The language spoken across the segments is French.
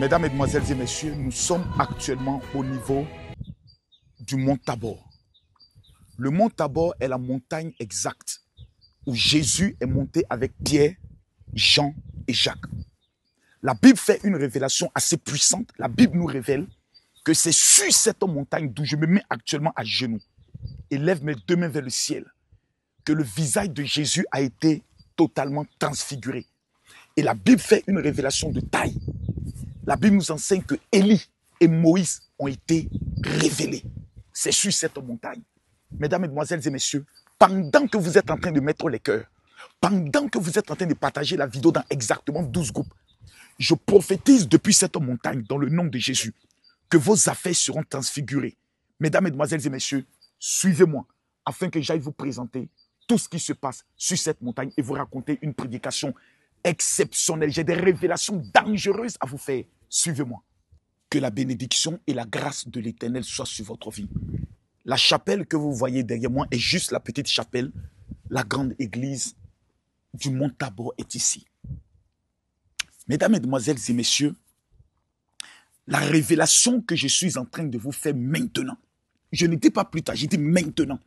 Mesdames, Mesdemoiselles et Messieurs, nous sommes actuellement au niveau du mont Tabor. Le mont Tabor est la montagne exacte où Jésus est monté avec Pierre, Jean et Jacques. La Bible fait une révélation assez puissante. La Bible nous révèle que c'est sur cette montagne d'où je me mets actuellement à genoux et lève mes deux mains vers le ciel que le visage de Jésus a été totalement transfiguré. Et la Bible fait une révélation de taille. La Bible nous enseigne que Élie et Moïse ont été révélés. C'est sur cette montagne. Mesdames, Mesdemoiselles et Messieurs, pendant que vous êtes en train de mettre les cœurs, pendant que vous êtes en train de partager la vidéo dans exactement 12 groupes, je prophétise depuis cette montagne, dans le nom de Jésus, que vos affaires seront transfigurées. Mesdames, Mesdemoiselles et Messieurs, suivez-moi afin que j'aille vous présenter tout ce qui se passe sur cette montagne et vous raconter une prédication exceptionnelle. J'ai des révélations dangereuses à vous faire. Suivez-moi. Que la bénédiction et la grâce de l'Éternel soient sur votre vie. La chapelle que vous voyez derrière moi est juste la petite chapelle. La grande église du mont Tabor est ici. Mesdames, Mesdemoiselles et Messieurs, la révélation que je suis en train de vous faire maintenant, je ne dis pas plus tard, je dis maintenant,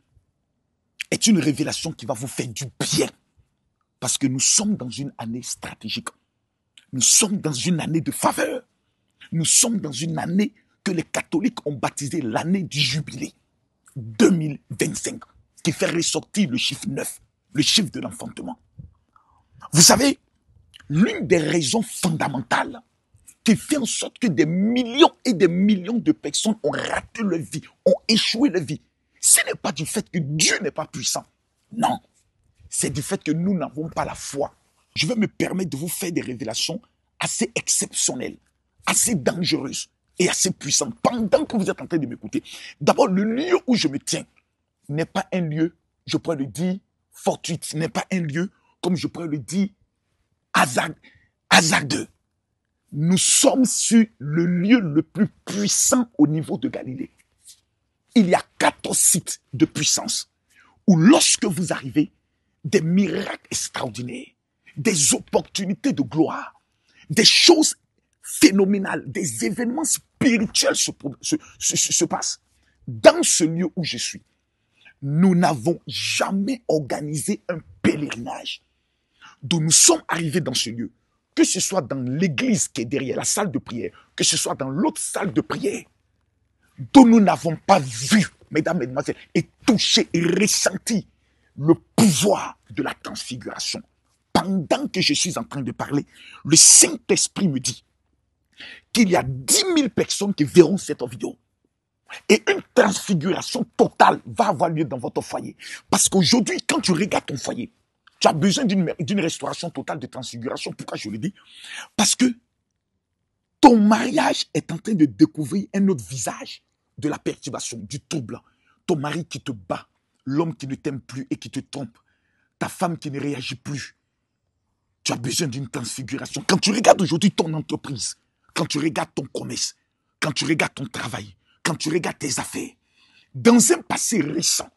est une révélation qui va vous faire du bien. Parce que nous sommes dans une année stratégique. Nous sommes dans une année de faveur. Nous sommes dans une année que les catholiques ont baptisée l'année du jubilé 2025, qui fait ressortir le chiffre 9, le chiffre de l'enfantement. Vous savez, l'une des raisons fondamentales qui fait en sorte que des millions et des millions de personnes ont raté leur vie, ont échoué leur vie, ce n'est pas du fait que Dieu n'est pas puissant. Non, c'est du fait que nous n'avons pas la foi. Je vais me permettre de vous faire des révélations assez exceptionnelles, assez dangereuses et assez puissantes pendant que vous êtes en train de m'écouter. D'abord, le lieu où je me tiens n'est pas un lieu, je pourrais le dire, fortuit, n'est pas un lieu, comme je pourrais le dire, hasardeux. Nous sommes sur le lieu le plus puissant au niveau de Galilée. Il y a 14 sites de puissance où lorsque vous arrivez, des miracles extraordinaires, des opportunités de gloire, des choses phénoménales, des événements spirituels se passent. Dans ce lieu où je suis, nous n'avons jamais organisé un pèlerinage. D'où nous sommes arrivés dans ce lieu, que ce soit dans l'église qui est derrière la salle de prière, que ce soit dans l'autre salle de prière, dont nous n'avons pas vu, mesdames, mesdemoiselles, et touché et ressenti le pouvoir de la transfiguration. Pendant que je suis en train de parler, le Saint-Esprit me dit qu'il y a 10 000 personnes qui verront cette vidéo. Et une transfiguration totale va avoir lieu dans votre foyer. Parce qu'aujourd'hui, quand tu regardes ton foyer, tu as besoin d'une restauration totale de transfiguration. Pourquoi je le dis? Parce que ton mariage est en train de découvrir un autre visage de la perturbation, du trouble. Ton mari qui te bat, l'homme qui ne t'aime plus et qui te trompe, ta femme qui ne réagit plus. Tu as besoin d'une transfiguration. Quand tu regardes aujourd'hui ton entreprise, quand tu regardes ton commerce, quand tu regardes ton travail, quand tu regardes tes affaires, dans un passé récent,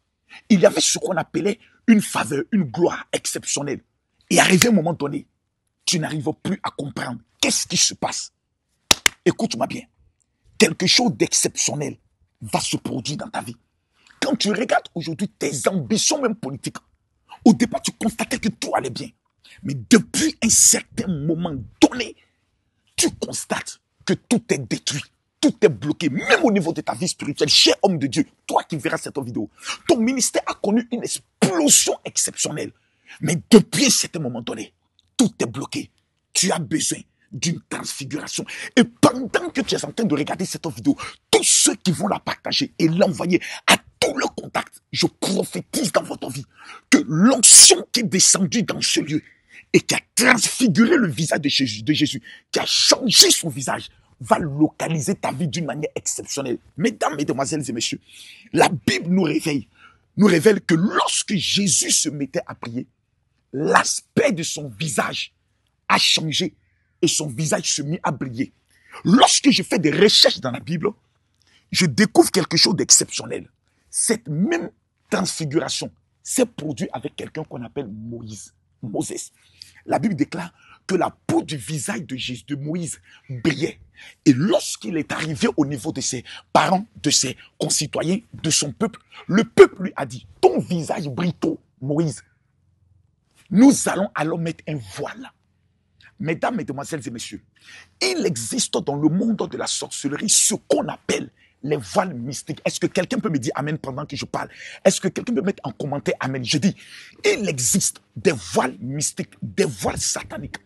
il y avait ce qu'on appelait une faveur, une gloire exceptionnelle. Et arrivé à un moment donné, tu n'arrives plus à comprendre qu'est-ce qui se passe. Écoute-moi bien, quelque chose d'exceptionnel va se produire dans ta vie. Quand tu regardes aujourd'hui tes ambitions même politiques, au départ tu constatais que tout allait bien. Mais depuis un certain moment donné, tu constates que tout est détruit, tout est bloqué, même au niveau de ta vie spirituelle. Cher homme de Dieu, toi qui verras cette vidéo, ton ministère a connu une explosion exceptionnelle. Mais depuis un certain moment donné, tout est bloqué. Tu as besoin d'une transfiguration. Et pendant que tu es en train de regarder cette vidéo, tous ceux qui vont la partager et l'envoyer à tous leurs contacts, je prophétise dans votre vie que l'onction qui est descendue dans ce lieu et qui a transfiguré le visage de Jésus, qui a changé son visage, va localiser ta vie d'une manière exceptionnelle. Mesdames, Mesdemoiselles et Messieurs, la Bible nous révèle que lorsque Jésus se mettait à prier, l'aspect de son visage a changé et son visage se mit à briller. Lorsque je fais des recherches dans la Bible, je découvre quelque chose d'exceptionnel. Cette même transfiguration s'est produite avec quelqu'un qu'on appelle Moses. La Bible déclare que la peau du visage de Jésus, de Moïse brillait. Et lorsqu'il est arrivé au niveau de ses parents, de ses concitoyens, de son peuple, le peuple lui a dit, ton visage brille tôt, Moïse. Nous allons alors mettre un voile. Mesdames, mesdemoiselles et messieurs, il existe dans le monde de la sorcellerie ce qu'on appelle les voiles mystiques. Est-ce que quelqu'un peut me dire amen pendant que je parle? Est-ce que quelqu'un peut mettre en commentaire amen? Je dis, il existe des voiles mystiques, des voiles sataniques,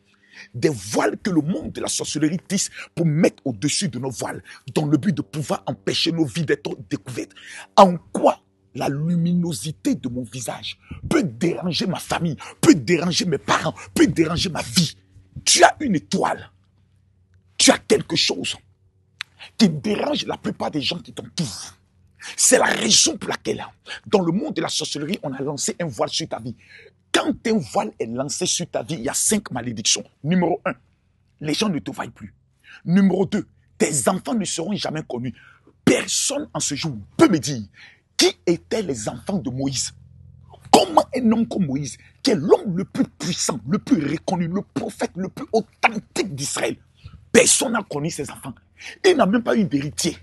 des voiles que le monde de la sorcellerie tisse pour mettre au-dessus de nos voiles, dans le but de pouvoir empêcher nos vies d'être découvertes. En quoi la luminosité de mon visage peut déranger ma famille, peut déranger mes parents, peut déranger ma vie? Tu as une étoile, tu as quelque chose qui dérange la plupart des gens qui t'entourent. C'est la raison pour laquelle, dans le monde de la sorcellerie, on a lancé un voile sur ta vie. Quand un voile est lancé sur ta vie, il y a 5 malédictions. Numéro 1, les gens ne te voient plus. Numéro 2, tes enfants ne seront jamais connus. Personne en ce jour peut me dire qui étaient les enfants de Moïse. Comment un homme comme Moïse, qui est l'homme le plus puissant, le plus reconnu, le prophète le plus authentique d'Israël, personne n'a connu ses enfants. Il n'a même pas eu d'héritier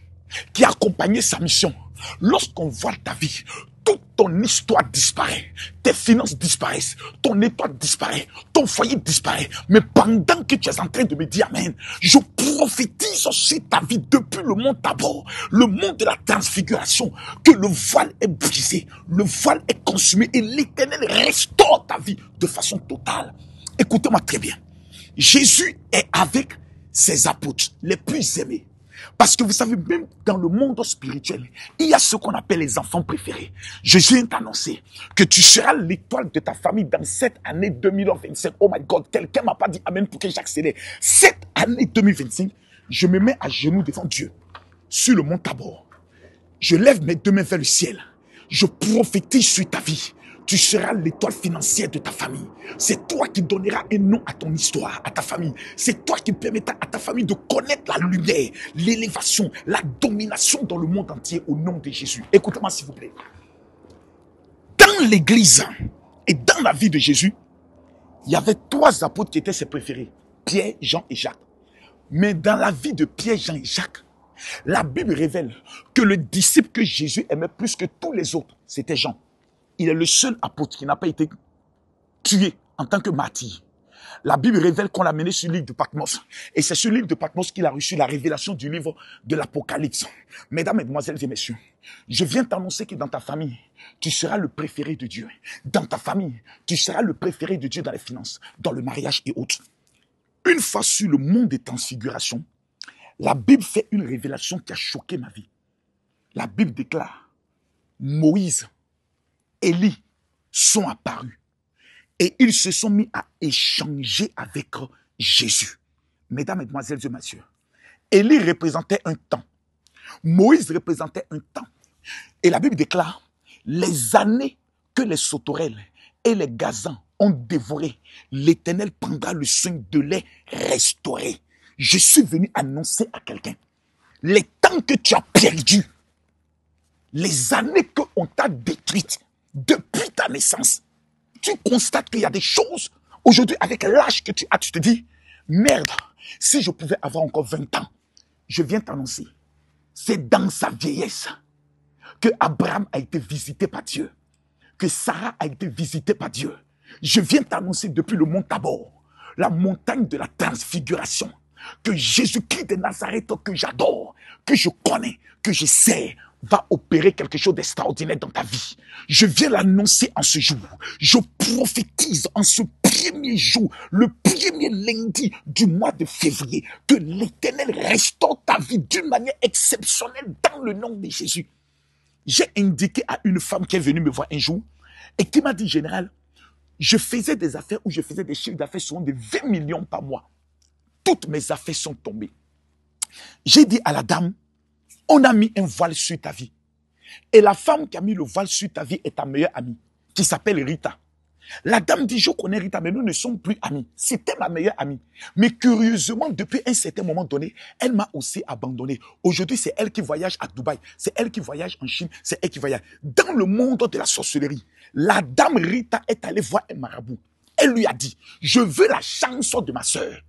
qui a accompagné sa mission. Lorsqu'on voit ta vie, toute ton histoire disparaît, tes finances disparaissent, ton étoile disparaît, ton foyer disparaît. Mais pendant que tu es en train de me dire amen, je prophétise sur ta vie depuis le mont Tabor, le mont de la transfiguration, que le voile est brisé, le voile est consumé et l'Éternel restaure ta vie de façon totale. Écoutez-moi très bien. Jésus est avec ses apôtres les plus aimés. Parce que vous savez, même dans le monde spirituel, il y a ce qu'on appelle les enfants préférés. Jésus vient t'annoncer que tu seras l'étoile de ta famille dans cette année 2025. Oh my God, quelqu'un m'a pas dit amen pour que j'accélère. Cette année 2025, je me mets à genoux devant Dieu, sur le mont Tabor. Je lève mes 2 mains vers le ciel. Je prophétise sur ta vie. Tu seras l'étoile financière de ta famille. C'est toi qui donneras un nom à ton histoire, à ta famille. C'est toi qui permettras à ta famille de connaître la lumière, l'élévation, la domination dans le monde entier au nom de Jésus. Écoutez-moi s'il vous plaît. Dans l'église et dans la vie de Jésus, il y avait 3 apôtres qui étaient ses préférés. Pierre, Jean et Jacques. Mais dans la vie de Pierre, Jean et Jacques, la Bible révèle que le disciple que Jésus aimait plus que tous les autres, c'était Jean. Il est le seul apôtre qui n'a pas été tué en tant que martyr. La Bible révèle qu'on l'a mené sur l'île de Patmos. Et c'est sur l'île de Patmos qu'il a reçu la révélation du livre de l'Apocalypse. Mesdames, mesdemoiselles et messieurs, je viens t'annoncer que dans ta famille, tu seras le préféré de Dieu. Dans ta famille, tu seras le préféré de Dieu dans les finances, dans le mariage et autres. Une fois sur le mont des transfigurations, la Bible fait une révélation qui a choqué ma vie. La Bible déclare, Moïse, Élie sont apparus et ils se sont mis à échanger avec Jésus. Mesdames, mesdemoiselles et messieurs, Élie représentait un temps. Moïse représentait un temps. Et la Bible déclare, les années que les sauterelles et les gazans ont dévoré, l'Éternel prendra le soin de les restaurer. Je suis venu annoncer à quelqu'un, les temps que tu as perdus, les années qu'on t'a détruites, depuis ta naissance, tu constates qu'il y a des choses, aujourd'hui avec l'âge que tu as, tu te dis, merde, si je pouvais avoir encore 20 ans, je viens t'annoncer, c'est dans sa vieillesse que Abraham a été visité par Dieu, que Sarah a été visitée par Dieu. Je viens t'annoncer depuis le mont Tabor, la montagne de la transfiguration, que Jésus-Christ de Nazareth, que j'adore, que je connais, que je sais, va opérer quelque chose d'extraordinaire dans ta vie. Je viens l'annoncer en ce jour. Je prophétise en ce premier jour, le premier lundi du mois de février, que l'Éternel restaure ta vie d'une manière exceptionnelle dans le nom de Jésus. J'ai indiqué à une femme qui est venue me voir un jour et qui m'a dit, général, je faisais des affaires où je faisais des chiffres d'affaires souvent de 20 millions par mois. Toutes mes affaires sont tombées. J'ai dit à la dame, on a mis un voile sur ta vie. Et la femme qui a mis le voile sur ta vie est ta meilleure amie, qui s'appelle Rita. La dame dit, je connais Rita, mais nous ne sommes plus amis. C'était ma meilleure amie. Mais curieusement, depuis un certain moment donné, elle m'a aussi abandonné. Aujourd'hui, c'est elle qui voyage à Dubaï. C'est elle qui voyage en Chine. C'est elle qui voyage. Dans le monde de la sorcellerie, la dame Rita est allée voir un marabout. Elle lui a dit, je veux la chanson de ma sœur.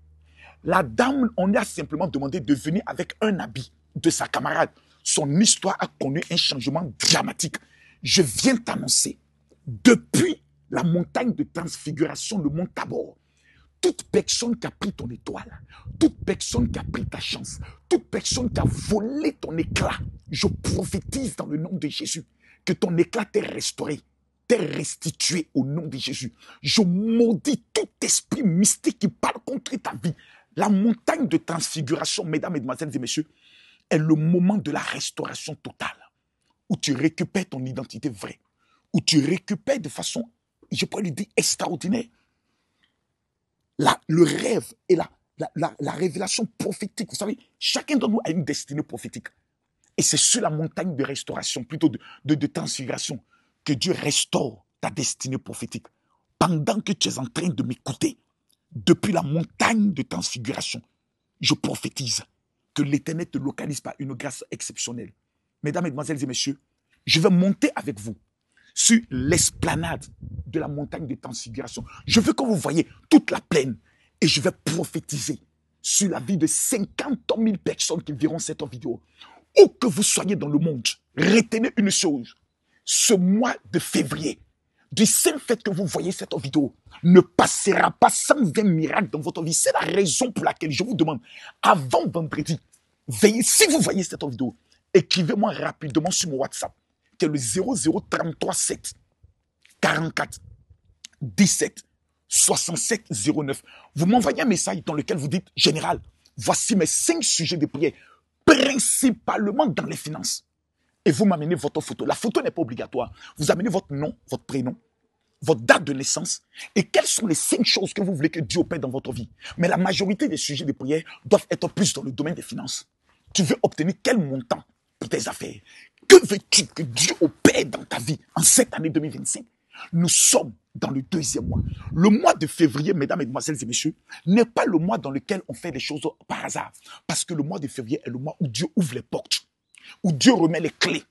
La dame, on lui a simplement demandé de venir avec un habit de sa camarade. Son histoire a connu un changement dramatique. Je viens t'annoncer, depuis la montagne de transfiguration, le mont Tabor, toute personne qui a pris ton étoile, toute personne qui a pris ta chance, toute personne qui a volé ton éclat, je prophétise dans le nom de Jésus que ton éclat t'est restauré, t'est restitué au nom de Jésus. Je maudis tout esprit mystique qui parle contre ta vie. La montagne de transfiguration, mesdames, mesdemoiselles et messieurs, est le moment de la restauration totale, où tu récupères ton identité vraie, où tu récupères de façon, je pourrais lui dire, extraordinaire, le rêve et la révélation prophétique. Vous savez, chacun d'entre nous a une destinée prophétique. Et c'est sur la montagne de restauration, plutôt de transfiguration, que Dieu restaure ta destinée prophétique. Pendant que tu es en train de m'écouter, depuis la montagne de transfiguration, je prophétise que l'Éternel te localise par une grâce exceptionnelle. Mesdames, mesdemoiselles et messieurs, je vais monter avec vous sur l'esplanade de la montagne de transfiguration. Je veux que vous voyez toute la plaine et je vais prophétiser sur la vie de 50 000 personnes qui verront cette vidéo. Où que vous soyez dans le monde, retenez une chose. Ce mois de février, du simple fait que vous voyez cette vidéo, ne passera pas sans un miracle dans votre vie. C'est la raison pour laquelle je vous demande, avant vendredi, veillez, si vous voyez cette vidéo, écrivez-moi rapidement sur mon WhatsApp, qui est le 0033 7 44 17 67 09. Vous m'envoyez un message dans lequel vous dites, général, voici mes 5 sujets de prière, principalement dans les finances. Et vous m'amenez votre photo. La photo n'est pas obligatoire. Vous amenez votre nom, votre prénom, votre date de naissance et quelles sont les 5 choses que vous voulez que Dieu opère dans votre vie. Mais la majorité des sujets de prière doivent être plus dans le domaine des finances. Tu veux obtenir quel montant pour tes affaires? Que veux-tu que Dieu opère dans ta vie en cette année 2025? Nous sommes dans le 2e mois. Le mois de février, mesdames, mesdemoiselles et messieurs, n'est pas le mois dans lequel on fait les choses par hasard. Parce que le mois de février est le mois où Dieu ouvre les portes, où Dieu remet les clés.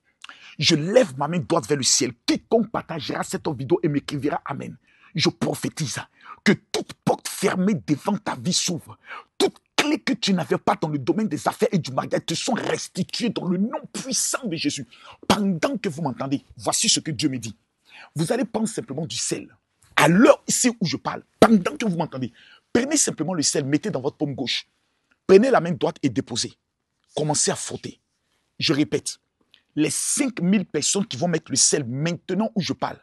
Je lève ma main droite vers le ciel. Quiconque partagera cette vidéo et m'écrivira Amen. Je prophétise que toute porte fermée devant ta vie s'ouvre. Toute clé que tu n'avais pas dans le domaine des affaires et du mariage te sont restituées dans le nom puissant de Jésus. Pendant que vous m'entendez, voici ce que Dieu me dit. Vous allez prendre simplement du sel. À l'heure ici où je parle, pendant que vous m'entendez, prenez simplement le sel, mettez dans votre paume gauche. Prenez la main droite et déposez. Commencez à frotter. Je répète, les 5000 personnes qui vont mettre le sel maintenant où je parle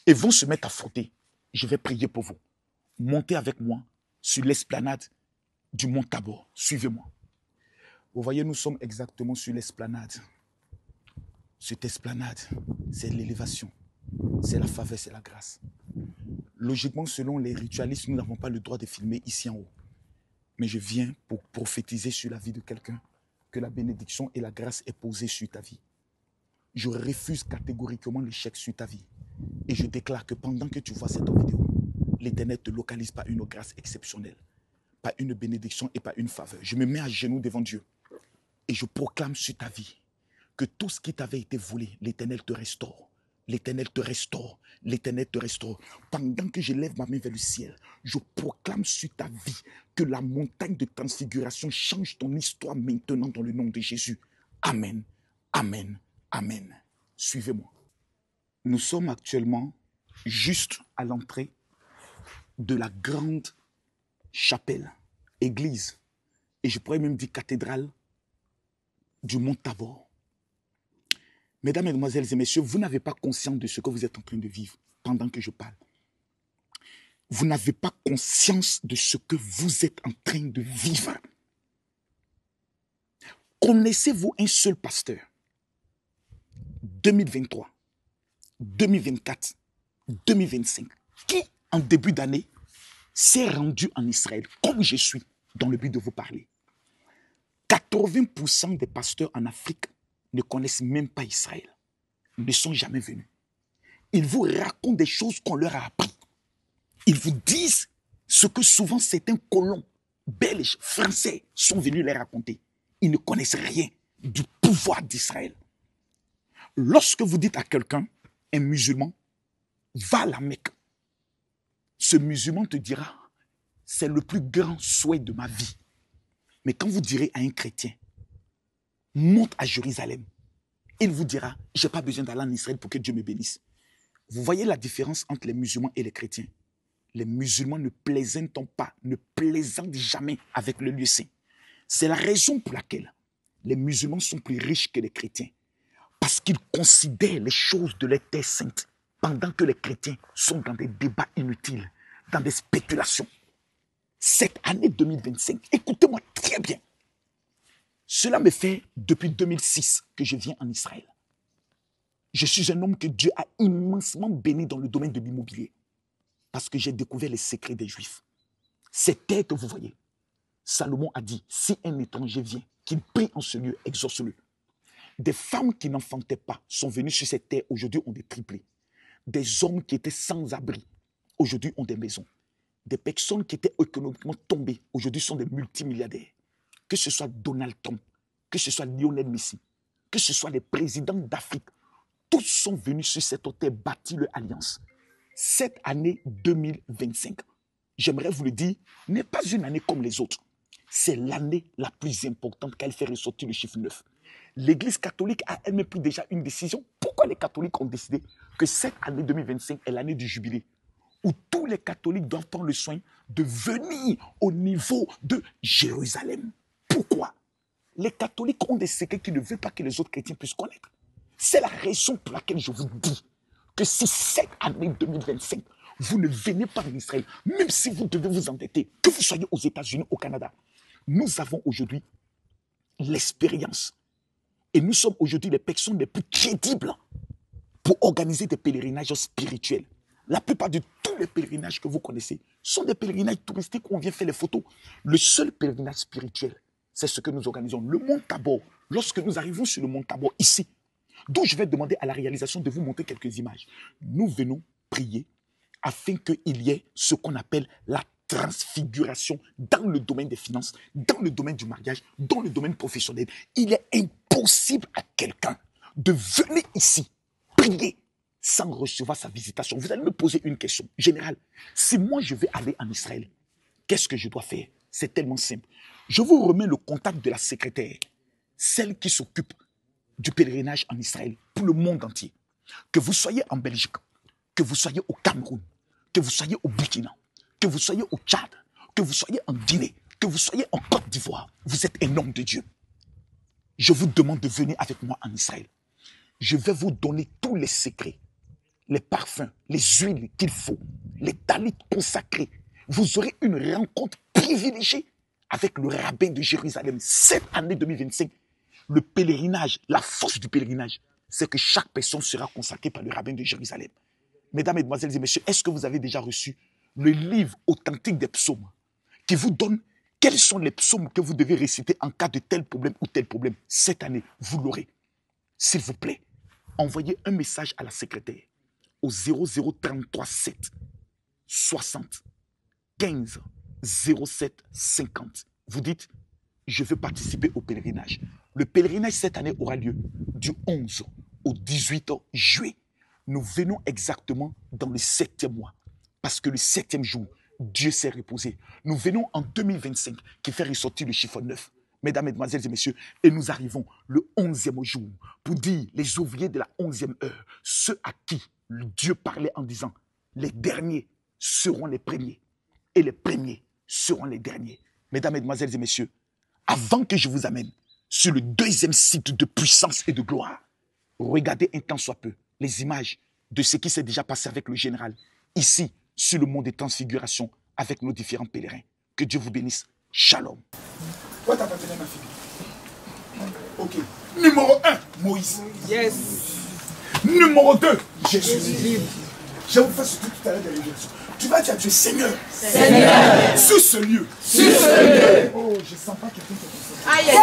et vont se mettre à frotter, je vais prier pour vous. Montez avec moi sur l'esplanade du mont Tabor. Suivez-moi. Vous voyez, nous sommes exactement sur l'esplanade. Cette esplanade, c'est l'élévation, c'est la faveur, c'est la grâce. Logiquement, selon les ritualistes, nous n'avons pas le droit de filmer ici en haut. Mais je viens pour prophétiser sur la vie de quelqu'un que la bénédiction et la grâce est posée sur ta vie. Je refuse catégoriquement l'échec sur ta vie. Et je déclare que pendant que tu vois cette vidéo, l'Éternel te localise par une grâce exceptionnelle, par une bénédiction et par une faveur. Je me mets à genoux devant Dieu et je proclame sur ta vie que tout ce qui t'avait été volé, l'Éternel te restaure. L'Éternel te restaure, l'Éternel te restaure. Pendant que je lève ma main vers le ciel, je proclame sur ta vie que la montagne de transfiguration change ton histoire maintenant dans le nom de Jésus. Amen, amen, amen. Suivez-moi. Nous sommes actuellement juste à l'entrée de la grande chapelle, église, et je pourrais même dire cathédrale du mont Tabor. Mesdames, Mesdemoiselles et Messieurs, vous n'avez pas conscience de ce que vous êtes en train de vivre pendant que je parle. Vous n'avez pas conscience de ce que vous êtes en train de vivre. Connaissez-vous un seul pasteur 2023, 2024, 2025 qui, en début d'année, s'est rendu en Israël, comme je suis, dans le but de vous parler? 80% des pasteurs en Afrique ne connaissent même pas Israël, ne sont jamais venus. Ils vous racontent des choses qu'on leur a appris. Ils vous disent ce que souvent certains colons, belges, français sont venus leur raconter. Ils ne connaissent rien du pouvoir d'Israël. Lorsque vous dites à quelqu'un, un musulman, va à la Mecque, ce musulman te dira, c'est le plus grand souhait de ma vie. Mais quand vous direz à un chrétien, monte à Jérusalem, il vous dira, je n'ai pas besoin d'aller en Israël pour que Dieu me bénisse. Vous voyez la différence entre les musulmans et les chrétiens? Les musulmans ne plaisantent pas, ne plaisantent jamais avec le lieu saint. C'est la raison pour laquelle les musulmans sont plus riches que les chrétiens. Parce qu'ils considèrent les choses de la terre sainte, pendant que les chrétiens sont dans des débats inutiles, dans des spéculations. Cette année 2025, écoutez-moi très bien. Cela me fait depuis 2006 que je viens en Israël. Je suis un homme que Dieu a immensement béni dans le domaine de l'immobilier. Parce que j'ai découvert les secrets des Juifs. Cette terre que vous voyez, Salomon a dit, si un étranger vient, qu'il prie en ce lieu, exauce-le. Des femmes qui n'enfantaient pas sont venues sur cette terre, aujourd'hui ont des triplés. Des hommes qui étaient sans abri, aujourd'hui ont des maisons. Des personnes qui étaient économiquement tombées, aujourd'hui sont des multimilliardaires. Que ce soit Donald Trump, que ce soit Lionel Messi, que ce soit les présidents d'Afrique, tous sont venus sur cette terre bâtir leur alliance. Cette année 2025, j'aimerais vous le dire, n'est pas une année comme les autres. C'est l'année la plus importante qu'elle fait ressortir le chiffre 9. L'Église catholique a elle-même pris déjà une décision. Pourquoi les catholiques ont décidé que cette année 2025 est l'année du jubilé, où tous les catholiques doivent prendre le soin de venir au niveau de Jérusalem? Pourquoi? Les catholiques ont des secrets qu'ils ne veulent pas que les autres chrétiens puissent connaître. C'est la raison pour laquelle je vous dis que si cette année 2025, vous ne venez pas en Israël, même si vous devez vous endetter, que vous soyez aux États-Unis, au Canada, nous avons aujourd'hui l'expérience. Et nous sommes aujourd'hui les personnes les plus crédibles pour organiser des pèlerinages spirituels. La plupart de tous les pèlerinages que vous connaissez sont des pèlerinages touristiques où on vient faire les photos. Le seul pèlerinage spirituel, c'est ce que nous organisons. Le mont Tabor, lorsque nous arrivons sur le mont Tabor, ici, d'où je vais demander à la réalisation de vous montrer quelques images. Nous venons prier afin qu'il y ait ce qu'on appelle la transfiguration dans le domaine des finances, dans le domaine du mariage, dans le domaine professionnel. Il est impossible à quelqu'un de venir ici prier sans recevoir sa visitation. Vous allez me poser une question générale. Si moi je vais aller en Israël, qu'est-ce que je dois faire? C'est tellement simple. Je vous remets le contact de la secrétaire, celle qui s'occupe du pèlerinage en Israël pour le monde entier. Que vous soyez en Belgique, que vous soyez au Cameroun, que vous soyez au Burkina, que vous soyez au Tchad, que vous soyez en Guinée, que vous soyez en Côte d'Ivoire, vous êtes un homme de Dieu. Je vous demande de venir avec moi en Israël. Je vais vous donner tous les secrets, les parfums, les huiles qu'il faut, les talits consacrés. Vous aurez une rencontre privilégiée avec le rabbin de Jérusalem. Cette année 2025, le pèlerinage, la force du pèlerinage, c'est que chaque personne sera consacrée par le rabbin de Jérusalem. Mesdames, Mesdemoiselles et Messieurs, est-ce que vous avez déjà reçu le livre authentique des psaumes qui vous donne quels sont les psaumes que vous devez réciter en cas de tel problème ou tel problème? Cette année, vous l'aurez. S'il vous plaît, envoyez un message à la secrétaire au 0033 7 60 15 07 50. Vous dites, je veux participer au pèlerinage. Le pèlerinage cette année aura lieu du 11 au 18 juillet. Nous venons exactement dans le 7e mois. Parce que le 7e jour, Dieu s'est reposé. Nous venons en 2025 qui fait ressortir le chiffre 9. Mesdames, Mesdemoiselles et Messieurs, et nous arrivons le 11e jour pour dire les ouvriers de la 11e heure, ceux à qui Dieu parlait en disant les derniers seront les premiers et les premiers seront les derniers. Mesdames, Mesdemoiselles et Messieurs, avant que je vous amène sur le deuxième site de puissance et de gloire, regardez un tant soit peu les images de ce qui s'est déjà passé avec le général ici sur le mont des transfigurations avec nos différents pèlerins. Que Dieu vous bénisse. Shalom. Toi, t'appartenais à ma fille. Ok. Numéro 1, Moïse. Yes. Numéro 2, Jésus. Je vais vous faire ce que tout à l'heure de l'élection. Tu vas dire à Dieu, Seigneur. Seigneur. Sur ce lieu. Sur ce lieu. Oh, je sens pas quelqu'un qui a fait ça. Aïe, aïe,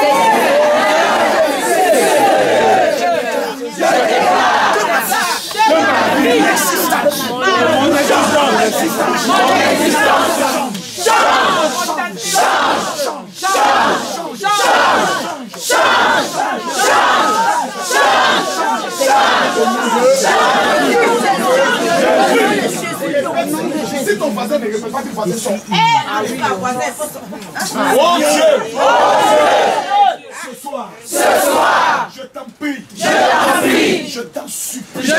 C'est ton ton voisin ne répète pas tes voisins sont. Oh Dieu! Ce soir, je t'en prie, je t'en supplie,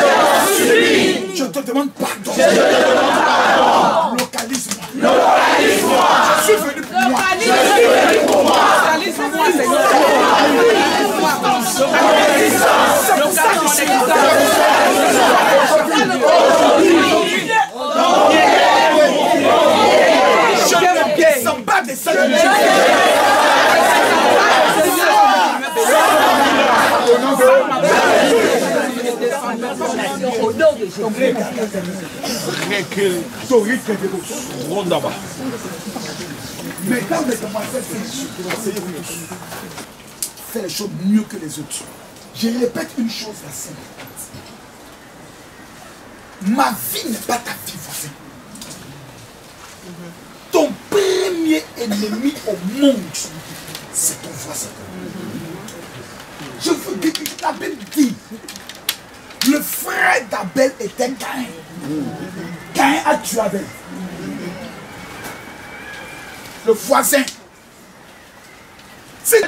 je te demande pardon. Localise-moi. Je suis venu pour moi. Localise-moi, Seigneur. Je ne pas des saluts. Mesdames et demoiselles, fais les choses mieux que les autres. Je répète une chose assez importante. Ma vie n'est pas ta vie, voisin. Ton premier ennemi au monde, c'est ton voisin. Je veux dire que la Bible dit, le frère d'Abel était Caïn. Caïn a tué Abel. Le voisin. C'est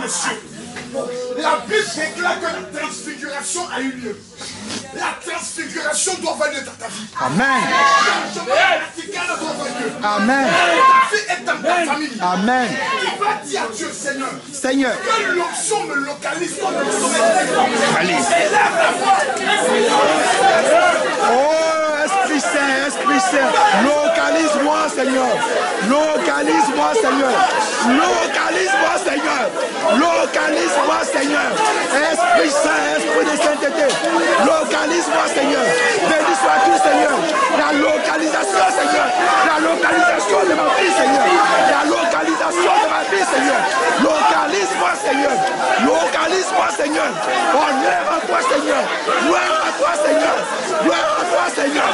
monsieur. La Bible déclare que la transfiguration a eu lieu. La transfiguration doit avoir lieu dans ta vie. Amen. Doit avoir lieu. Amen. Ta vie est dans ta famille. Amen. Tu vas dire à Dieu, Seigneur. Seigneur. Que l'onction me localise comme l'onction me localise. Oh, Esprit Saint, Esprit Saint. Localise-moi, Seigneur. Localise-moi, Seigneur. Localise-moi, Seigneur. Localise-moi, Seigneur. Esprit Saint, Esprit de sainteté. Localise-moi, Seigneur. Béni sois-tu, Seigneur. La localisation, Seigneur. La localisation de ma vie, Seigneur. La localisation de ma vie, Seigneur. Localise-moi, Seigneur. Localise-moi, Seigneur. Honneur à toi, Seigneur. Gloire à toi, Seigneur. Gloire à toi, Seigneur.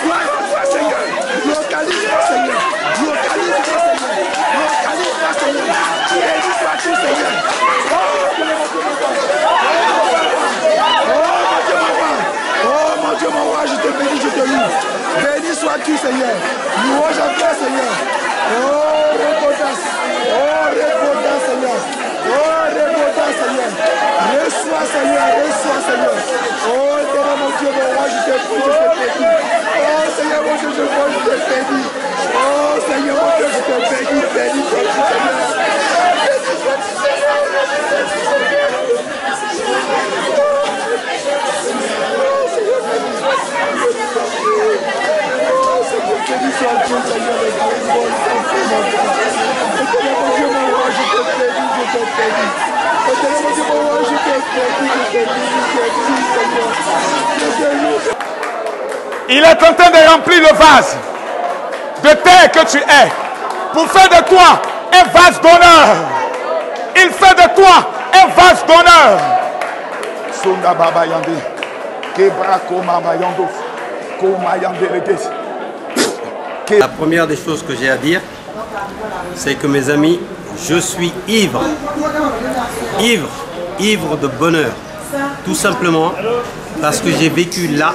Gloire à toi, Seigneur. Localise-moi, Seigneur. Localise-moi, Seigneur. Localise-moi, Seigneur. Béni sois-tu, Seigneur. Oh mon Dieu, mon roi, je te bénis, je te loue. Béni sois-tu, Seigneur. Louange à toi, Seigneur. Oh, repotas. Oh, repotas, Seigneur. Oh, repotas, Seigneur. Reçois, Seigneur. Reçois, Seigneur. Oh, éternel, mon Dieu, mon roi, je te prie, je te bénis. Oh, Seigneur, mon Dieu, je te bénis. Oh, Seigneur, mon Dieu, je te bénis. Béni sois-tu, Seigneur. Il est en train de remplir le vase de terre que tu es pour faire de toi un vase d'honneur. Il fait de toi un vase d'honneur. La première des choses que j'ai à dire, c'est que mes amis, je suis ivre. Ivre, ivre de bonheur. Tout simplement parce que j'ai vécu là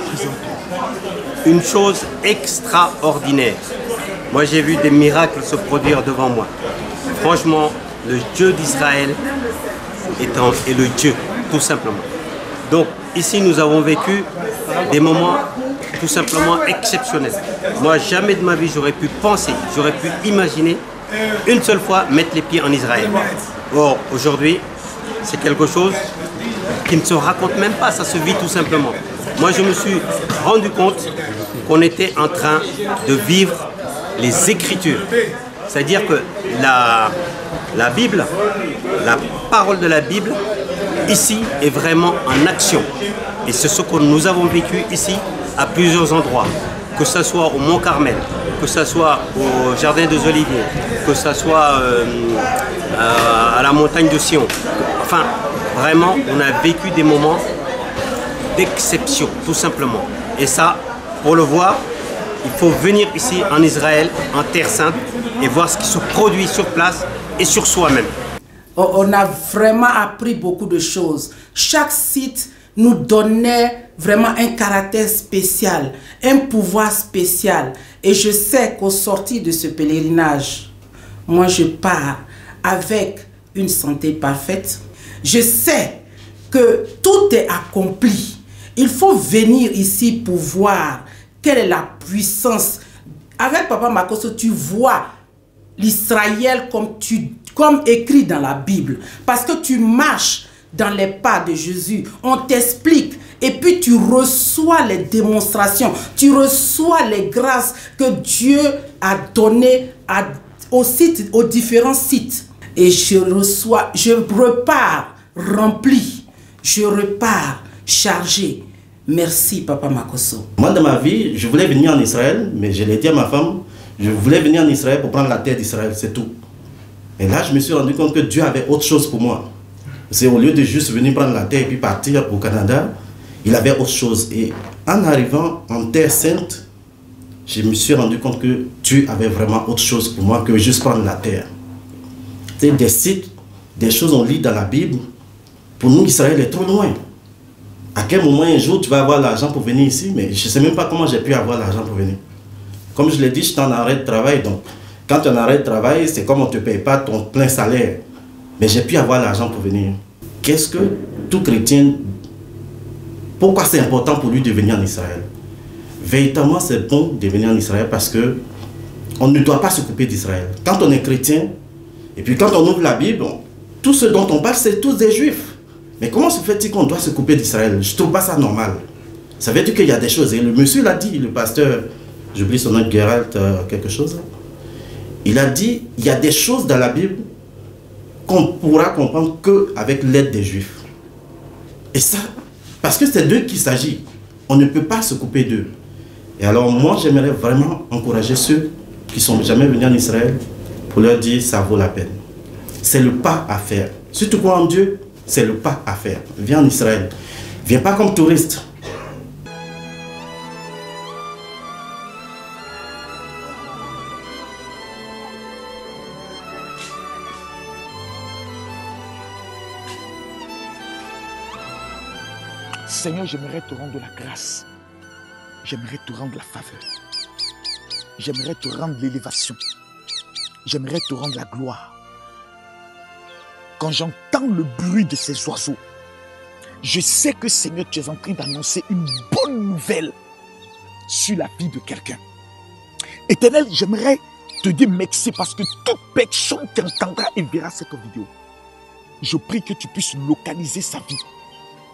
une chose extraordinaire. Moi, j'ai vu des miracles se produire devant moi. Franchement, le Dieu d'Israël est le Dieu, tout simplement. Donc, ici, nous avons vécu des moments tout simplement exceptionnels. Moi, jamais de ma vie, j'aurais pu penser, j'aurais pu imaginer une seule fois mettre les pieds en Israël. Or, aujourd'hui, c'est quelque chose qui ne se raconte même pas, ça se vit tout simplement. Moi, je me suis rendu compte qu'on était en train de vivre les Écritures. C'est-à-dire que la Bible, la parole de la Bible, ici, est vraiment en action. Et c'est ce que nous avons vécu ici, à plusieurs endroits. Que ce soit au Mont Carmel, que ce soit au Jardin des Oliviers, que ce soit à la montagne de Sion. Enfin, vraiment, on a vécu des moments d'exception, tout simplement. Et ça, pour le voir, il faut venir ici en Israël, en Terre Sainte, et voir ce qui se produit sur place et sur soi-même. On a vraiment appris beaucoup de choses. Chaque site nous donnait vraiment un caractère spécial, un pouvoir spécial. Et je sais qu'au sortir de ce pèlerinage, moi je pars avec une santé parfaite. Je sais que tout est accompli. Il faut venir ici pour voir quelle est la puissance. Avec Papa Makosso, tu vois l'Israël comme écrit dans la Bible. Parce que tu marches dans les pas de Jésus. On t'explique. Et puis tu reçois les démonstrations. Tu reçois les grâces que Dieu a données aux différents sites. Et je repars rempli. Je repars chargé. Merci, Papa Makosso. Moi, dans ma vie, je voulais venir en Israël, mais je l'ai dit à ma femme, je voulais venir en Israël pour prendre la terre d'Israël, c'est tout. Et là, je me suis rendu compte que Dieu avait autre chose pour moi. C'est au lieu de juste venir prendre la terre et puis partir au Canada, il avait autre chose. Et en arrivant en Terre Sainte, je me suis rendu compte que Dieu avait vraiment autre chose pour moi que juste prendre la terre. C'est des sites, des choses on lit dans la Bible. Pour nous, Israël est trop loin. À quel moment un jour tu vas avoir l'argent pour venir ici? Mais je ne sais même pas comment j'ai pu avoir l'argent pour venir. Comme je l'ai dit, je suis en arrêt de travail. Donc, quand tu es en arrêt de travail, c'est comme on ne te paye pas ton plein salaire. Mais j'ai pu avoir l'argent pour venir. Qu'est-ce que tout chrétien... Pourquoi c'est important pour lui de venir en Israël? Véritablement, c'est bon de venir en Israël parce que on ne doit pas se couper d'Israël. Quand on est chrétien, et puis quand on ouvre la Bible, tout ce dont on parle, c'est tous des juifs. Mais comment se fait-il qu'on doit se couper d'Israël? Je ne trouve pas ça normal. Ça veut dire qu'il y a des choses. Et le monsieur l'a dit, le pasteur, j'oublie son nom, Geralt, quelque chose. Il a dit, il y a des choses dans la Bible qu'on pourra comprendre qu'avec l'aide des Juifs. Et ça, parce que c'est d'eux qu'il s'agit. On ne peut pas se couper d'eux. Et alors moi, j'aimerais vraiment encourager ceux qui ne sont jamais venus en Israël pour leur dire, ça vaut la peine. C'est le pas à faire. Si tu crois en Dieu, c'est le pas à faire. Viens en Israël. Viens pas comme touriste. Seigneur, j'aimerais te rendre la grâce. J'aimerais te rendre la faveur. J'aimerais te rendre l'élévation. J'aimerais te rendre la gloire. Quand j'entends le bruit de ces oiseaux, je sais que, Seigneur, tu es en train d'annoncer une bonne nouvelle sur la vie de quelqu'un. Éternel, j'aimerais te dire merci parce que toute personne qui entendra et verra cette vidéo, je prie que tu puisses localiser sa vie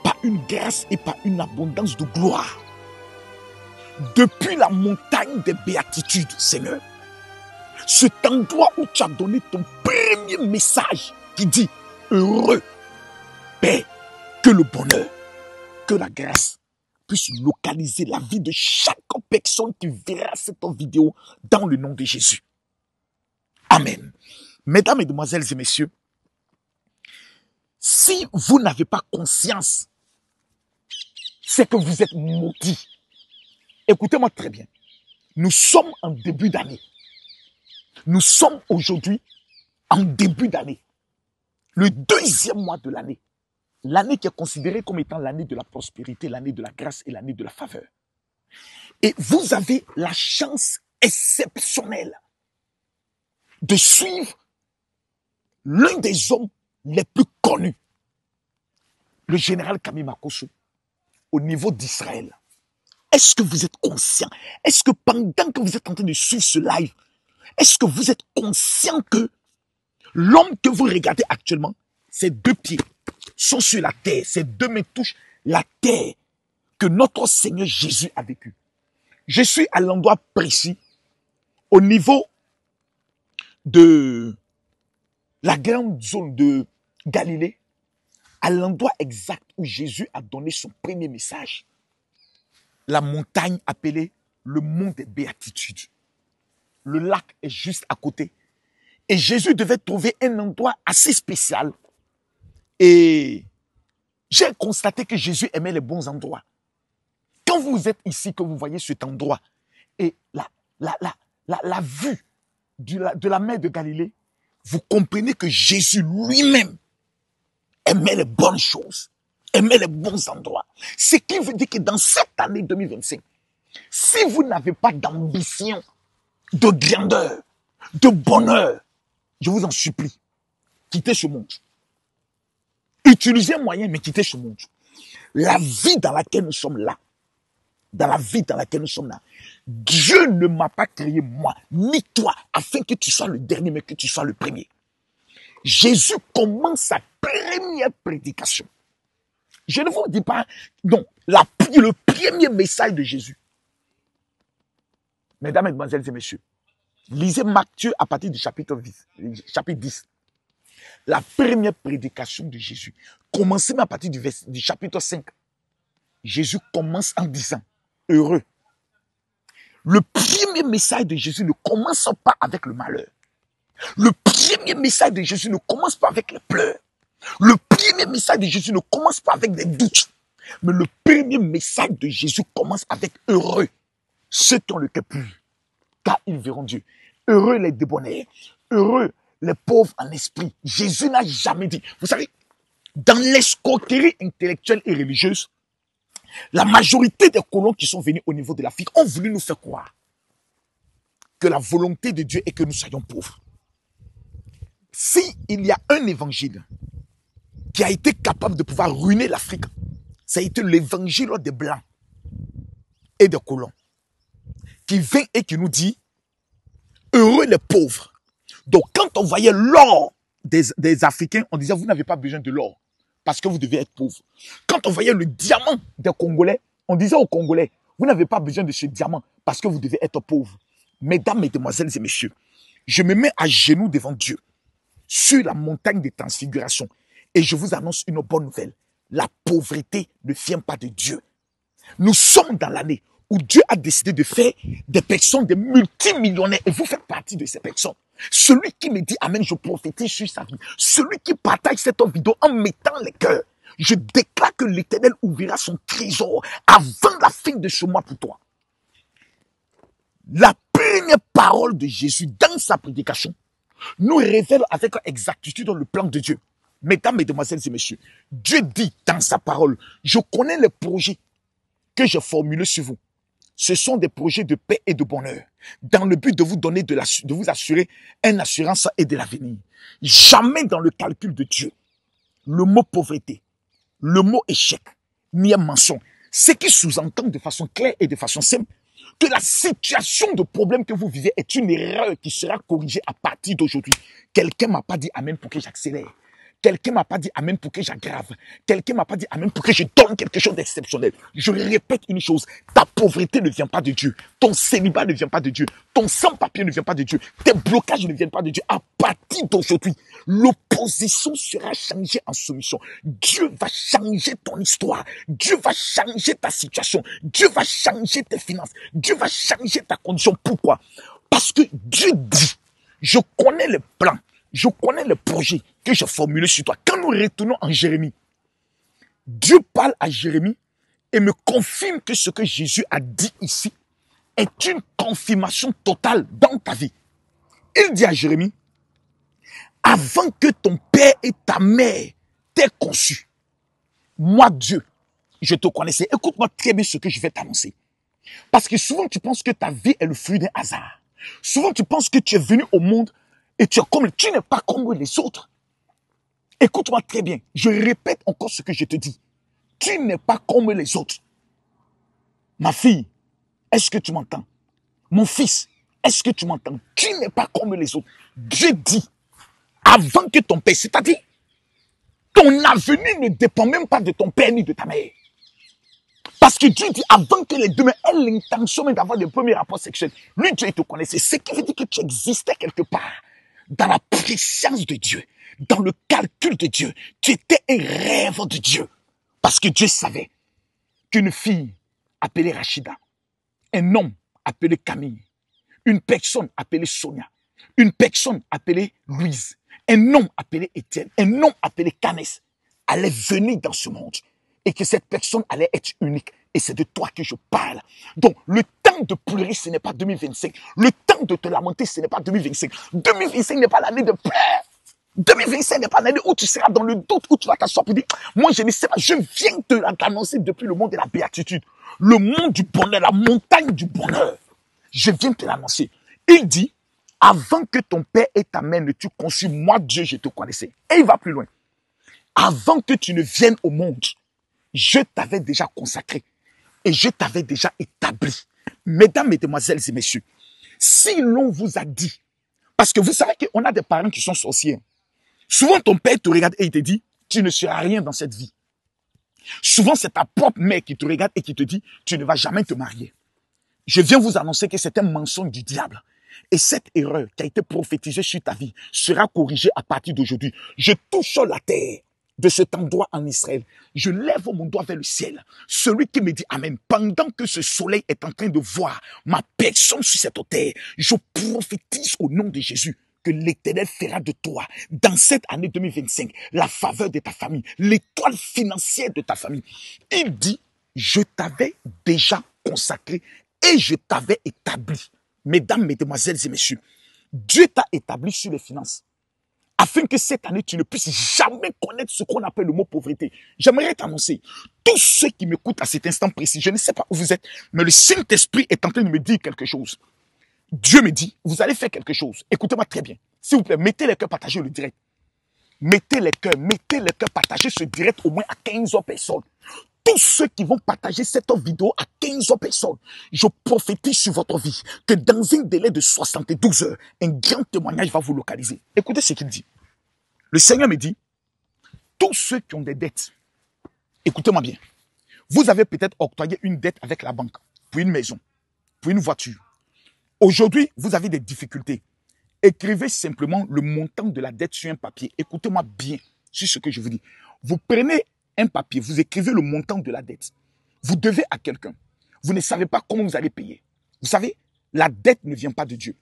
par une grâce et par une abondance de gloire. Depuis la montagne des béatitudes, Seigneur, cet endroit où tu as donné ton premier message qui dit heureux, paix, que le bonheur, que la grâce puisse localiser la vie de chaque personne qui verra cette vidéo dans le nom de Jésus. Amen. Mesdames, Mesdemoiselles et Messieurs, si vous n'avez pas conscience, c'est que vous êtes maudits. Écoutez-moi très bien. Nous sommes en début d'année. Nous sommes aujourd'hui en début d'année. Le deuxième mois de l'année. L'année qui est considérée comme étant l'année de la prospérité, l'année de la grâce et l'année de la faveur. Et vous avez la chance exceptionnelle de suivre l'un des hommes les plus connus, le général Kami Makosso, au niveau d'Israël. Est-ce que vous êtes conscient? Est-ce que pendant que vous êtes en train de suivre ce live, est-ce que vous êtes conscient que l'homme que vous regardez actuellement, ses deux pieds sont sur la terre, ses deux mains touchent la terre que notre Seigneur Jésus a vécu. Je suis à l'endroit précis, au niveau de la grande zone de Galilée, à l'endroit exact où Jésus a donné son premier message. La montagne appelée le mont des béatitudes. le lac est juste à côté. Et Jésus devait trouver un endroit assez spécial. Et j'ai constaté que Jésus aimait les bons endroits. Quand vous êtes ici, que vous voyez cet endroit, et la vue de la mer de Galilée, vous comprenez que Jésus lui-même aimait les bonnes choses, aimait les bons endroits. Ce qui veut dire que dans cette année 2025, si vous n'avez pas d'ambition, de grandeur, de bonheur, je vous en supplie, quittez ce monde. Utilisez un moyen, mais quittez ce monde. La vie dans laquelle nous sommes là, Dieu ne m'a pas créé moi, ni toi, afin que tu sois le dernier, mais que tu sois le premier. Jésus commence sa première prédication. Je ne vous dis pas, non, le premier message de Jésus. Mesdames, Mesdemoiselles et Messieurs, lisez Matthieu à partir du chapitre 10. La première prédication de Jésus. Commencez à partir du chapitre 5. Jésus commence en disant, heureux. Le premier message de Jésus ne commence pas avec le malheur. Le premier message de Jésus ne commence pas avec les pleurs. Le premier message de Jésus ne commence pas avec des doutes. Mais le premier message de Jésus commence avec heureux. Ceux qui ont le cœur pur, car ils verront Dieu. Heureux les débonnaires. Heureux les pauvres en esprit. Jésus n'a jamais dit. Vous savez, dans l'escroquerie intellectuelle et religieuse, la majorité des colons qui sont venus au niveau de l'Afrique ont voulu nous faire croire que la volonté de Dieu est que nous soyons pauvres. S'il y a un évangile qui a été capable de pouvoir ruiner l'Afrique, ça a été l'évangile des Blancs et des colons, qui vient et qui nous dit heureux les pauvres. Donc quand on voyait l'or des Africains, on disait vous n'avez pas besoin de l'or parce que vous devez être pauvre. Quand on voyait le diamant des Congolais, on disait aux Congolais vous n'avez pas besoin de ce diamant parce que vous devez être pauvre. Mesdames, Mesdemoiselles et Messieurs, je me mets à genoux devant Dieu sur la montagne des transfigurations et je vous annonce une bonne nouvelle. La pauvreté ne vient pas de Dieu. Nous sommes dans l'année où Dieu a décidé de faire des personnes, des multimillionnaires, et vous faites partie de ces personnes. Celui qui me dit Amen, je prophétise sur sa vie. Celui qui partage cette vidéo en mettant les cœurs, je déclare que l'Éternel ouvrira son trésor avant la fin de ce mois pour toi. La première parole de Jésus dans sa prédication nous révèle avec exactitude le plan de Dieu. Mesdames, Mesdemoiselles et Messieurs, Dieu dit dans sa parole, je connais les projets que j'ai formulés sur vous. Ce sont des projets de paix et de bonheur, dans le but de vous donner de vous assurer une assurance et de l'avenir. Jamais dans le calcul de Dieu, le mot pauvreté, le mot échec, ni un mensonge. Ce qui sous-entend de façon claire et de façon simple que la situation de problème que vous vivez est une erreur qui sera corrigée à partir d'aujourd'hui. Quelqu'un m'a pas dit Amen pour que j'accélère. Quelqu'un m'a pas dit Amen pour que j'aggrave. Quelqu'un m'a pas dit Amen pour que je donne quelque chose d'exceptionnel. Je répète une chose. Ta pauvreté ne vient pas de Dieu. Ton célibat ne vient pas de Dieu. Ton sans-papier ne vient pas de Dieu. Tes blocages ne viennent pas de Dieu. À partir d'aujourd'hui, l'opposition sera changée en soumission. Dieu va changer ton histoire. Dieu va changer ta situation. Dieu va changer tes finances. Dieu va changer ta condition. Pourquoi? Parce que Dieu dit, je connais les plans. Je connais le projet que j'ai formulé sur toi. Quand nous retournons en Jérémie, Dieu parle à Jérémie et me confirme que ce que Jésus a dit ici est une confirmation totale dans ta vie. Il dit à Jérémie, avant que ton père et ta mère t'aient conçu, moi Dieu, je te connaissais. Écoute-moi très bien ce que je vais t'annoncer. Parce que souvent tu penses que ta vie est le fruit d'un hasard. Souvent tu penses que tu es venu au monde et tu n'es pas comme les autres. Écoute-moi très bien. Je répète encore ce que je te dis. Tu n'es pas comme les autres. Ma fille, est-ce que tu m'entends? Mon fils, est-ce que tu m'entends? Tu n'es pas comme les autres. Dieu dit, avant que ton père, c'est-à-dire, ton avenir ne dépend même pas de ton père ni de ta mère. Parce que Dieu dit, avant que les deux mains aient l'intention d'avoir le premier rapport sexuel, lui, Dieu, il te connaissait. Ce qui veut dire que tu existais quelque part. Dans la préscience de Dieu, dans le calcul de Dieu, tu étais un rêve de Dieu. Parce que Dieu savait qu'une fille appelée Rachida, un homme appelé Camille, une personne appelée Sonia, une personne appelée Louise, un homme appelé Étienne, un homme appelé Canès allait venir dans ce monde et que cette personne allait être unique. Et c'est de toi que je parle. Donc, le temps de pleurer, ce n'est pas 2025. Le temps de te lamenter, ce n'est pas 2025. 2025 n'est pas l'année de pleurs. 2025 n'est pas l'année où tu seras dans le doute, où tu vas t'asseoir pour dire, moi je ne sais pas, je viens de l'annoncer depuis le monde de la béatitude. Le monde du bonheur, la montagne du bonheur. Je viens de te l'annoncer. Il dit, avant que ton père et ta mère ne t'eussent conçu, moi Dieu, je te connaissais. Et il va plus loin. Avant que tu ne viennes au monde, je t'avais déjà consacré et je t'avais déjà établi. Mesdames, mesdemoiselles et messieurs, si l'on vous a dit, parce que vous savez qu'on a des parents qui sont sorciers. Souvent, ton père te regarde et il te dit, tu ne seras rien dans cette vie. Souvent, c'est ta propre mère qui te regarde et qui te dit, tu ne vas jamais te marier. Je viens vous annoncer que c'est un mensonge du diable. Et cette erreur qui a été prophétisée sur ta vie sera corrigée à partir d'aujourd'hui. Je touche la terre de cet endroit en Israël. Je lève mon doigt vers le ciel. Celui qui me dit Amen. Pendant que ce soleil est en train de voir ma personne sur cette terre, je prophétise au nom de Jésus que l'Éternel fera de toi, dans cette année 2025, la faveur de ta famille, l'étoile financière de ta famille. Il dit, je t'avais déjà consacré et je t'avais établi. Mesdames, mesdemoiselles et messieurs, Dieu t'a établi sur les finances, afin que cette année, tu ne puisses jamais connaître ce qu'on appelle le mot pauvreté. J'aimerais t'annoncer, tous ceux qui m'écoutent à cet instant précis, je ne sais pas où vous êtes, mais le Saint-Esprit est en train de me dire quelque chose. Dieu me dit, vous allez faire quelque chose. Écoutez-moi très bien. S'il vous plaît, mettez les cœurs, partagez le direct. Mettez les cœurs, partagez ce direct au moins à 15 autres personnes. Tous ceux qui vont partager cette vidéo à 15 autres personnes, je prophétise sur votre vie que dans un délai de 72 heures, un grand témoignage va vous localiser. Écoutez ce qu'il dit. Le Seigneur me dit, tous ceux qui ont des dettes, écoutez-moi bien, vous avez peut-être octroyé une dette avec la banque, pour une maison, pour une voiture. Aujourd'hui, vous avez des difficultés. Écrivez simplement le montant de la dette sur un papier. Écoutez-moi bien sur ce que je vous dis. Vous prenez un papier, vous écrivez le montant de la dette. Vous devez à quelqu'un. Vous ne savez pas comment vous allez payer. Vous savez, la dette ne vient pas de Dieu.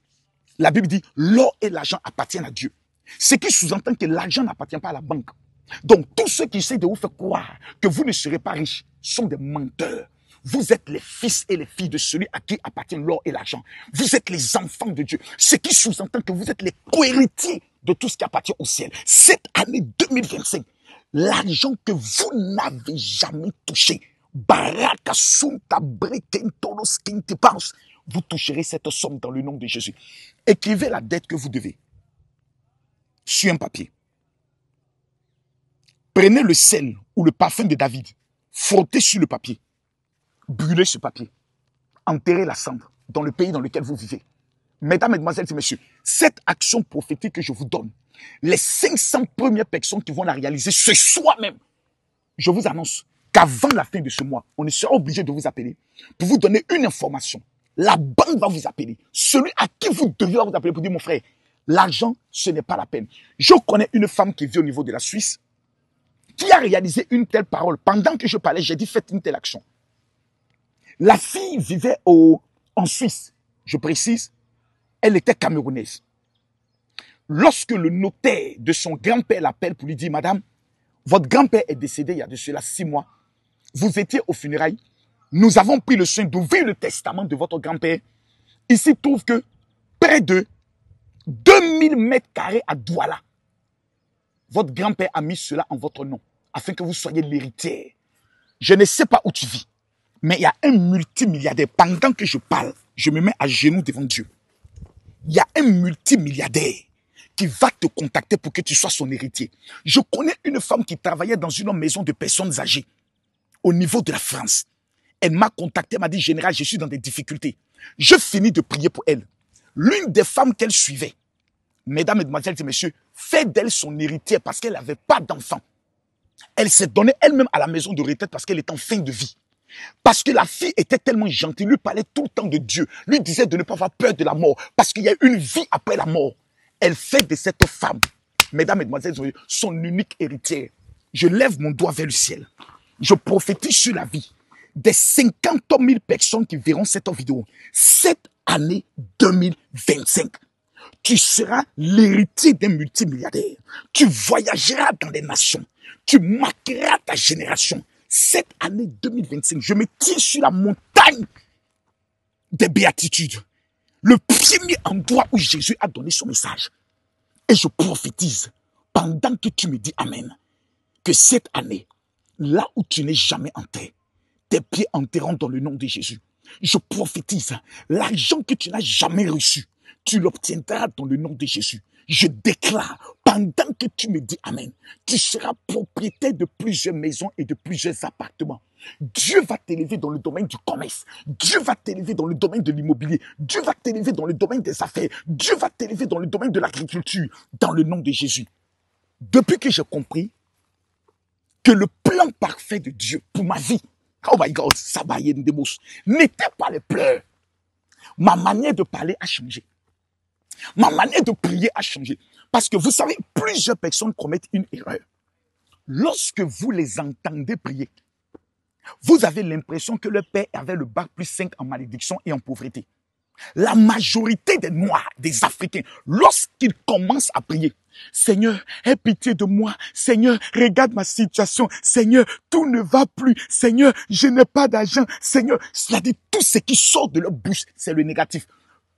La Bible dit, l'or et l'argent appartiennent à Dieu. Ce qui sous-entend que l'argent n'appartient pas à la banque. Donc, tous ceux qui essaient de vous faire croire que vous ne serez pas riches sont des menteurs. Vous êtes les fils et les filles de celui à qui appartient l'or et l'argent. Vous êtes les enfants de Dieu. Ce qui sous-entend que vous êtes les co-héritiers de tout ce qui appartient au ciel. Cette année 2025, l'argent que vous n'avez jamais touché, vous toucherez cette somme dans le nom de Jésus. Écrivez la dette que vous devez sur un papier. Prenez le sel ou le parfum de David, frottez sur le papier. Brûlez ce papier, enterrez la cendre dans le pays dans lequel vous vivez. Mesdames, mesdemoiselles et messieurs, cette action prophétique que je vous donne, les 500 premières personnes qui vont la réaliser ce soir même, je vous annonce qu'avant la fin de ce mois, on ne sera obligé de vous appeler pour vous donner une information. La banque va vous appeler. Celui à qui vous devez vous appeler pour dire, mon frère, l'argent, ce n'est pas la peine. Je connais une femme qui vit au niveau de la Suisse, qui a réalisé une telle parole. Pendant que je parlais, j'ai dit, faites une telle action. La fille vivait en Suisse, je précise, elle était camerounaise. Lorsque le notaire de son grand-père l'appelle pour lui dire, madame, votre grand-père est décédé il y a de cela 6 mois, vous étiez aux funérailles, nous avons pris le soin d'ouvrir le testament de votre grand-père. Ici, il trouve que près de 2000 mètres carrés à Douala, votre grand-père a mis cela en votre nom, afin que vous soyez l'héritière. Je ne sais pas où tu vis, mais il y a un multimilliardaire. Pendant que je parle, je me mets à genoux devant Dieu. Il y a un multimilliardaire qui va te contacter pour que tu sois son héritier. Je connais une femme qui travaillait dans une maison de personnes âgées au niveau de la France. Elle m'a contacté, m'a dit, général, je suis dans des difficultés. Je finis de prier pour elle. L'une des femmes qu'elle suivait, mesdames, mesdemoiselles et messieurs, fait d'elle son héritière parce qu'elle n'avait pas d'enfant. Elle s'est donnée elle-même à la maison de retraite parce qu'elle était en fin de vie. Parce que la fille était tellement gentille, lui parlait tout le temps de Dieu, lui disait de ne pas avoir peur de la mort, parce qu'il y a une vie après la mort. Elle fait de cette femme, mesdames, mesdemoiselles, son unique héritière. Je lève mon doigt vers le ciel. Je prophétise sur la vie des 50 000 personnes qui verront cette vidéo. Cette année 2025. Tu seras l'héritier d'un multimilliardaire. Tu voyageras dans les nations. Tu marqueras ta génération. Cette année 2025, je me tiens sur la montagne des béatitudes. Le premier endroit où Jésus a donné son message. Et je prophétise, pendant que tu me dis Amen, que cette année, là où tu n'es jamais entré, tes pieds entreront dans le nom de Jésus. Je prophétise, l'argent que tu n'as jamais reçu, tu l'obtiendras dans le nom de Jésus. Je déclare, pendant que tu me dis Amen, tu seras propriétaire de plusieurs maisons et de plusieurs appartements. Dieu va t'élever dans le domaine du commerce. Dieu va t'élever dans le domaine de l'immobilier. Dieu va t'élever dans le domaine des affaires. Dieu va t'élever dans le domaine de l'agriculture, dans le nom de Jésus. Depuis que j'ai compris que le plan parfait de Dieu pour ma vie, oh my God, n'était pas les pleurs. Ma manière de parler a changé. Ma manière de prier a changé. Parce que vous savez, plusieurs personnes commettent une erreur. Lorsque vous les entendez prier, vous avez l'impression que leur père avait le bac plus 5 en malédiction et en pauvreté. La majorité des Noirs, des Africains, lorsqu'ils commencent à prier, Seigneur, aie pitié de moi. Seigneur, regarde ma situation. Seigneur, tout ne va plus. Seigneur, je n'ai pas d'argent. Seigneur, c'est-à-dire tout ce qui sort de leur bouche, c'est le négatif.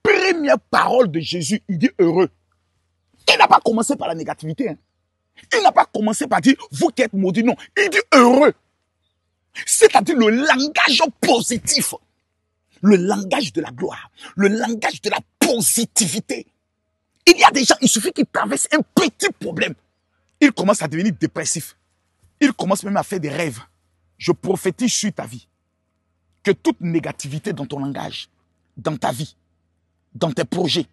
Première parole de Jésus, il dit heureux. Il n'a pas commencé par la négativité. Il n'a pas commencé par dire, vous qui êtes maudits. Non, il dit heureux. C'est-à-dire le langage positif. Le langage de la gloire. Le langage de la positivité. Il y a des gens, il suffit qu'ils traversent un petit problème. Ils commencent à devenir dépressifs. Ils commencent même à faire des rêves. Je prophétise sur ta vie que toute négativité dans ton langage, dans ta vie, dans tes projets,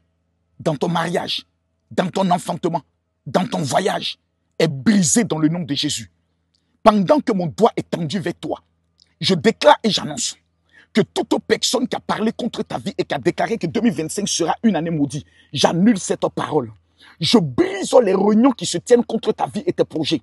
dans ton mariage, dans ton enfantement, dans ton voyage, est brisée dans le nom de Jésus. Pendant que mon doigt est tendu vers toi, je déclare et j'annonce que toute personne qui a parlé contre ta vie et qui a déclaré que 2025 sera une année maudite, j'annule cette parole. Je brise les réunions qui se tiennent contre ta vie et tes projets.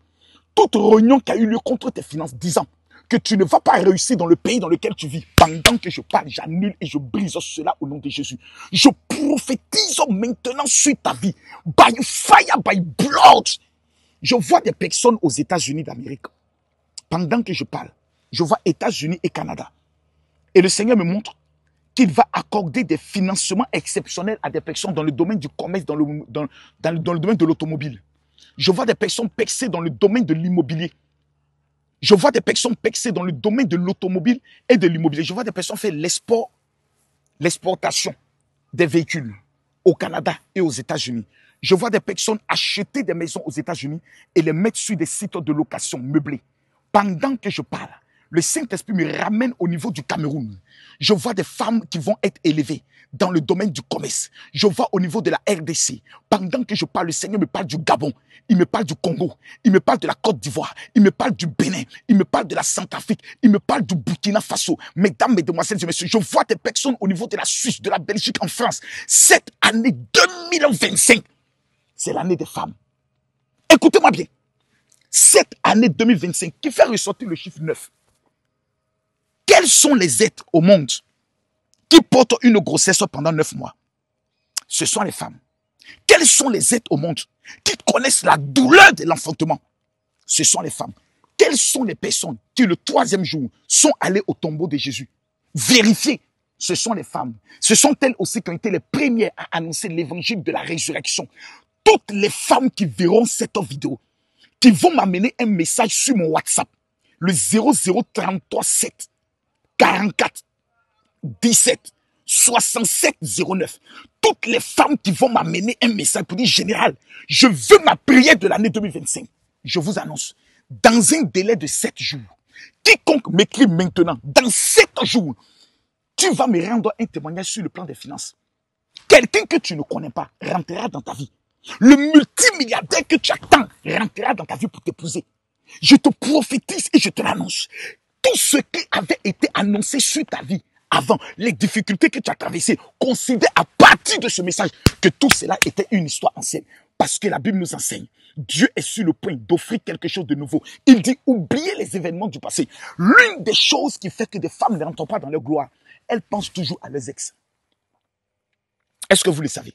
Toute réunion qui a eu lieu contre tes finances, disant que tu ne vas pas réussir dans le pays dans lequel tu vis. Pendant que je parle, j'annule et je brise cela au nom de Jésus. Je prophétise maintenant sur ta vie. By fire, by blood. Je vois des personnes aux États-Unis d'Amérique. Pendant que je parle, je vois États-Unis et Canada. Et le Seigneur me montre qu'il va accorder des financements exceptionnels à des personnes dans le domaine du commerce, dans le domaine de l'automobile. Je vois des personnes percées dans le domaine de l'immobilier. Je vois des personnes percées dans le domaine de l'automobile et de l'immobilier. Je vois des personnes faire l'exportation des véhicules au Canada et aux États-Unis. Je vois des personnes acheter des maisons aux États-Unis et les mettre sur des sites de location meublés. Pendant que je parle, le Saint-Esprit me ramène au niveau du Cameroun. Je vois des femmes qui vont être élevées dans le domaine du commerce. Je vois au niveau de la RDC. Pendant que je parle, le Seigneur me parle du Gabon. Il me parle du Congo. Il me parle de la Côte d'Ivoire. Il me parle du Bénin. Il me parle de la Centrafrique. Il me parle du Burkina Faso. Mesdames, mesdemoiselles et messieurs, je vois des personnes au niveau de la Suisse, de la Belgique, en France. Cette année 2025, c'est l'année des femmes. Écoutez-moi bien. Cette année 2025, qui fait ressortir le chiffre 9. Quels sont les êtres au monde qui portent une grossesse pendant 9 mois? Ce sont les femmes. Quels sont les êtres au monde qui connaissent la douleur de l'enfantement? Ce sont les femmes. Quelles sont les personnes qui, le 3e jour, sont allées au tombeau de Jésus? Vérifiez. Ce sont les femmes. Ce sont elles aussi qui ont été les premières à annoncer l'évangile de la résurrection. Toutes les femmes qui verront cette vidéo, qui vont m'amener un message sur mon WhatsApp, le 0033 7 44 17 67 09. Toutes les femmes qui vont m'amener un message pour dire, général, je veux ma prière de l'année 2025. Je vous annonce, dans un délai de 7 jours, quiconque m'écrit maintenant, dans 7 jours, tu vas me rendre un témoignage sur le plan des finances. Quelqu'un que tu ne connais pas rentrera dans ta vie. Le multimilliardaire que tu attends rentrera dans ta vie pour t'épouser. Je te prophétise et je te l'annonce. Tout ce qui avait été annoncé sur ta vie avant, les difficultés que tu as traversées, considère à partir de ce message que tout cela était une histoire ancienne. Parce que la Bible nous enseigne, Dieu est sur le point d'offrir quelque chose de nouveau. Il dit, oubliez les événements du passé. L'une des choses qui fait que des femmes ne rentrent pas dans leur gloire, elles pensent toujours à leurs ex. Est-ce que vous le savez?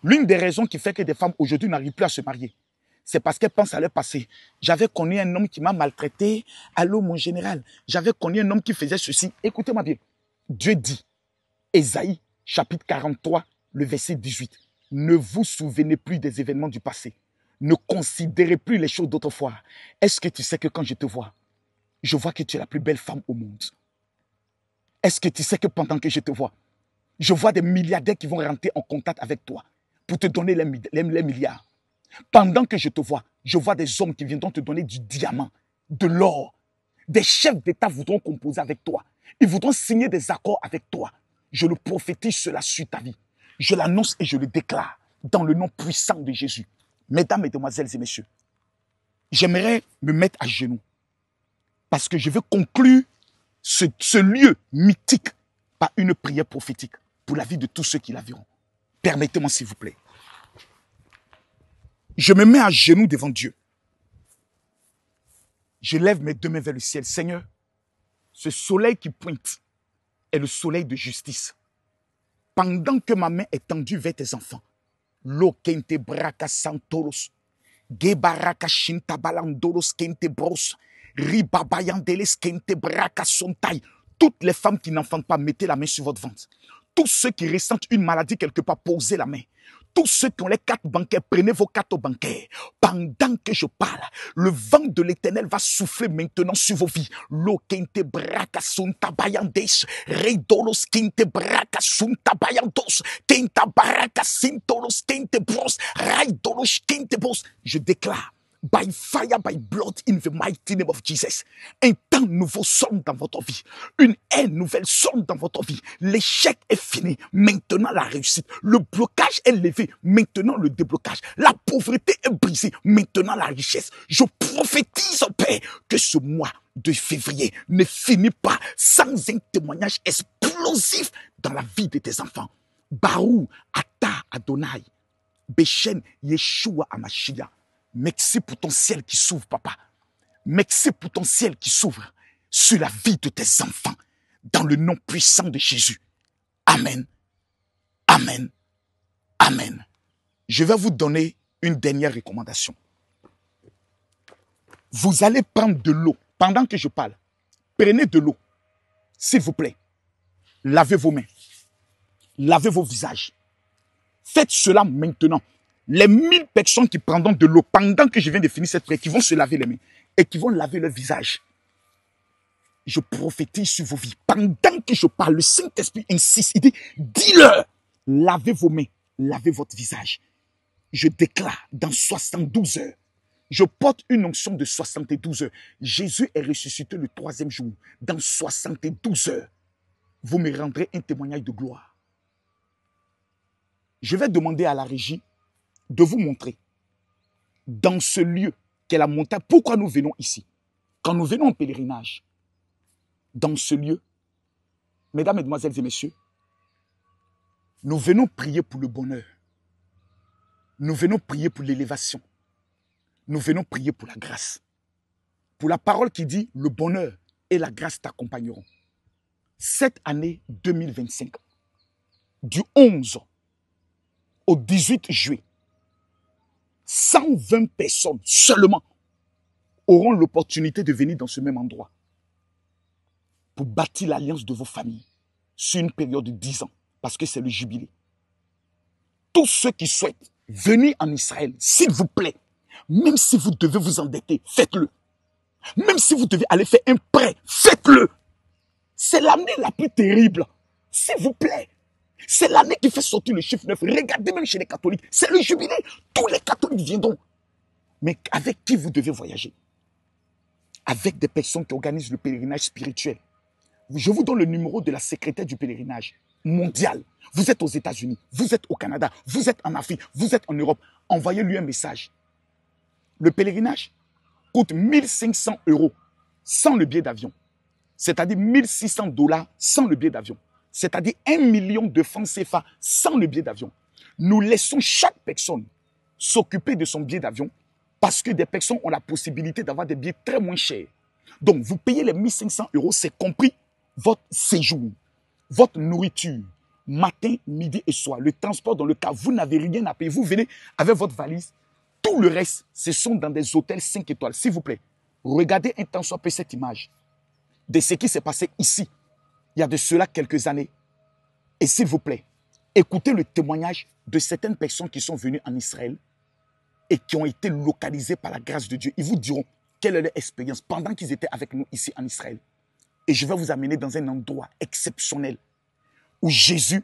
L'une des raisons qui fait que des femmes aujourd'hui n'arrivent plus à se marier, c'est parce qu'elles pensent à leur passé. J'avais connu un homme qui m'a maltraité. Allô, mon général. J'avais connu un homme qui faisait ceci. Écoutez-moi bien. Dieu dit, Ésaïe, chapitre 43, le verset 18. Ne vous souvenez plus des événements du passé. Ne considérez plus les choses d'autrefois. Est-ce que tu sais que quand je te vois, je vois que tu es la plus belle femme au monde? Est-ce que tu sais que pendant que je te vois, je vois des milliardaires qui vont rentrer en contact avec toi pour te donner les milliards? Pendant que je te vois, je vois des hommes qui viendront te donner du diamant, de l'or. Des chefs d'État voudront composer avec toi. Ils voudront signer des accords avec toi. Je le prophétise cela sur ta vie. Je l'annonce et je le déclare dans le nom puissant de Jésus. Mesdames, Mesdemoiselles et Messieurs, j'aimerais me mettre à genoux parce que je veux conclure ce lieu mythique par une prière prophétique pour la vie de tous ceux qui la verront. Permettez-moi s'il vous plaît. Je me mets à genoux devant Dieu. Je lève mes deux mains vers le ciel. Seigneur, ce soleil qui pointe est le soleil de justice. Pendant que ma main est tendue vers tes enfants, lo kente braka santoros, gebaraka shintabalandoros kente bros, ribabayandeles kente braka sontai. Toutes les femmes qui n'enfantent pas, mettez la main sur votre ventre. Tous ceux qui ressentent une maladie quelque part, posez la main. Tous ceux qui ont les cartes bancaires, prenez vos cartes bancaires. Pendant que je parle, le vent de l'Éternel va souffler maintenant sur vos vies. Lo kente braka sunta bayandes, reidolos kente braka sunta bayandos, kenta baraka sintolos kente bros, raidolos kente bros. Je déclare, by fire, by blood, in the mighty name of Jesus. Un temps nouveau sonne dans votre vie. Une ère nouvelle sonne dans votre vie. L'échec est fini. Maintenant, la réussite. Le blocage est levé. Maintenant, le déblocage. La pauvreté est brisée. Maintenant, la richesse. Je prophétise, Père, que ce mois de février ne finit pas sans un témoignage explosif dans la vie de tes enfants. Barou, Ata, Adonai, Beshen, Yeshua, Amashia. Merci pour ton ciel qui s'ouvre, papa. Merci pour ton ciel qui s'ouvre sur la vie de tes enfants. Dans le nom puissant de Jésus. Amen. Amen. Amen. Je vais vous donner une dernière recommandation. Vous allez prendre de l'eau. Pendant que je parle, prenez de l'eau. S'il vous plaît. Lavez vos mains. Lavez vos visages. Faites cela maintenant. Les 1000 personnes qui prendront de l'eau pendant que je viens de finir cette prière, qui vont se laver les mains et qui vont laver leur visage. Je prophétise sur vos vies. Pendant que je parle, le Saint-Esprit insiste. Il dit, dis-leur, lavez vos mains, lavez votre visage. Je déclare, dans 72 heures, je porte une onction de 72 heures. Jésus est ressuscité le 3e jour. Dans 72 heures, vous me rendrez un témoignage de gloire. Je vais demander à la régie de vous montrer dans ce lieu qu'est la montagne. Pourquoi nous venons ici? Quand nous venons en pèlerinage, dans ce lieu, mesdames, mesdemoiselles et messieurs, nous venons prier pour le bonheur. Nous venons prier pour l'élévation. Nous venons prier pour la grâce. Pour la parole qui dit, le bonheur et la grâce t'accompagneront. Cette année 2025, du 11 au 18 juillet, 120 personnes seulement auront l'opportunité de venir dans ce même endroit pour bâtir l'alliance de vos familles sur une période de 10 ans, parce que c'est le jubilé. Tous ceux qui souhaitent venir en Israël, s'il vous plaît, même si vous devez vous endetter, faites-le. Même si vous devez aller faire un prêt, faites-le. C'est l'année la plus terrible. S'il vous plaît. C'est l'année qui fait sortir le chiffre 9. Regardez même chez les catholiques. C'est le jubilé. Tous les catholiques viendront. Mais avec qui vous devez voyager? Avec des personnes qui organisent le pèlerinage spirituel. Je vous donne le numéro de la secrétaire du pèlerinage mondial. Vous êtes aux États-Unis, vous êtes au Canada, vous êtes en Afrique, vous êtes en Europe. Envoyez-lui un message. Le pèlerinage coûte 1500 € sans le billet d'avion. C'est-à-dire 1600 $ sans le billet d'avion. C'est-à-dire 1 million de francs CFA sans le billet d'avion. Nous laissons chaque personne s'occuper de son billet d'avion parce que des personnes ont la possibilité d'avoir des billets très moins chers. Donc, vous payez les 1500 €, c'est compris votre séjour, votre nourriture, matin, midi et soir. Le transport dans le cas, vous n'avez rien à payer. Vous venez avec votre valise. Tout le reste, ce sont dans des hôtels 5 étoiles. S'il vous plaît, regardez un temps soit peu cette image de ce qui s'est passé ici, il y a de cela quelques années. Et s'il vous plaît, écoutez le témoignage de certaines personnes qui sont venues en Israël et qui ont été localisées par la grâce de Dieu. Ils vous diront quelle est leur expérience pendant qu'ils étaient avec nous ici en Israël. Et je vais vous amener dans un endroit exceptionnel où Jésus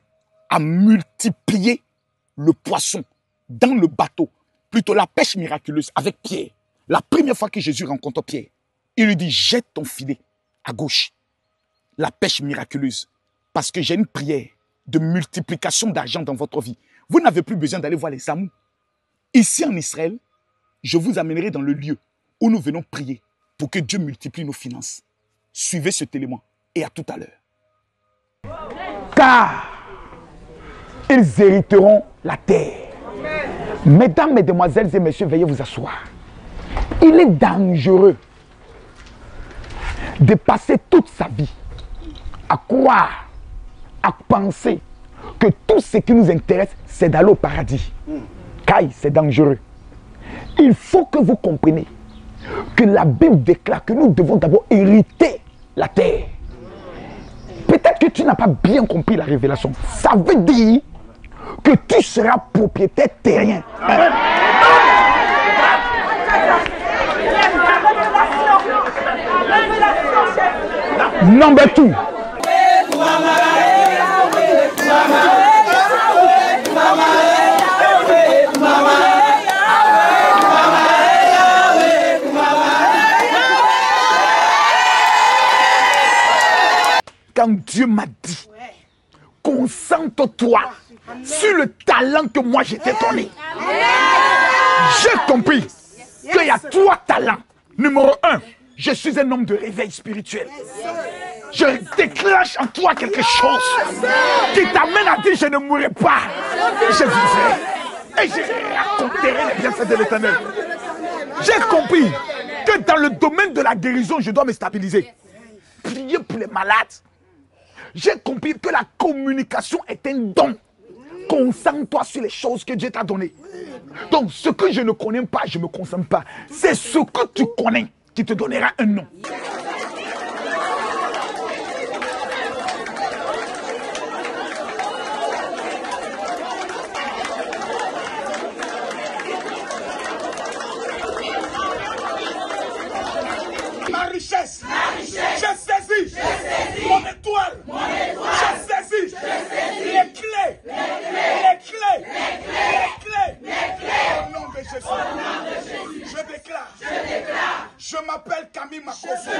a multiplié le poisson dans le bateau, plutôt la pêche miraculeuse avec Pierre. La première fois que Jésus rencontre Pierre, il lui dit, jette ton filet à gauche. La pêche miraculeuse. Parce que j'ai une prière de multiplication d'argent dans votre vie. Vous n'avez plus besoin d'aller voir les amours. Ici en Israël, je vous amènerai dans le lieu où nous venons prier pour que Dieu multiplie nos finances. Suivez ce témoin et à tout à l'heure. Car ils hériteront la terre. Mesdames, mesdemoiselles et messieurs, veuillez vous asseoir. Il est dangereux de passer toute sa vie à croire, à penser que tout ce qui nous intéresse, c'est d'aller au paradis. Car c'est dangereux. Il faut que vous compreniez que la Bible déclare que nous devons d'abord hériter la terre. Peut-être que tu n'as pas bien compris la révélation. Ça veut dire que tu seras propriétaire terrien. Number 2. Quand Dieu m'a dit, concentre-toi sur le talent que moi j'ai t'ai donné. J'ai compris qu'il y a 3 talents. Numéro 1, je suis un homme de réveil spirituel. Je déclenche en toi quelque chose qui t'amène à dire je ne mourrai pas. Je vivrai et je raconterai les bienfaits de l'Éternel. J'ai compris que dans le domaine de la guérison, je dois me stabiliser. Prier pour les malades. J'ai compris que la communication est un don. Concentre-toi sur les choses que Dieu t'a données. Donc, ce que je ne connais pas, je ne me concentre pas. C'est ce que tu connais qui te donnera un nom. Ma richesse, j'ai saisi mon étoile, j'ai saisi les clés, au nom de Jésus. Je déclare, je m'appelle Camille Makosso.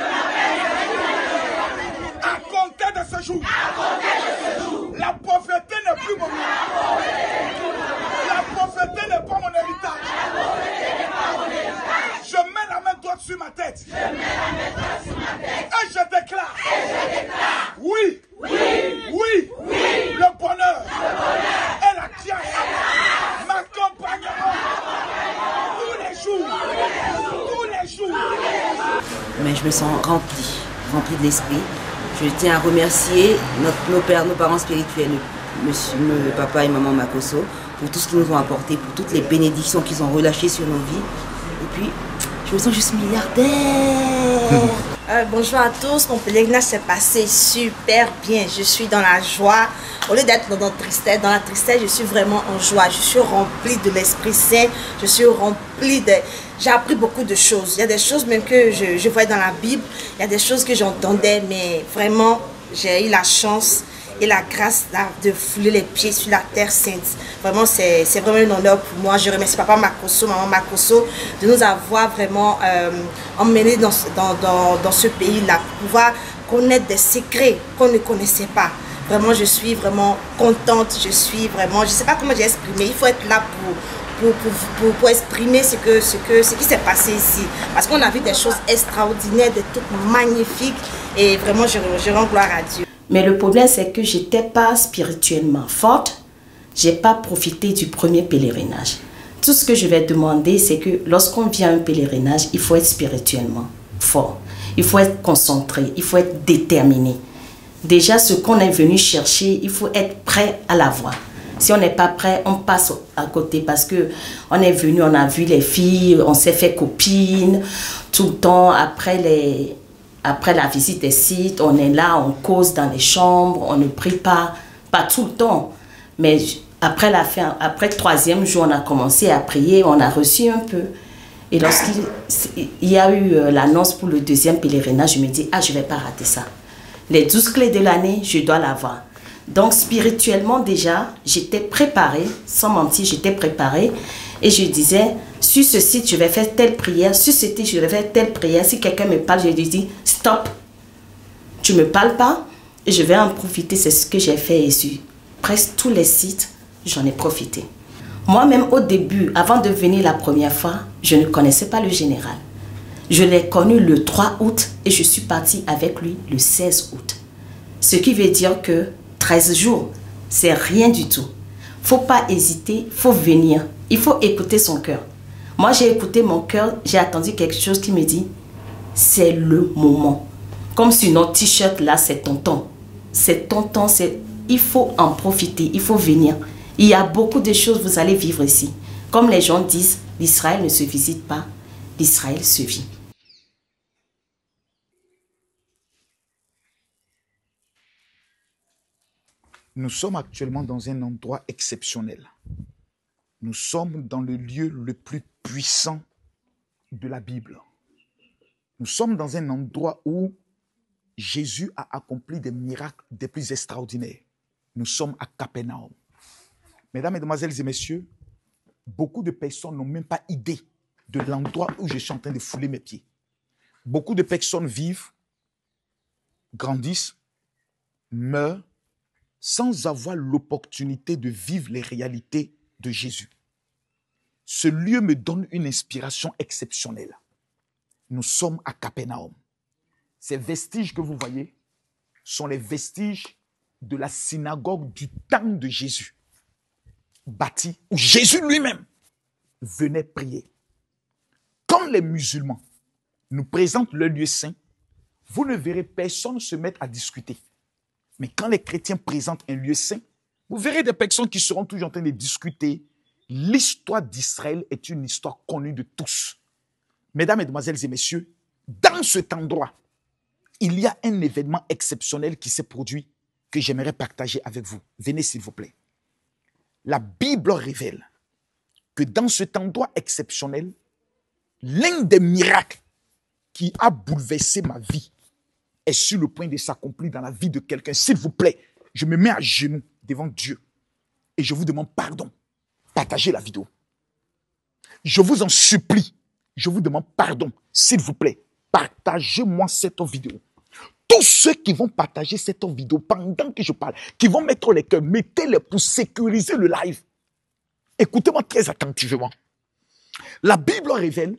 À compter de ce jour, la pauvreté n'est plus mon nom. La pauvreté n'est pas mon héritage. Je mets la main droite sur ma tête. Et je déclare. Oui. Le bonheur. Et la grâce m'accompagneront tous les jours. Mais je me sens remplie de l'esprit. Je tiens à remercier nos parents spirituels, monsieur, papa et maman Makosso, pour tout ce qu'ils nous ont apporté, pour toutes les bénédictions qu'ils ont relâchées sur nos vies. Et puis, je me sens juste milliardaire. Bonjour à tous, mon pèlerinage s'est passé super bien. Je suis dans la joie. Au lieu d'être dans la tristesse, je suis vraiment en joie. Je suis remplie de l'Esprit Saint. Je suis remplie de... J'ai appris beaucoup de choses. Il y a des choses même que je voyais dans la Bible. Il y a des choses que j'entendais, mais vraiment, j'ai eu la chance et la grâce de fouler les pieds sur la terre sainte. Vraiment, c'est vraiment un honneur pour moi. Je remercie papa Makosso, maman Makosso de nous avoir vraiment emmenés dans ce pays-là, pour pouvoir connaître des secrets qu'on ne connaissait pas. Vraiment, je suis vraiment contente. Je suis vraiment, je ne sais pas comment j'ai exprimé. Il faut être là pour exprimer ce qui s'est passé ici. Parce qu'on a vu des choses extraordinaires, des trucs magnifiques. Et vraiment, je rends gloire à Dieu. Mais le problème, c'est que je n'étais pas spirituellement forte. Je n'ai pas profité du premier pèlerinage. Tout ce que je vais demander, c'est que lorsqu'on vient à un pèlerinage, il faut être spirituellement fort. Il faut être concentré, il faut être déterminé. Déjà, ce qu'on est venu chercher, il faut être prêt à l'avoir. Si on n'est pas prêt, on passe à côté parce que on est venu, on a vu les filles, on s'est fait copine tout le temps. Après la visite des sites, on est là, on cause dans les chambres, on ne prie pas tout le temps. Mais après le 3e jour, on a commencé à prier, on a reçu un peu. Et lorsqu'il y a eu l'annonce pour le 2e pèlerinage, je me dis, je ne vais pas rater ça. Les 12 clés de l'année, je dois l'avoir. Donc, spirituellement, déjà, j'étais préparée, sans mentir, j'étais préparée. Et je disais, sur ce site, je vais faire telle prière. Sur ce site, je vais faire telle prière. Si quelqu'un me parle, je lui dis, stop. Tu ne me parles pas et je vais en profiter. C'est ce que j'ai fait. Et sur presque tous les sites, j'en ai profité. Moi-même, au début, avant de venir la première fois, je ne connaissais pas le général. Je l'ai connu le 3 août et je suis partie avec lui le 16 août. Ce qui veut dire que 13 jours, c'est rien du tout. Il ne faut pas hésiter, il faut venir. Il faut écouter son cœur. Moi, j'ai écouté mon cœur, j'ai attendu quelque chose qui me dit, c'est le moment. Comme sur notre t-shirt là, c'est ton temps. C'est ton temps, il faut en profiter, il faut venir. Il y a beaucoup de choses que vous allez vivre ici. Comme les gens disent, l'Israël ne se visite pas, l'Israël se vit. Nous sommes actuellement dans un endroit exceptionnel. Nous sommes dans le lieu le plus puissant de la Bible. Nous sommes dans un endroit où Jésus a accompli des miracles des plus extraordinaires. Nous sommes à Capernaum. Mesdames, Mesdemoiselles et Messieurs, beaucoup de personnes n'ont même pas idée de l'endroit où je suis en train de fouler mes pieds. Beaucoup de personnes vivent, grandissent, meurent, sans avoir l'opportunité de vivre les réalités de Jésus. Ce lieu me donne une inspiration exceptionnelle. Nous sommes à Capernaum. Ces vestiges que vous voyez sont les vestiges de la synagogue du temps de Jésus, bâtie où Jésus lui-même venait prier. Quand les musulmans nous présentent le lieu saint, vous ne verrez personne se mettre à discuter. Mais quand les chrétiens présentent un lieu saint, vous verrez des personnes qui seront toujours en train de discuter. L'histoire d'Israël est une histoire connue de tous. Mesdames, Mesdemoiselles et Messieurs, dans cet endroit, il y a un événement exceptionnel qui s'est produit que j'aimerais partager avec vous. Venez s'il vous plaît. La Bible révèle que dans cet endroit exceptionnel, l'un des miracles qui a bouleversé ma vie est sur le point de s'accomplir dans la vie de quelqu'un. S'il vous plaît, je me mets à genoux devant Dieu et je vous demande pardon. Partagez la vidéo. Je vous en supplie. Je vous demande pardon. S'il vous plaît, partagez-moi cette vidéo. Tous ceux qui vont partager cette vidéo pendant que je parle, qui vont mettre les cœurs, mettez-les pour sécuriser le live. Écoutez-moi très attentivement. La Bible révèle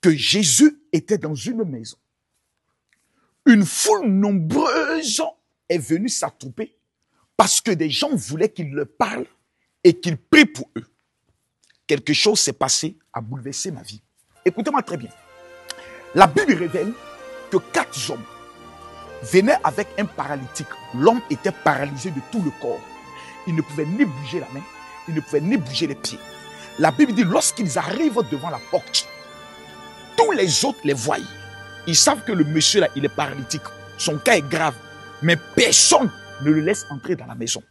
que Jésus était dans une maison. Une foule nombreuse est venue s'attrouper parce que des gens voulaient qu'il leur parle et qu'il prie pour eux. Quelque chose s'est passé à bouleverser ma vie. Écoutez-moi très bien. La Bible révèle que 4 hommes venaient avec un paralytique. L'homme était paralysé de tout le corps. Il ne pouvait ni bouger la main, il ne pouvait ni bouger les pieds. La Bible dit, lorsqu'ils arrivent devant la porte, tous les autres les voient. Ils savent que le monsieur là, il est paralytique. Son cas est grave. Mais personne ne le laisse entrer dans la maison.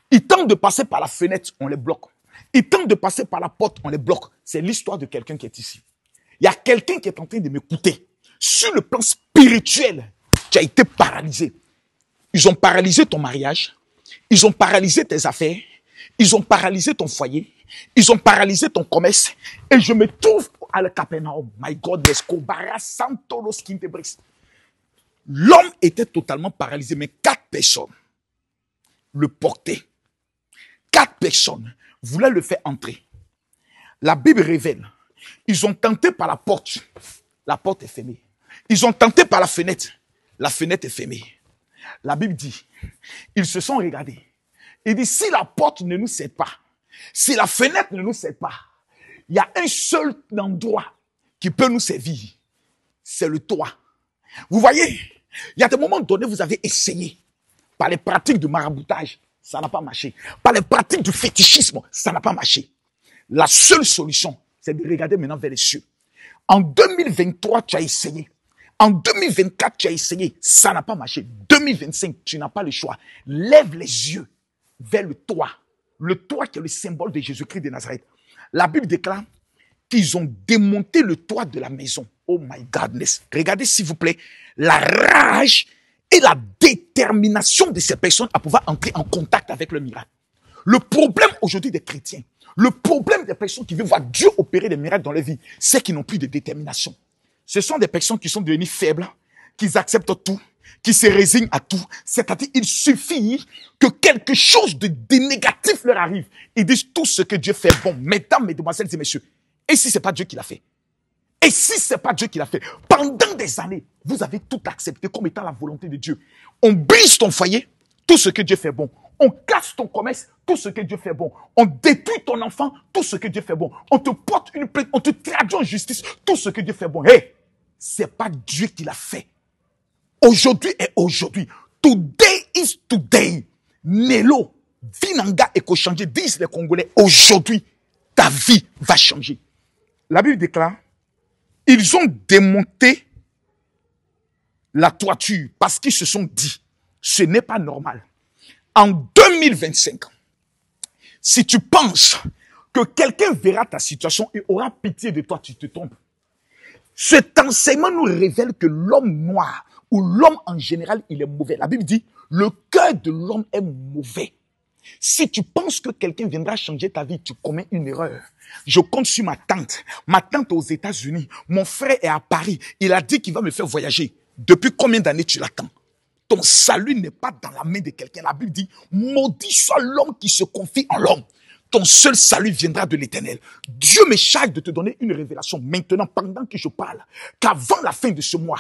Ils tentent de passer par la fenêtre, on les bloque. Ils tentent de passer par la porte, on les bloque. C'est l'histoire de quelqu'un qui est ici. Il y a quelqu'un qui est en train de m'écouter. Sur le plan spirituel, tu as été paralysé. Ils ont paralysé ton mariage. Ils ont paralysé tes affaires. Ils ont paralysé ton foyer. Ils ont paralysé ton commerce. Et je me trouve à la Capernaum. My God, l'homme était totalement paralysé, mais 4 personnes le portaient. 4 personnes voulaient le faire entrer. La Bible révèle, ils ont tenté par la porte est fermée. Ils ont tenté par la fenêtre est fermée. La Bible dit, ils se sont regardés. Il dit, si la porte ne nous cède pas, si la fenêtre ne nous cède pas, il y a un seul endroit qui peut nous servir. C'est le toit. Vous voyez, Il y a des moments donnés, vous avez essayé. Par les pratiques du maraboutage, ça n'a pas marché. Par les pratiques du fétichisme, ça n'a pas marché. La seule solution, c'est de regarder maintenant vers les cieux. En 2023, tu as essayé. En 2024, tu as essayé. Ça n'a pas marché. 2025, tu n'as pas le choix. Lève les yeux vers le toit. Le toit qui est le symbole de Jésus-Christ de Nazareth. La Bible déclare qu'ils ont démonté le toit de la maison. Oh my godness. Regardez s'il vous plaît la rage et la détermination de ces personnes à pouvoir entrer en contact avec le miracle. Le problème aujourd'hui des chrétiens, le problème des personnes qui veulent voir Dieu opérer des miracles dans leur vie, c'est qu'ils n'ont plus de détermination. Ce sont des personnes qui sont devenues faibles, qui acceptent tout, qui se résignent à tout. C'est-à-dire, il suffit que quelque chose de négatif leur arrive. Ils disent tout ce que Dieu fait bon. Mesdames, mesdemoiselles et messieurs, et si ce n'est pas Dieu qui l'a fait? Et si ce n'est pas Dieu qui l'a fait? Pendant des années, vous avez tout accepté comme étant la volonté de Dieu. On brise ton foyer, tout ce que Dieu fait bon. On casse ton commerce, tout ce que Dieu fait bon. On détruit ton enfant, tout ce que Dieu fait bon. On te porte une plainte, on te traduit en justice, tout ce que Dieu fait bon. Hey, c'est pas Dieu qui l'a fait. Aujourd'hui est aujourd'hui. Today is today. Nelo, Vinanga et Kochangé disent les Congolais, aujourd'hui, ta vie va changer. La Bible déclare, ils ont démonté la toiture parce qu'ils se sont dit, ce n'est pas normal. En 2025, si tu penses que quelqu'un verra ta situation et aura pitié de toi, tu te trompes. Cet enseignement nous révèle que l'homme noir ou l'homme en général, il est mauvais. La Bible dit, le cœur de l'homme est mauvais. Si tu penses que quelqu'un viendra changer ta vie, tu commets une erreur. Je compte sur ma tante. Ma tante est aux États-Unis. Mon frère est à Paris. Il a dit qu'il va me faire voyager. Depuis combien d'années tu l'attends? Ton salut n'est pas dans la main de quelqu'un. La Bible dit, maudit soit l'homme qui se confie en l'homme. Ton seul salut viendra de l'Éternel. Dieu me charge de te donner une révélation maintenant, pendant que je parle, qu'avant la fin de ce mois,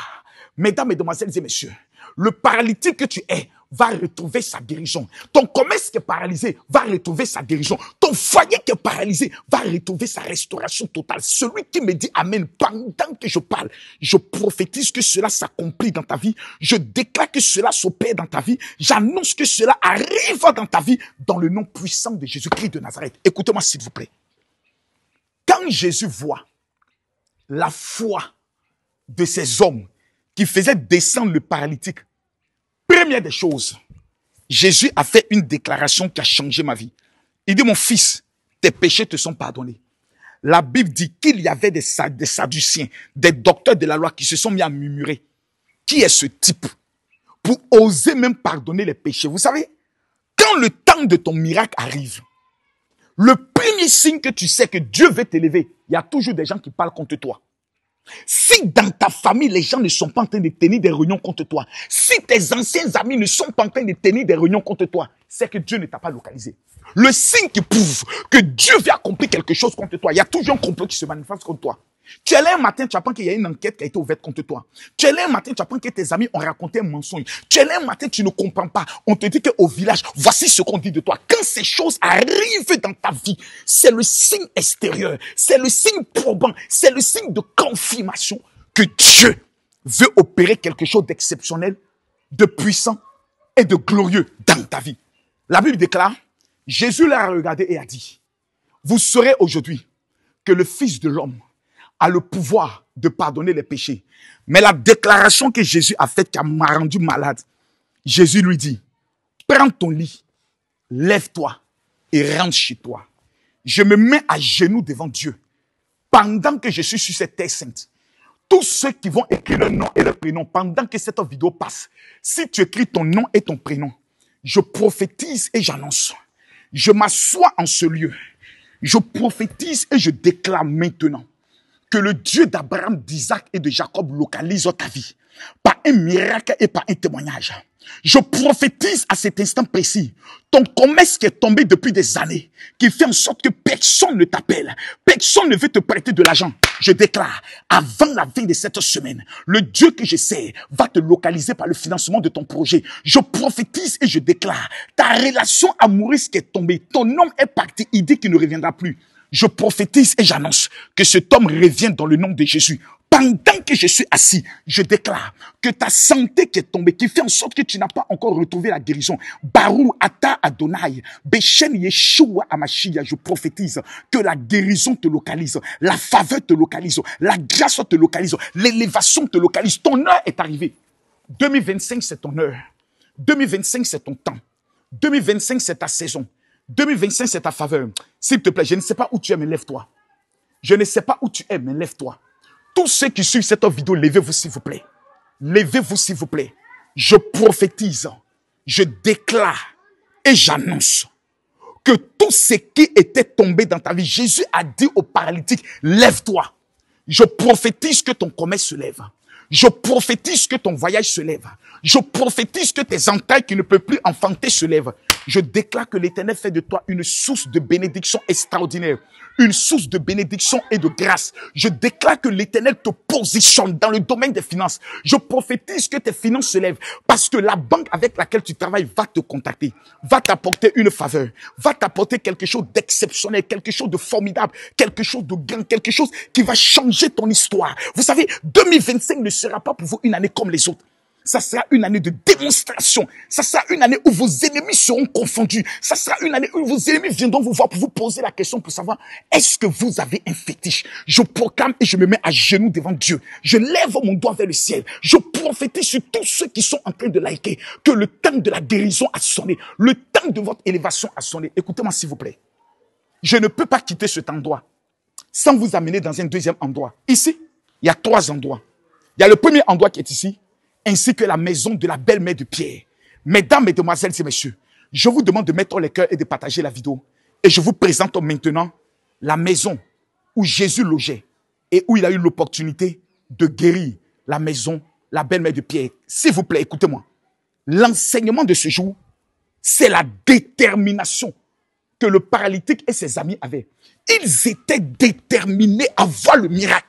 mesdames, mesdemoiselles et messieurs, le paralytique que tu es va retrouver sa guérison. Ton commerce qui est paralysé va retrouver sa guérison. Ton foyer qui est paralysé va retrouver sa restauration totale. Celui qui me dit amen pendant que je parle, je prophétise que cela s'accomplit dans ta vie. Je déclare que cela s'opère dans ta vie. J'annonce que cela arrive dans ta vie dans le nom puissant de Jésus-Christ de Nazareth. Écoutez-moi s'il vous plaît. Quand Jésus voit la foi de ces hommes qui faisaient descendre le paralytique, première des choses, Jésus a fait une déclaration qui a changé ma vie. Il dit, mon fils, tes péchés te sont pardonnés. La Bible dit qu'il y avait des sadduciens, des docteurs de la loi qui se sont mis à murmurer. Qui est ce type pour oser même pardonner les péchés? Vous savez, quand le temps de ton miracle arrive, le premier signe que tu sais que Dieu veut t'élever, il y a toujours des gens qui parlent contre toi. Si dans ta famille, les gens ne sont pas en train de tenir des réunions contre toi, si tes anciens amis ne sont pas en train de tenir des réunions contre toi, c'est que Dieu ne t'a pas localisé. Le signe qui prouve que Dieu veut accomplir quelque chose contre toi, il y a toujours un complot qui se manifeste contre toi. Tu es là un matin, tu apprends qu'il y a une enquête qui a été ouverte contre toi. Tu es là un matin, tu apprends que tes amis ont raconté un mensonge. Tu es là un matin, tu ne comprends pas. On te dit qu'au village, voici ce qu'on dit de toi. Quand ces choses arrivent dans ta vie, c'est le signe extérieur, c'est le signe probant, c'est le signe de confirmation que Dieu veut opérer quelque chose d'exceptionnel, de puissant et de glorieux dans ta vie. La Bible déclare, Jésus l'a regardé et a dit, vous saurez aujourd'hui que le Fils de l'homme a le pouvoir de pardonner les péchés. Mais la déclaration que Jésus a faite qui m'a rendu malade, Jésus lui dit, prends ton lit, lève-toi et rentre chez toi. Je me mets à genoux devant Dieu pendant que je suis sur cette terre sainte. Tous ceux qui vont écrire leur nom et leur prénom pendant que cette vidéo passe, si tu écris ton nom et ton prénom, je prophétise et j'annonce. Je m'assois en ce lieu. Je prophétise et je déclare maintenant que le Dieu d'Abraham, d'Isaac et de Jacob localise ta vie par un miracle et par un témoignage. Je prophétise à cet instant précis, ton commerce qui est tombé depuis des années, qui fait en sorte que personne ne t'appelle, personne ne veut te prêter de l'argent. Je déclare, avant la fin de cette semaine, le Dieu que je sais va te localiser par le financement de ton projet. Je prophétise et je déclare, ta relation amoureuse qui est tombée, ton homme est parti, il dit qu'il ne reviendra plus. Je prophétise et j'annonce que cet homme revient dans le nom de Jésus. pendant que je suis assis, je déclare que ta santé qui est tombée, qui fait en sorte que tu n'as pas encore retrouvé la guérison, Barou Ata Adonai, Bechen Yeshua Amashia, je prophétise que la guérison te localise, la faveur te localise, la grâce te localise, l'élévation te localise. Ton heure est arrivée. 2025, c'est ton heure. 2025, c'est ton temps. 2025, c'est ta saison. 2025, c'est ta faveur. S'il te plaît, je ne sais pas où tu es, mais lève-toi. Je ne sais pas où tu es, mais lève-toi. Tous ceux qui suivent cette vidéo, levez-vous s'il vous plaît. Levez-vous s'il vous plaît. Je prophétise, je déclare et j'annonce que tout ce qui était tombé dans ta vie, Jésus a dit aux paralytiques, lève-toi. Je prophétise que ton commerce se lève. Je prophétise que ton voyage se lève. Je prophétise que tes entrailles qui ne peuvent plus enfanter se lèvent. Je déclare que l'Éternel fait de toi une source de bénédiction extraordinaire. Une source de bénédiction et de grâce. Je déclare que l'Éternel te positionne dans le domaine des finances. Je prophétise que tes finances se lèvent parce que la banque avec laquelle tu travailles va te contacter, va t'apporter une faveur, va t'apporter quelque chose d'exceptionnel, quelque chose de formidable, quelque chose de grand, quelque chose qui va changer ton histoire. Vous savez, 2025 ne sera pas pour vous une année comme les autres. Ça sera une année de démonstration. Ça sera une année où vos ennemis seront confondus. Ça sera une année où vos ennemis viendront vous voir pour vous poser la question pour savoir est-ce que vous avez un fétiche. Je proclame et je me mets à genoux devant Dieu. Je lève mon doigt vers le ciel. Je prophétise sur tous ceux qui sont en train de liker que le temps de la guérison a sonné. Le temps de votre élévation a sonné. Écoutez-moi s'il vous plaît. Je ne peux pas quitter cet endroit sans vous amener dans un deuxième endroit. Ici, il y a 3 endroits. Il y a le premier endroit qui est ici, ainsi que la maison de la belle-mère de Pierre. Mesdames, mesdemoiselles et messieurs, je vous demande de mettre les cœurs et de partager la vidéo. Et je vous présente maintenant la maison où Jésus logeait et où il a eu l'opportunité de guérir la maison, la belle-mère de Pierre. S'il vous plaît, écoutez-moi. L'enseignement de ce jour, c'est la détermination que le paralytique et ses amis avaient. Ils étaient déterminés à voir le miracle.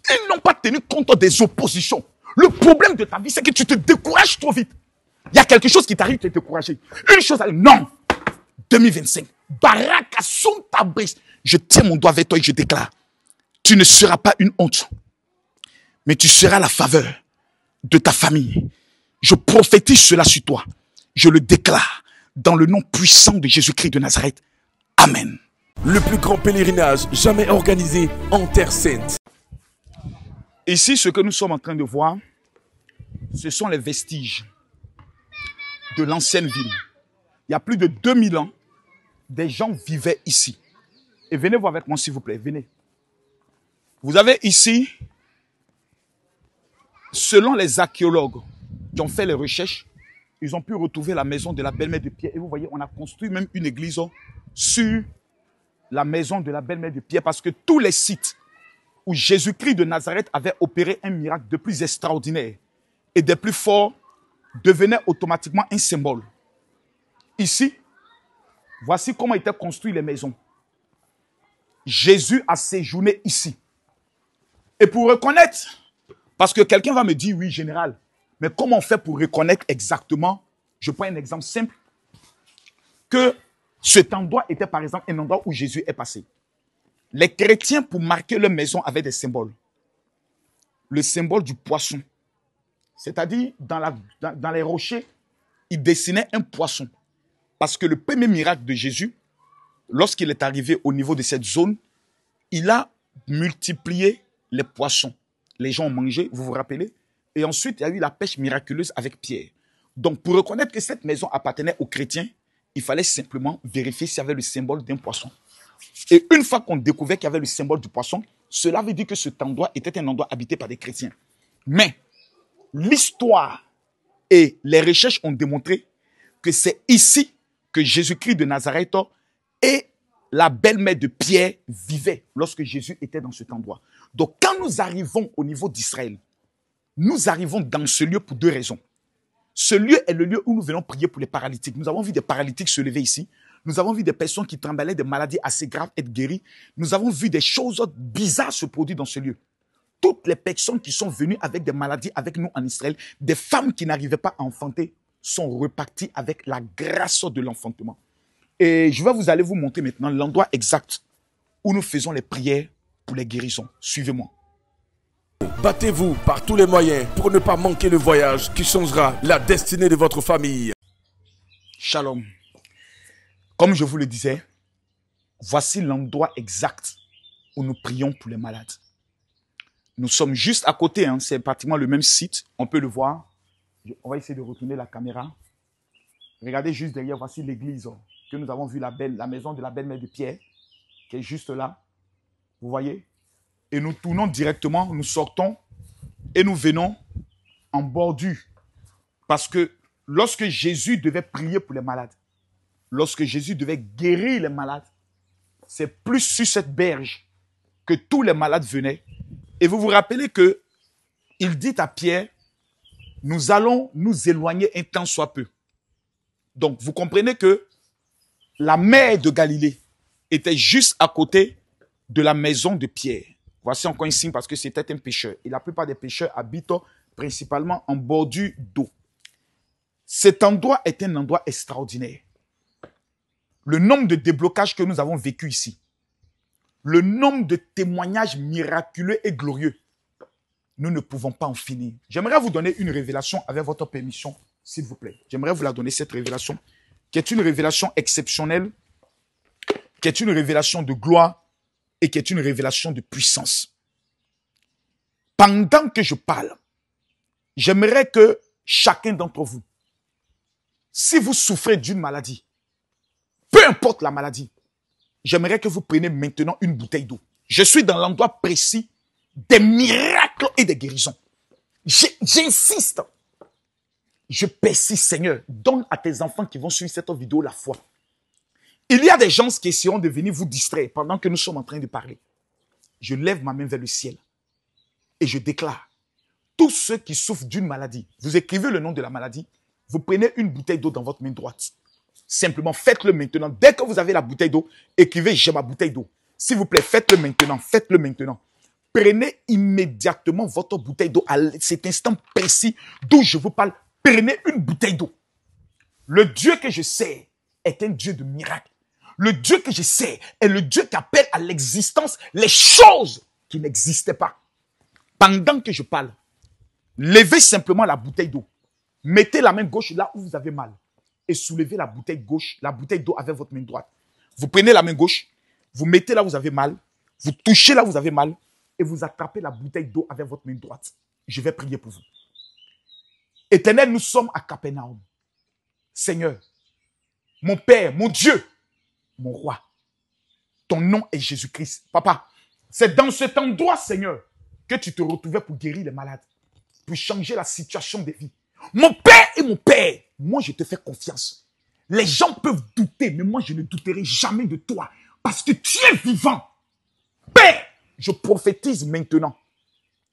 Ils n'ont pas tenu compte des oppositions. Le problème de ta vie, c'est que tu te décourages trop vite. Il y a quelque chose qui t'arrive, tu es découragé. Une chose, non. 2025. Baraka son tabris. Je tiens mon doigt vers toi et je déclare. Tu ne seras pas une honte. Mais tu seras la faveur de ta famille. Je prophétise cela sur toi. Je le déclare dans le nom puissant de Jésus-Christ de Nazareth. Amen. Le plus grand pèlerinage jamais organisé en Terre Sainte. Ici, ce que nous sommes en train de voir, ce sont les vestiges de l'ancienne ville. Il y a plus de 2000 ans, des gens vivaient ici. Et venez voir avec moi, s'il vous plaît. Venez. Vous avez ici, selon les archéologues qui ont fait les recherches, ils ont pu retrouver la maison de la belle-mère de Pierre. Et vous voyez, on a construit même une église sur la maison de la belle-mère de Pierre parce que tous les sites où Jésus-Christ de Nazareth avait opéré un miracle de plus extraordinaire et de plus fort devenaient automatiquement un symbole. Ici, voici comment étaient construites les maisons. Jésus a séjourné ici. Et pour reconnaître, parce que quelqu'un va me dire, oui, général, mais comment on fait pour reconnaître exactement, je prends un exemple simple, que cet endroit était par exemple un endroit où Jésus est passé. Les chrétiens, pour marquer leur maison, avaient des symboles. Le symbole du poisson. C'est-à-dire, dans les rochers, ils dessinaient un poisson. Parce que le premier miracle de Jésus, lorsqu'il est arrivé au niveau de cette zone, il a multiplié les poissons. Les gens ont mangé, vous vous rappelez? Et ensuite, il y a eu la pêche miraculeuse avec Pierre. Donc, pour reconnaître que cette maison appartenait aux chrétiens, il fallait simplement vérifier s'il y avait le symbole d'un poisson. Et une fois qu'on découvrait qu'il y avait le symbole du poisson, cela veut dire que cet endroit était un endroit habité par des chrétiens. Mais l'histoire et les recherches ont démontré que c'est ici que Jésus-Christ de Nazareth et la belle-mère de Pierre vivaient lorsque Jésus était dans cet endroit. Donc quand nous arrivons au niveau d'Israël, nous arrivons dans ce lieu pour 2 raisons. Ce lieu est le lieu où nous venons prier pour les paralytiques. Nous avons vu des paralytiques se lever ici. Nous avons vu des personnes qui tremblaient de maladies assez graves être guéries. Nous avons vu des choses bizarres se produire dans ce lieu. Toutes les personnes qui sont venues avec des maladies avec nous en Israël, des femmes qui n'arrivaient pas à enfanter, sont reparties avec la grâce de l'enfantement. Et je vais aller vous montrer maintenant l'endroit exact où nous faisons les prières pour les guérisons. Suivez-moi. Battez-vous par tous les moyens pour ne pas manquer le voyage qui changera la destinée de votre famille. Shalom. Comme je vous le disais, voici l'endroit exact où nous prions pour les malades. Nous sommes juste à côté, hein, c'est pratiquement le même site, on peut le voir. On va essayer de retourner la caméra. Regardez juste derrière, voici l'église que nous avons vu, la maison de la belle-mère de Pierre, qui est juste là. Vous voyez? Et nous tournons directement, nous sortons et nous venons en bordure. Parce que lorsque Jésus devait prier pour les malades, lorsque Jésus devait guérir les malades, c'est plus sur cette berge que tous les malades venaient. Et vous vous rappelez que il dit à Pierre, nous allons nous éloigner un temps soit peu. Donc, vous comprenez que la mer de Galilée était juste à côté de la maison de Pierre. Voici encore un signe parce que c'était un pêcheur. Et la plupart des pêcheurs habitent principalement en bordure d'eau. Cet endroit est un endroit extraordinaire. Le nombre de déblocages que nous avons vécu ici, le nombre de témoignages miraculeux et glorieux, nous ne pouvons pas en finir. J'aimerais vous donner une révélation avec votre permission, s'il vous plaît. J'aimerais vous la donner, cette révélation, qui est une révélation exceptionnelle, qui est une révélation de gloire et qui est une révélation de puissance. Pendant que je parle, j'aimerais que chacun d'entre vous, si vous souffrez d'une maladie, peu importe la maladie, j'aimerais que vous preniez maintenant une bouteille d'eau. Je suis dans l'endroit précis des miracles et des guérisons. J'insiste. Je persiste, Seigneur. Donne à tes enfants qui vont suivre cette vidéo la foi. Il y a des gens qui essaieront de venir vous distraire pendant que nous sommes en train de parler. Je lève ma main vers le ciel et je déclare, tous ceux qui souffrent d'une maladie, vous écrivez le nom de la maladie, vous prenez une bouteille d'eau dans votre main droite. Simplement, faites-le maintenant. Dès que vous avez la bouteille d'eau, écrivez « j'ai ma bouteille d'eau ». S'il vous plaît, faites-le maintenant, faites-le maintenant. Prenez immédiatement votre bouteille d'eau à cet instant précis d'où je vous parle. Prenez une bouteille d'eau. Le Dieu que je sais est un Dieu de miracles. Le Dieu que je sais est le Dieu qui appelle à l'existence les choses qui n'existaient pas. Pendant que je parle, levez simplement la bouteille d'eau. Mettez la main gauche là où vous avez mal. Et soulevez la bouteille gauche, la bouteille d'eau avec votre main droite. Vous prenez la main gauche, vous mettez là où vous avez mal, vous touchez là où vous avez mal, et vous attrapez la bouteille d'eau avec votre main droite. Je vais prier pour vous. Éternel, nous sommes à Capernaum. Seigneur, mon Père, mon Dieu, mon roi, ton nom est Jésus-Christ. Papa, c'est dans cet endroit, Seigneur, que tu te retrouvais pour guérir les malades, pour changer la situation des vies. Mon Père et mon Père, moi je te fais confiance. Les gens peuvent douter, mais moi je ne douterai jamais de toi, parce que tu es vivant. Père, je prophétise maintenant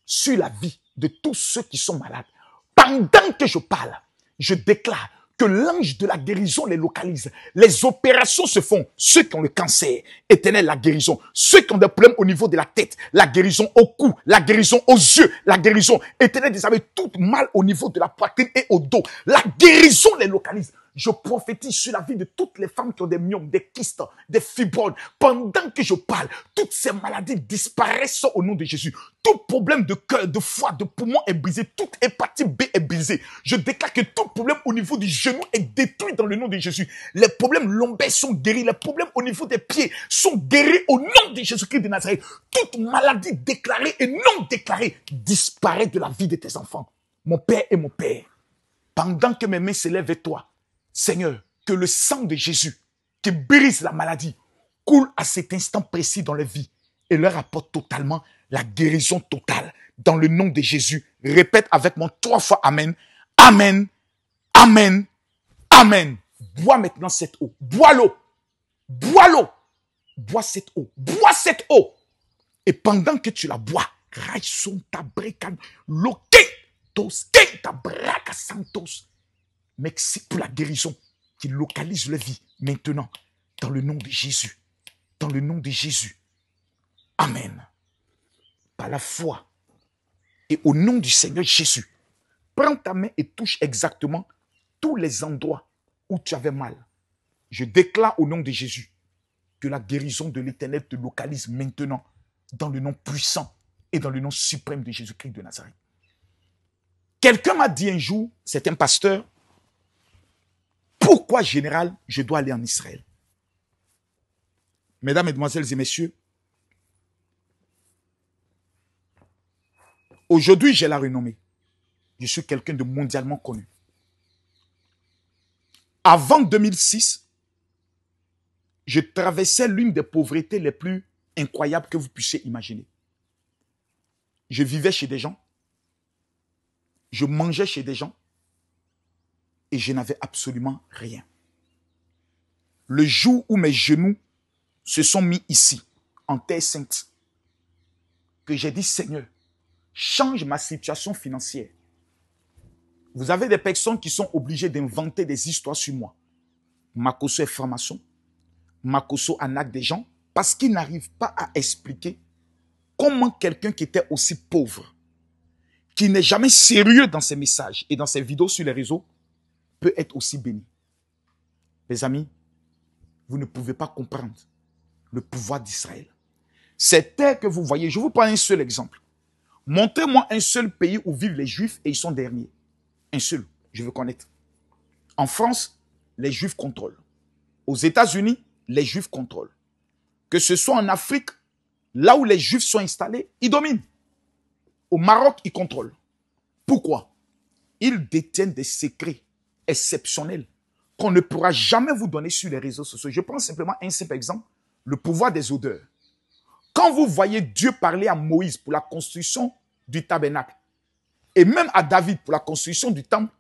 sur la vie de tous ceux qui sont malades. Pendant que je parle, je déclare que l'ange de la guérison les localise. Les opérations se font. Ceux qui ont le cancer, Éternel, la guérison. Ceux qui ont des problèmes au niveau de la tête, la guérison au cou, la guérison aux yeux, la guérison. Éternel, vous avez tout mal au niveau de la poitrine et au dos. La guérison les localise. Je prophétise sur la vie de toutes les femmes qui ont des myomes, des kystes, des fibromes. Pendant que je parle, toutes ces maladies disparaissent au nom de Jésus. Tout problème de cœur, de foie, de poumon est brisé. Toute hépatite B est brisée. Je déclare que tout problème au niveau du genou est détruit dans le nom de Jésus. Les problèmes lombaires sont guéris. Les problèmes au niveau des pieds sont guéris au nom de Jésus-Christ de Nazareth. Toute maladie déclarée et non déclarée disparaît de la vie de tes enfants. Mon Père et mon Père, pendant que mes mains s'élèvent vers toi, Seigneur, que le sang de Jésus qui brise la maladie coule à cet instant précis dans leur vie et leur apporte totalement la guérison totale. Dans le nom de Jésus, répète avec moi 3 fois Amen. Amen. Amen. Amen. Bois maintenant cette eau. Bois l'eau. Bois l'eau. Bois cette eau. Bois cette eau. Et pendant que tu la bois, merci pour la guérison qui localise leur vie maintenant. Dans le nom de Jésus. Dans le nom de Jésus. Amen. Par la foi et au nom du Seigneur Jésus, prends ta main et touche exactement tous les endroits où tu avais mal. Je déclare au nom de Jésus que la guérison de l'Éternel te localise maintenant dans le nom puissant et dans le nom suprême de Jésus-Christ de Nazareth. Quelqu'un m'a dit un jour, c'est un pasteur, pourquoi, général, je dois aller en Israël? Mesdames, Mesdemoiselles et Messieurs, aujourd'hui, j'ai la renommée. Je suis quelqu'un de mondialement connu. Avant 2006, je traversais l'une des pauvretés les plus incroyables que vous puissiez imaginer. Je vivais chez des gens, je mangeais chez des gens et je n'avais absolument rien. Le jour où mes genoux se sont mis ici, en terre sainte, que j'ai dit, Seigneur, change ma situation financière. Vous avez des personnes qui sont obligées d'inventer des histoires sur moi. Makosso est franc-maçon. Makosso arnaque des gens parce qu'ils n'arrivent pas à expliquer comment quelqu'un qui était aussi pauvre, qui n'est jamais sérieux dans ses messages et dans ses vidéos sur les réseaux, peut être aussi béni. Les amis, vous ne pouvez pas comprendre le pouvoir d'Israël. Cette terre que vous voyez, je vous prends un seul exemple. Montrez-moi un seul pays où vivent les Juifs et ils sont derniers. Un seul, je veux connaître. En France, les Juifs contrôlent. Aux États-Unis, les Juifs contrôlent. Que ce soit en Afrique, là où les Juifs sont installés, ils dominent. Au Maroc, ils contrôlent. Pourquoi? Ils détiennent des secrets exceptionnels qu'on ne pourra jamais vous donner sur les réseaux sociaux. Je prends simplement un simple exemple, le pouvoir des odeurs. Quand vous voyez Dieu parler à Moïse pour la construction du tabernacle, et même à David pour la construction du temple,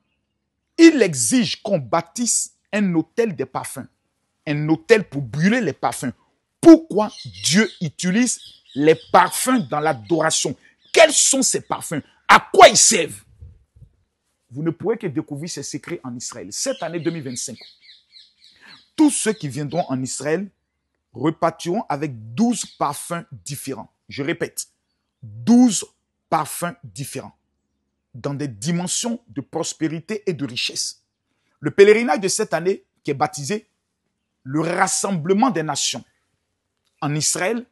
il exige qu'on bâtisse un autel des parfums, un autel pour brûler les parfums. Pourquoi Dieu utilise les parfums dans l'adoration? Quels sont ces parfums? À quoi ils servent? Vous ne pourrez que découvrir ces secrets en Israël. Cette année 2025, tous ceux qui viendront en Israël repartiront avec 12 parfums différents. Je répète, 12 parfums différents, dans des dimensions de prospérité et de richesse. Le pèlerinage de cette année, qui est baptisé le Rassemblement des Nations en Israël,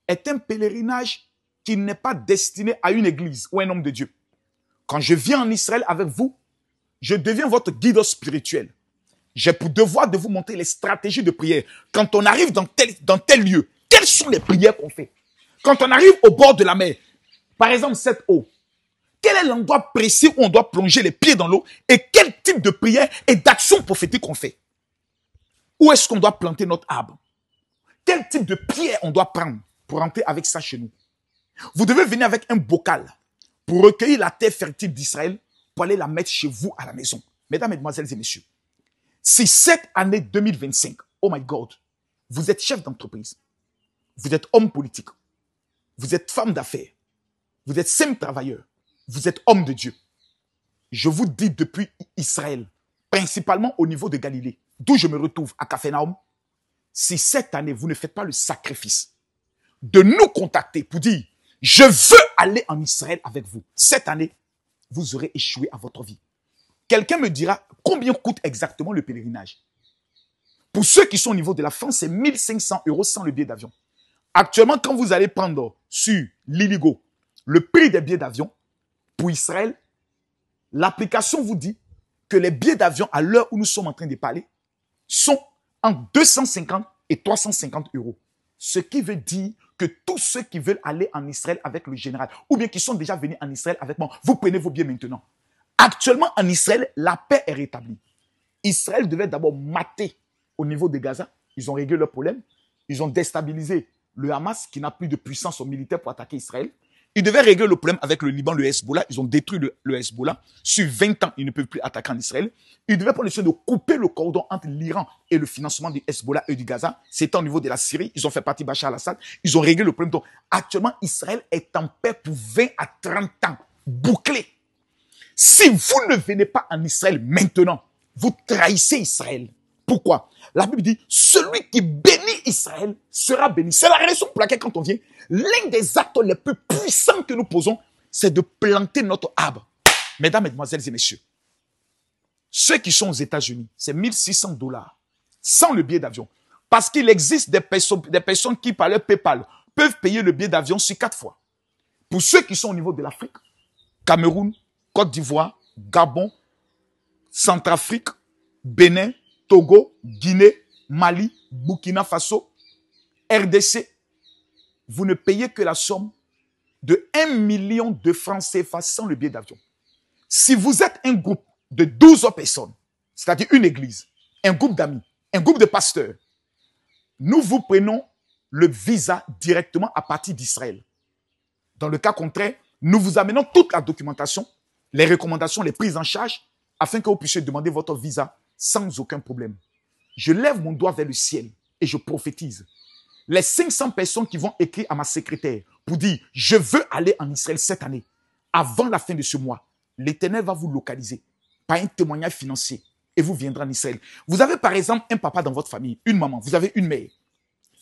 est un pèlerinage qui n'est pas destiné à une église ou un homme de Dieu. Quand je viens en Israël avec vous, je deviens votre guide spirituel. J'ai pour devoir de vous montrer les stratégies de prière. Quand on arrive dans tel lieu, quelles sont les prières qu'on fait? Quand on arrive au bord de la mer, par exemple cette eau, quel est l'endroit précis où on doit plonger les pieds dans l'eau et quel type de prière et d'action prophétique on fait? Où est-ce qu'on doit planter notre arbre? Quel type de pierre on doit prendre pour rentrer avec ça chez nous? Vous devez venir avec un bocal pour recueillir la terre fertile d'Israël pour aller la mettre chez vous à la maison. Mesdames, Mesdemoiselles et Messieurs, si cette année 2025, oh my God, vous êtes chef d'entreprise, vous êtes homme politique, vous êtes femme d'affaires, vous êtes simple travailleur, vous êtes homme de Dieu. Je vous dis depuis Israël, principalement au niveau de Galilée, d'où je me retrouve à Capharnaüm, si cette année vous ne faites pas le sacrifice de nous contacter pour dire « Je veux aller en Israël avec vous », cette année, vous aurez échoué à votre vie. Quelqu'un me dira combien coûte exactement le pèlerinage. Pour ceux qui sont au niveau de la France, c'est 1 500 € sans le billet d'avion. Actuellement, quand vous allez prendre sur l'Iligo le prix des billets d'avion pour Israël, l'application vous dit que les billets d'avion à l'heure où nous sommes en train de parler sont entre 250 et 350 €. Ce qui veut dire que tous ceux qui veulent aller en Israël avec le général, ou bien qui sont déjà venus en Israël avec moi, vous prenez vos billets maintenant. Actuellement, en Israël, la paix est rétablie. Israël devait d'abord mater au niveau de Gaza. Ils ont réglé leur problème. Ils ont déstabilisé le Hamas, qui n'a plus de puissance militaire pour attaquer Israël. Ils devaient régler le problème avec le Liban, le Hezbollah. Ils ont détruit le Hezbollah. Sur 20 ans, ils ne peuvent plus attaquer en Israël. Ils devaient prendre le soin de couper le cordon entre l'Iran et le financement du Hezbollah et du Gaza. C'était au niveau de la Syrie. Ils ont fait partie de Bachar al-Assad. Ils ont réglé le problème. Donc, actuellement, Israël est en paix pour 20 à 30 ans. Bouclé. Si vous ne venez pas en Israël maintenant, vous trahissez Israël. Pourquoi? La Bible dit, celui qui bénit Israël sera béni. C'est la raison pour laquelle quand on vient, l'un des actes les plus puissants que nous posons, c'est de planter notre arbre. Mesdames, Mesdemoiselles et Messieurs, ceux qui sont aux États-Unis, c'est 1 600 $ sans le billet d'avion. Parce qu'il existe des personnes qui, par leur PayPal, peuvent payer le billet d'avion sur 4 fois. Pour ceux qui sont au niveau de l'Afrique, Cameroun, Côte d'Ivoire, Gabon, Centrafrique, Bénin, Togo, Guinée, Mali, Burkina Faso, RDC, vous ne payez que la somme de 1 million de francs CFA sans le billet d'avion. Si vous êtes un groupe de 12 personnes, c'est-à-dire une église, un groupe d'amis, un groupe de pasteurs, nous vous prenons le visa directement à partir d'Israël. Dans le cas contraire, nous vous amenons toute la documentation, les recommandations, les prises en charge, afin que vous puissiez demander votre visa sans aucun problème. Je lève mon doigt vers le ciel et je prophétise. Les 500 personnes qui vont écrire à ma secrétaire pour dire « Je veux aller en Israël cette année », avant la fin de ce mois, l'Éternel va vous localiser par un témoignage financier et vous viendrez en Israël. Vous avez par exemple un papa dans votre famille, une maman, vous avez une mère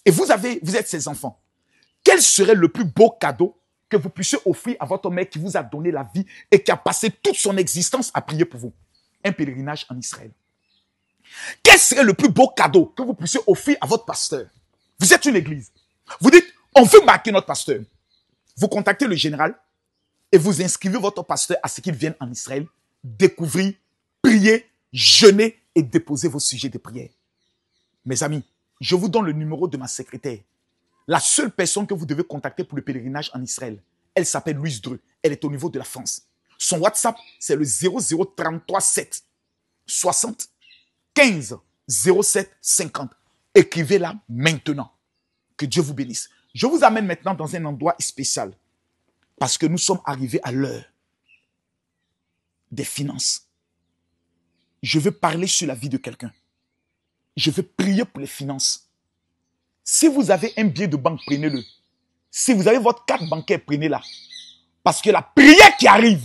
et vous êtes ses enfants. Quel serait le plus beau cadeau que vous puissiez offrir à votre mère qui vous a donné la vie et qui a passé toute son existence à prier pour vous? Un pèlerinage en Israël. Quel serait le plus beau cadeau que vous puissiez offrir à votre pasteur? Vous êtes une église. Vous dites, on veut marquer notre pasteur. Vous contactez le général et vous inscrivez votre pasteur à ce qu'il vienne en Israël, découvrir, prier, jeûner et déposer vos sujets de prière. Mes amis, je vous donne le numéro de ma secrétaire. La seule personne que vous devez contacter pour le pèlerinage en Israël, elle s'appelle Louise Dreux. Elle est au niveau de la France. Son WhatsApp, c'est le 0033 7 60 15 07 50. Écrivez-la maintenant. Que Dieu vous bénisse. Je vous amène maintenant dans un endroit spécial. Parce que nous sommes arrivés à l'heure des finances. Je veux parler sur la vie de quelqu'un. Je veux prier pour les finances. Si vous avez un billet de banque, prenez-le. Si vous avez votre carte bancaire, prenez-la. Parce que la prière qui arrive,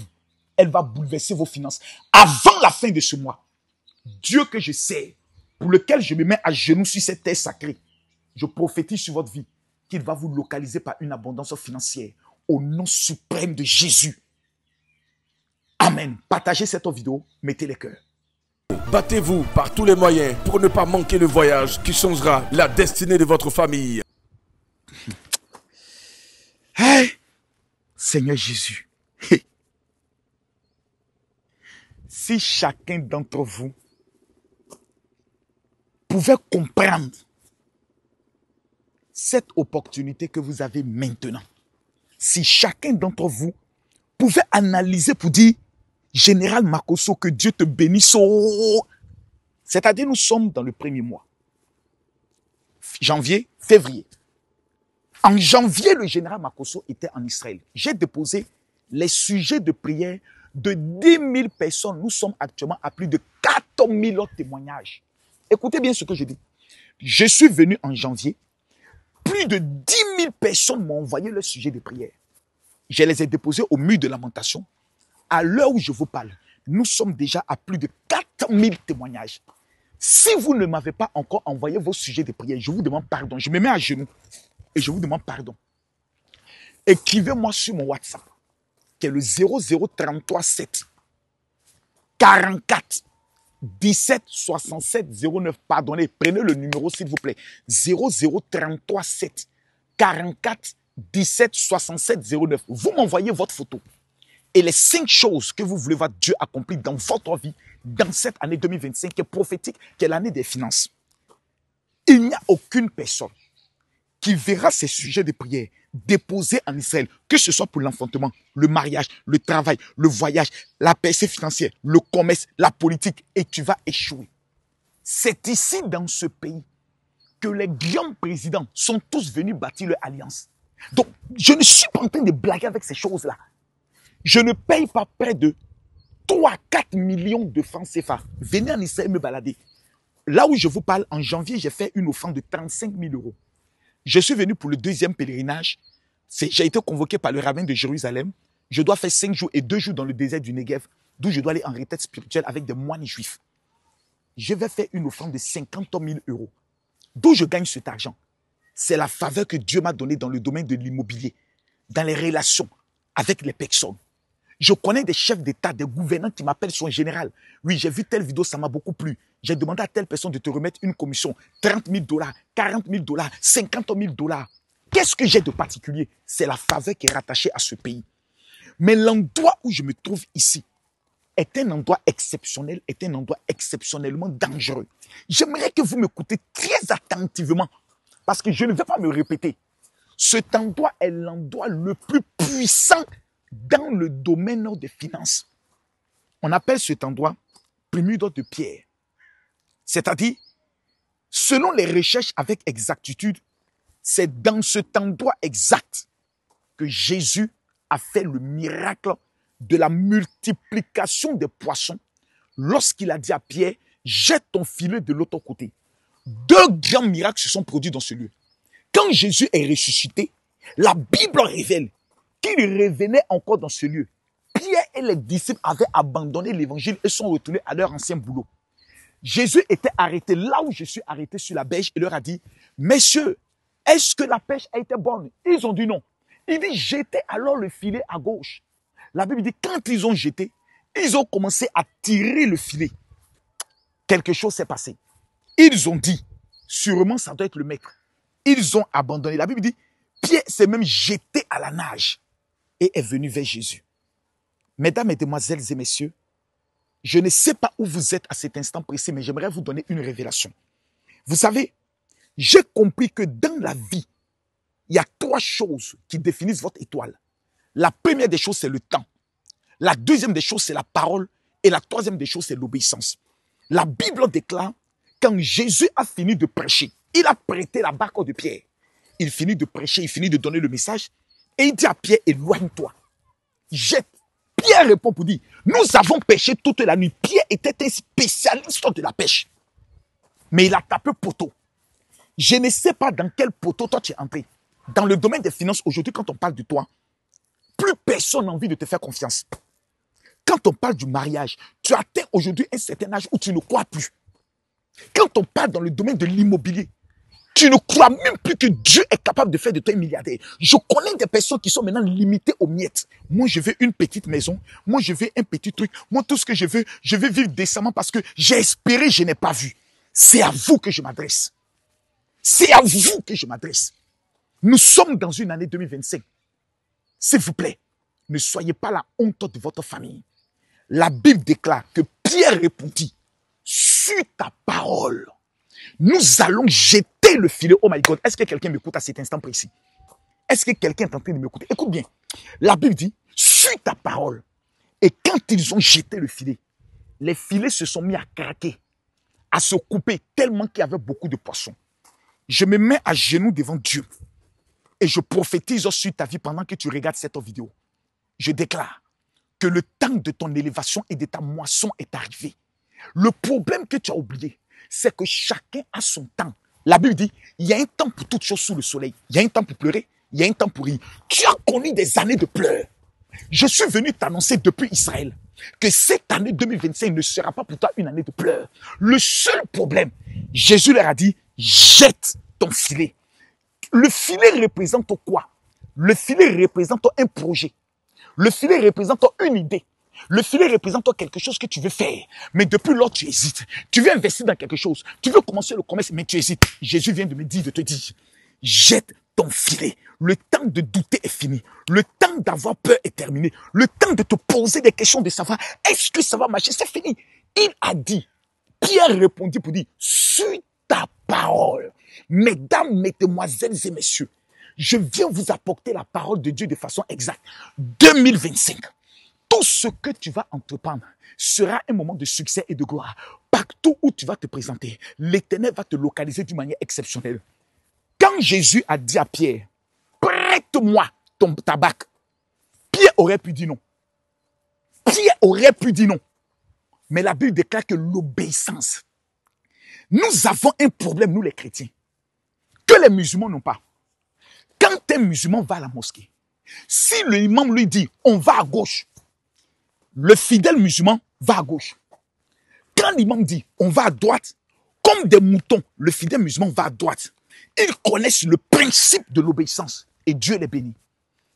elle va bouleverser vos finances. Avant la fin de ce mois, Dieu que je sais, pour lequel je me mets à genoux sur cette terre sacrée, je prophétise sur votre vie qu'il va vous localiser par une abondance financière au nom suprême de Jésus. Amen. Partagez cette vidéo, mettez les cœurs. Battez-vous par tous les moyens pour ne pas manquer le voyage qui changera la destinée de votre famille. Hey, Seigneur Jésus, si chacun d'entre vous pouvait comprendre cette opportunité que vous avez maintenant, si chacun d'entre vous pouvait analyser pour dire Général Makosso, que Dieu te bénisse. C'est-à-dire, nous sommes dans le premier mois. Janvier, février. En janvier, le général Makosso était en Israël. J'ai déposé les sujets de prière de 10 000 personnes. Nous sommes actuellement à plus de 4 000 autres témoignages. Écoutez bien ce que je dis. Je suis venu en janvier. Plus de 10 000 personnes m'ont envoyé le sujet de prière. Je les ai déposés au mur de lamentation. À l'heure où je vous parle, nous sommes déjà à plus de 4 000 témoignages. Si vous ne m'avez pas encore envoyé vos sujets de prière, je vous demande pardon. Je me mets à genoux et je vous demande pardon. Écrivez-moi sur mon WhatsApp, qui est le 0033 7 44 17 67 09. Pardonnez, prenez le numéro s'il vous plaît. 0033 7 44 17 67 09. Vous m'envoyez votre photo. Et les 5 choses que vous voulez voir Dieu accomplir dans votre vie, dans cette année 2025 qui est prophétique, qui est l'année des finances. Il n'y a aucune personne qui verra ces sujets de prière déposés en Israël, que ce soit pour l'enfantement, le mariage, le travail, le voyage, la percée financière, le commerce, la politique, et tu vas échouer. C'est ici, dans ce pays, que les grands présidents sont tous venus bâtir leur alliance. Donc, je ne suis pas en train de blaguer avec ces choses-là. Je ne paye pas près de 3-4 millions de francs CFA. Venez en Israël me balader. Là où je vous parle, en janvier, j'ai fait une offrande de 35 000 €. Je suis venu pour le 2e pèlerinage. J'ai été convoqué par le rabbin de Jérusalem. Je dois faire 5 jours et 2 jours dans le désert du Negev, d'où je dois aller en retraite spirituelle avec des moines juifs. Je vais faire une offrande de 50 000 €. D'où je gagne cet argent? C'est la faveur que Dieu m'a donnée dans le domaine de l'immobilier, dans les relations avec les personnes. Je connais des chefs d'État, des gouvernants qui m'appellent son général. Oui, j'ai vu telle vidéo, ça m'a beaucoup plu. J'ai demandé à telle personne de te remettre une commission. 30 000 $, 40 000 $, 50 000 $. qu'est-ce que j'ai de particulier? C'est la faveur qui est rattachée à ce pays. Mais l'endroit où je me trouve ici est un endroit exceptionnel, est un endroit exceptionnellement dangereux. J'aimerais que vous m'écoutez très attentivement, parce que je ne vais pas me répéter. Cet endroit est l'endroit le plus puissant dans le domaine des finances. On appelle cet endroit Primude de Pierre. C'est-à-dire, selon les recherches avec exactitude, c'est dans cet endroit exact que Jésus a fait le miracle de la multiplication des poissons lorsqu'il a dit à Pierre, jette ton filet de l'autre côté. 2 grands miracles se sont produits dans ce lieu. Quand Jésus est ressuscité, la Bible révèle qu'il revenait encore dans ce lieu. Pierre et les disciples avaient abandonné l'évangile et sont retournés à leur ancien boulot. Jésus était arrêté là où je suis arrêté sur la berge et leur a dit, messieurs, est-ce que la pêche a été bonne? Ils ont dit non. Il dit, jetez alors le filet à gauche. La Bible dit, quand ils ont jeté, ils ont commencé à tirer le filet. Quelque chose s'est passé. Ils ont dit, sûrement ça doit être le maître. Ils ont abandonné. La Bible dit, Pierre s'est même jeté à la nage et est venu vers Jésus. Mesdames, Mesdemoiselles et messieurs, je ne sais pas où vous êtes à cet instant précis, mais j'aimerais vous donner une révélation. Vous savez, j'ai compris que dans la vie, il y a 3 choses qui définissent votre étoile. La première des choses, c'est le temps. La deuxième des choses, c'est la parole. Et la troisième des choses, c'est l'obéissance. La Bible déclare, quand Jésus a fini de prêcher, il a prêté la barque de Pierre. Il finit de prêcher, il finit de donner le message. Et il dit à Pierre, éloigne-toi. Jette. Pierre répond pour dire, nous avons pêché toute la nuit. Pierre était un spécialiste de la pêche. Mais il a tapé poteau. Je ne sais pas dans quel poteau toi tu es entré. Dans le domaine des finances, aujourd'hui, quand on parle de toi, plus personne n'a envie de te faire confiance. Quand on parle du mariage, tu atteins aujourd'hui un certain âge où tu ne crois plus. Quand on parle dans le domaine de l'immobilier, tu ne crois même plus que Dieu est capable de faire de toi un milliardaire. Je connais des personnes qui sont maintenant limitées aux miettes. Moi, je veux une petite maison. Moi, je veux un petit truc. Moi, tout ce que je veux vivre décemment parce que j'ai espéré, je n'ai pas vu. C'est à vous que je m'adresse. C'est à vous que je m'adresse. Nous sommes dans une année 2025. S'il vous plaît, ne soyez pas la honte de votre famille. La Bible déclare que Pierre répondit, sur ta parole, nous allons jeter le filet. Oh my God, est-ce que quelqu'un m'écoute à cet instant précis? Est-ce que quelqu'un est en train de m'écouter? Écoute bien, la Bible dit, sur ta parole. Et quand ils ont jeté le filet, les filets se sont mis à craquer, à se couper, tellement qu'il y avait beaucoup de poissons. Je me mets à genoux devant Dieu et je prophétise sur ta vie pendant que tu regardes cette vidéo. Je déclare que le temps de ton élévation et de ta moisson est arrivé. Le problème que tu as oublié, c'est que chacun a son temps. La Bible dit, il y a un temps pour toutes choses sous le soleil. Il y a un temps pour pleurer, il y a un temps pour rire. Tu as connu des années de pleurs. Je suis venu t'annoncer depuis Israël que cette année 2025 ne sera pas pour toi une année de pleurs. Le seul problème, Jésus leur a dit, jette ton filet. Le filet représente quoi? Le filet représente un projet. Le filet représente une idée. Le filet représente quelque chose que tu veux faire. Mais depuis lors, tu hésites. Tu veux investir dans quelque chose. Tu veux commencer le commerce, mais tu hésites. Jésus vient de me dire, de te dire, jette ton filet. Le temps de douter est fini. Le temps d'avoir peur est terminé. Le temps de te poser des questions, de savoir, est-ce que ça va marcher? C'est fini. Il a dit, Pierre répondit pour dire, sur ta parole. Mesdames, mesdemoiselles et messieurs, je viens vous apporter la parole de Dieu de façon exacte. 2025. Tout ce que tu vas entreprendre sera un moment de succès et de gloire. Partout où tu vas te présenter, l'Éternel va te localiser d'une manière exceptionnelle. Quand Jésus a dit à Pierre, prête-moi ta barque, Pierre aurait pu dire non. Pierre aurait pu dire non. Mais la Bible déclare que l'obéissance. Nous avons un problème, nous les chrétiens, que les musulmans n'ont pas. Quand un musulman va à la mosquée, si l'imam lui dit, on va à gauche, le fidèle musulman va à gauche. Quand l'imam dit, on va à droite, comme des moutons, le fidèle musulman va à droite. Ils connaissent le principe de l'obéissance et Dieu les bénit.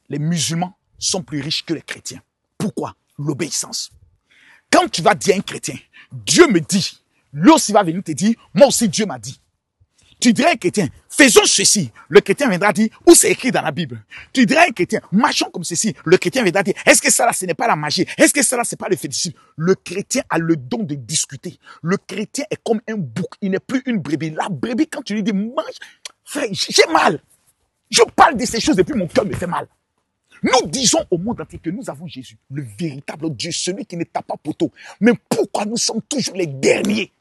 Les musulmans sont plus riches que les chrétiens. Pourquoi? L'obéissance. Quand tu vas dire à un chrétien, Dieu me dit, lui aussi va venir te dire, moi aussi Dieu m'a dit. Tu dirais à un chrétien, Faisons ceci. Le chrétien viendra dire, où c'est écrit dans la Bible? Tu diras à un chrétien, marchons comme ceci. Le chrétien viendra dire, est-ce que ça là, ce n'est pas la magie? Est-ce que ça là, c'est pas le fétichisme? Le chrétien a le don de discuter. Le chrétien est comme un bouc. Il n'est plus une brebis. La brebis, quand tu lui dis, mange, frère, j'ai mal. Je parle de ces choses et puis mon cœur me fait mal. Nous disons au monde entier que nous avons Jésus, le véritable Dieu, celui qui ne tape pas poteau. Mais pourquoi nous sommes toujours les derniers?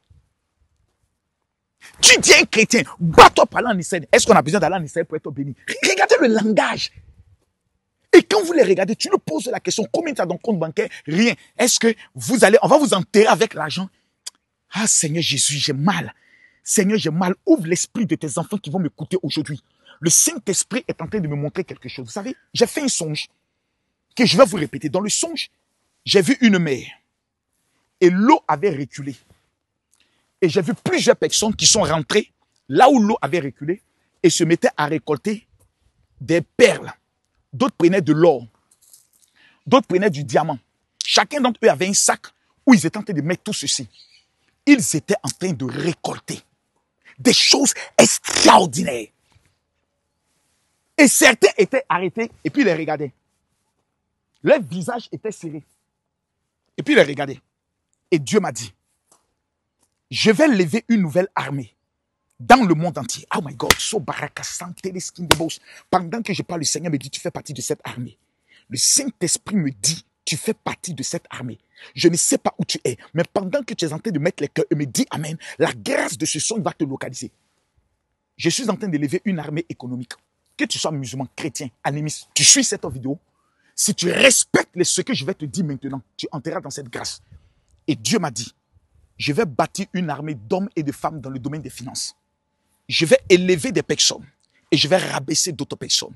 Tu dis à un chrétien, bats-toi par l'en Israël. Est-ce qu'on a besoin d'aller en Israël pour être béni? Regardez le langage. Et quand vous les regardez, tu nous poses la question, combien tu as dans le compte bancaire? Rien. Est-ce que on va vous enterrer avec l'argent? Ah Seigneur Jésus, j'ai mal. Seigneur, j'ai mal. Ouvre l'esprit de tes enfants qui vont m'écouter aujourd'hui. Le Saint-Esprit est en train de me montrer quelque chose. Vous savez, j'ai fait un songe que je vais vous répéter. Dans le songe, j'ai vu une mer et l'eau avait reculé. Et j'ai vu plusieurs personnes qui sont rentrées là où l'eau avait reculé et se mettaient à récolter des perles. D'autres prenaient de l'or. D'autres prenaient du diamant. Chacun d'entre eux avait un sac où ils étaient en train de mettre tout ceci. Ils étaient en train de récolter des choses extraordinaires. Et certains étaient arrêtés et puis ils les regardaient. Leur visage était serré. Et puis ils les regardaient. Et Dieu m'a dit, je vais lever une nouvelle armée dans le monde entier. Oh my God, so baraka santé les skins de boss. Pendant que je parle, le Seigneur me dit, tu fais partie de cette armée. Le Saint-Esprit me dit, tu fais partie de cette armée. Je ne sais pas où tu es, mais pendant que tu es en train de mettre les cœurs, il me dit Amen, la grâce de ce son va te localiser. Je suis en train de lever une armée économique. Que tu sois musulman, chrétien, animiste, tu suis cette vidéo. Si tu respectes ce que je vais te dire maintenant, tu entreras dans cette grâce. Et Dieu m'a dit, je vais bâtir une armée d'hommes et de femmes dans le domaine des finances. Je vais élever des personnes et je vais rabaisser d'autres personnes.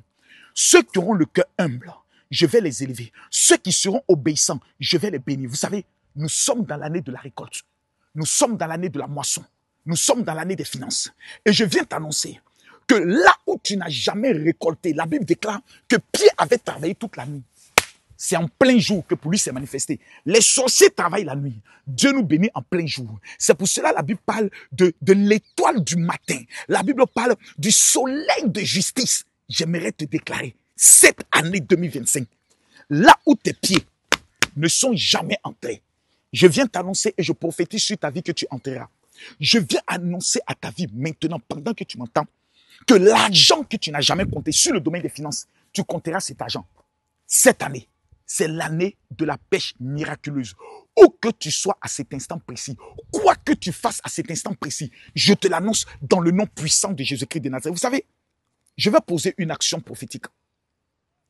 Ceux qui auront le cœur humble, je vais les élever. Ceux qui seront obéissants, je vais les bénir. Vous savez, nous sommes dans l'année de la récolte. Nous sommes dans l'année de la moisson. Nous sommes dans l'année des finances. Et je viens t'annoncer que là où tu n'as jamais récolté, la Bible déclare que Pierre avait travaillé toute la nuit. C'est en plein jour que pour lui s'est manifesté. Les sorciers travaillent la nuit. Dieu nous bénit en plein jour. C'est pour cela que la Bible parle de l'étoile du matin. La Bible parle du soleil de justice. J'aimerais te déclarer, cette année 2025, là où tes pieds ne sont jamais entrés, je viens t'annoncer et je prophétise sur ta vie que tu entreras. Je viens annoncer à ta vie maintenant, pendant que tu m'entends, que l'argent que tu n'as jamais compté sur le domaine des finances, tu compteras cet argent. Cette année, c'est l'année de la pêche miraculeuse. Où que tu sois à cet instant précis, quoi que tu fasses à cet instant précis, je te l'annonce dans le nom puissant de Jésus-Christ de Nazareth. Vous savez, je vais poser une action prophétique.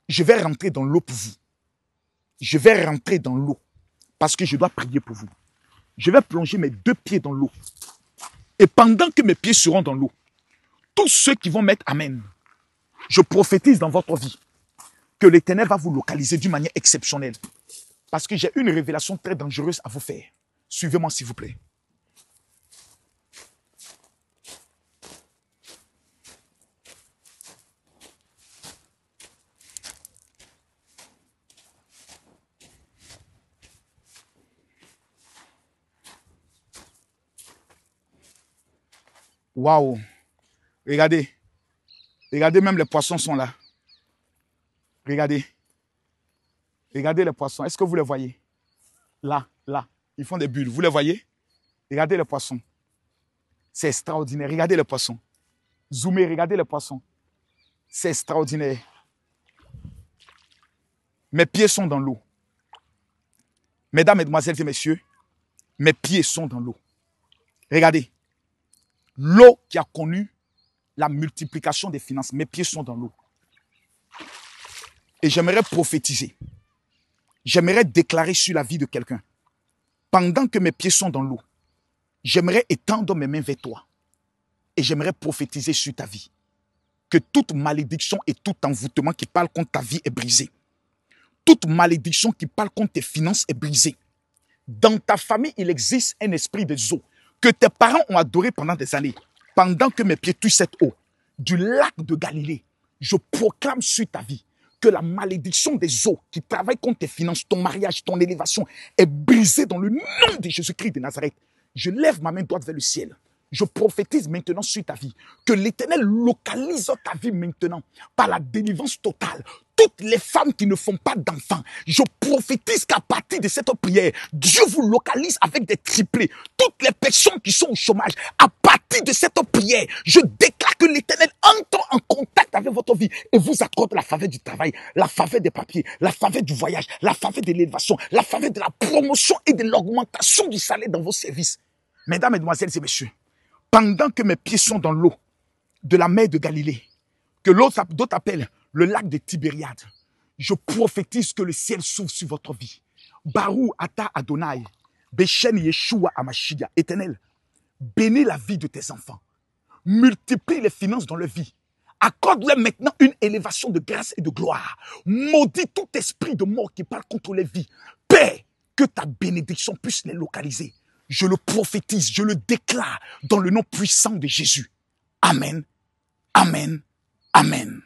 Je vais rentrer dans l'eau pour vous. Je vais rentrer dans l'eau parce que je dois prier pour vous. Je vais plonger mes 2 pieds dans l'eau. Et pendant que mes pieds seront dans l'eau, tous ceux qui vont mettre Amen, je prophétise dans votre vie que l'Éternel va vous localiser d'une manière exceptionnelle. Parce que j'ai une révélation très dangereuse à vous faire. Suivez-moi s'il vous plaît. Waouh! Regardez. Regardez, même les poissons sont là. Regardez. Regardez les poissons. Est-ce que vous les voyez? Là, là. Ils font des bulles. Vous les voyez? Regardez les poissons. C'est extraordinaire. Regardez les poissons. Zoomez, regardez les poissons. C'est extraordinaire. Mes pieds sont dans l'eau. Mesdames, mesdemoiselles et messieurs, mes pieds sont dans l'eau. Regardez. L'eau qui a connu la multiplication des finances. Mes pieds sont dans l'eau. Et j'aimerais prophétiser. J'aimerais déclarer sur la vie de quelqu'un. Pendant que mes pieds sont dans l'eau, j'aimerais étendre mes mains vers toi. Et j'aimerais prophétiser sur ta vie. Que toute malédiction et tout envoûtement qui parle contre ta vie est brisé. Toute malédiction qui parle contre tes finances est brisée. Dans ta famille, il existe un esprit de eau que tes parents ont adoré pendant des années. Pendant que mes pieds touchent cette eau du lac de Galilée, je proclame sur ta vie que la malédiction des eaux qui travaillent contre tes finances, ton mariage, ton élévation est brisée dans le nom de Jésus-Christ de Nazareth. Je lève ma main droite vers le ciel. Je prophétise maintenant sur ta vie que l'Éternel localise ta vie maintenant par la délivrance totale. Toutes les femmes qui ne font pas d'enfants, je prophétise qu'à partir de cette prière, Dieu vous localise avec des triplés. Toutes les personnes qui sont au chômage, à partir de cette prière, je déclare que l'Éternel entre en contact avec votre vie et vous accorde la faveur du travail, la faveur des papiers, la faveur du voyage, la faveur de l'élévation, la faveur de la promotion et de l'augmentation du salaire dans vos services. Mesdames, Mesdemoiselles et Messieurs, pendant que mes pieds sont dans l'eau de la mer de Galilée, que d'autres appellent le lac de Tibériade, je prophétise que le ciel s'ouvre sur votre vie. Barou Ata Adonai, Bechen Yeshua Amashia, Éternel, bénis la vie de tes enfants. Multiplie les finances dans leur vie. Accorde-leur maintenant une élévation de grâce et de gloire. Maudis tout esprit de mort qui parle contre les vies. Père, que ta bénédiction puisse les localiser. Je le prophétise, je le déclare dans le nom puissant de Jésus. Amen, amen, amen.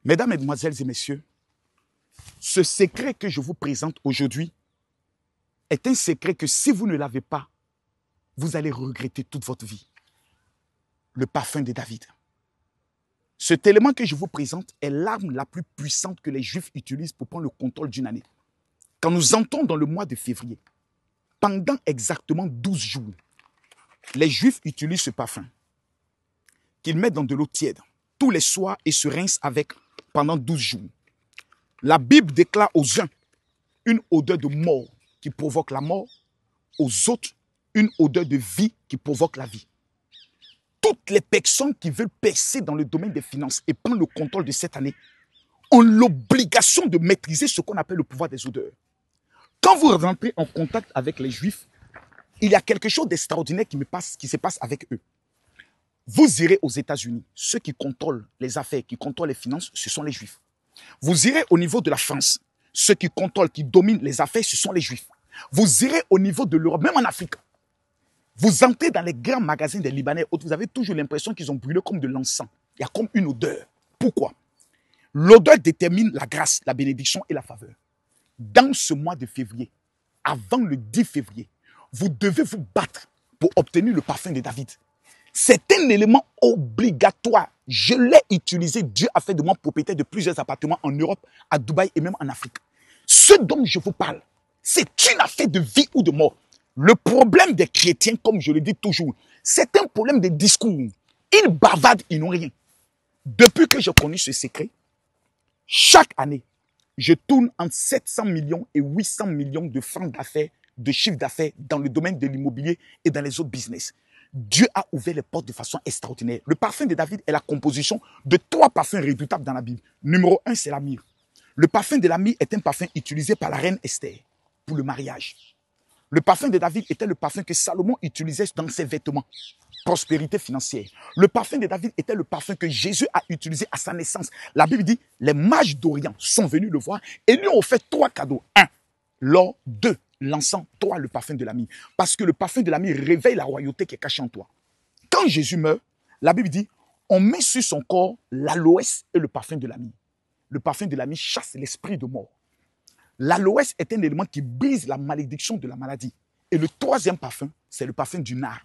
Mesdames, Mesdemoiselles et Messieurs, ce secret que je vous présente aujourd'hui est un secret que si vous ne l'avez pas, vous allez regretter toute votre vie. Le parfum de David. Cet élément que je vous présente est l'arme la plus puissante que les Juifs utilisent pour prendre le contrôle d'une année. Quand nous entrons dans le mois de février, pendant exactement 12 jours, les Juifs utilisent ce parfum qu'ils mettent dans de l'eau tiède tous les soirs et se rincent avec pendant 12 jours. La Bible déclare aux uns une odeur de mort qui provoque la mort, aux autres une odeur de vie qui provoque la vie. Toutes les personnes qui veulent percer dans le domaine des finances et prendre le contrôle de cette année ont l'obligation de maîtriser ce qu'on appelle le pouvoir des odeurs. Quand vous rentrez en contact avec les Juifs, il y a quelque chose d'extraordinaire qui se passe avec eux. Vous irez aux États-Unis, ceux qui contrôlent les affaires, qui contrôlent les finances, ce sont les Juifs. Vous irez au niveau de la France, ceux qui contrôlent, qui dominent les affaires, ce sont les Juifs. Vous irez au niveau de l'Europe, même en Afrique. Vous entrez dans les grands magasins des Libanais, vous avez toujours l'impression qu'ils ont brûlé comme de l'encens. Il y a comme une odeur. Pourquoi? L'odeur détermine la grâce, la bénédiction et la faveur. Dans ce mois de février, avant le 10 février, vous devez vous battre pour obtenir le parfum de David. C'est un élément obligatoire. Je l'ai utilisé. Dieu a fait de moi propriétaire de plusieurs appartements en Europe, à Dubaï et même en Afrique. Ce dont je vous parle, c'est une affaire de vie ou de mort. Le problème des chrétiens, comme je le dis toujours, c'est un problème de discours. Ils bavardent, ils n'ont rien. Depuis que j'ai connu ce secret, chaque année, je tourne entre 700 millions et 800 millions de francs d'affaires, de chiffre d'affaires dans le domaine de l'immobilier et dans les autres business. Dieu a ouvert les portes de façon extraordinaire. Le parfum de David est la composition de 3 parfums redoutables dans la Bible. Numéro 1, c'est la myrrhe. Le parfum de la myrrhe est un parfum utilisé par la reine Esther pour le mariage. Le parfum de David était le parfum que Salomon utilisait dans ses vêtements. Prospérité financière. Le parfum de David était le parfum que Jésus a utilisé à sa naissance. La Bible dit, les mages d'Orient sont venus le voir et lui ont fait 3 cadeaux. 1, l'or. 2, l'encens. 3, le parfum de la myrrhe. Parce que le parfum de la myrrhe réveille la royauté qui est cachée en toi. Quand Jésus meurt, la Bible dit, on met sur son corps l'aloès et le parfum de la myrrhe. Le parfum de la myrrhe chasse l'esprit de mort. L'aloès est un élément qui brise la malédiction de la maladie. Et le 3e parfum, c'est le parfum du nard.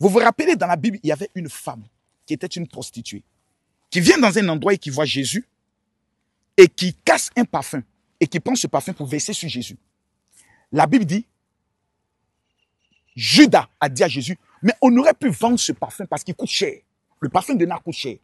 Vous vous rappelez, dans la Bible, il y avait une femme qui était une prostituée, qui vient dans un endroit et qui voit Jésus et qui casse un parfum et qui prend ce parfum pour verser sur Jésus. La Bible dit, Judas a dit à Jésus, mais on aurait pu vendre ce parfum parce qu'il coûte cher. Le parfum de nard coûte cher.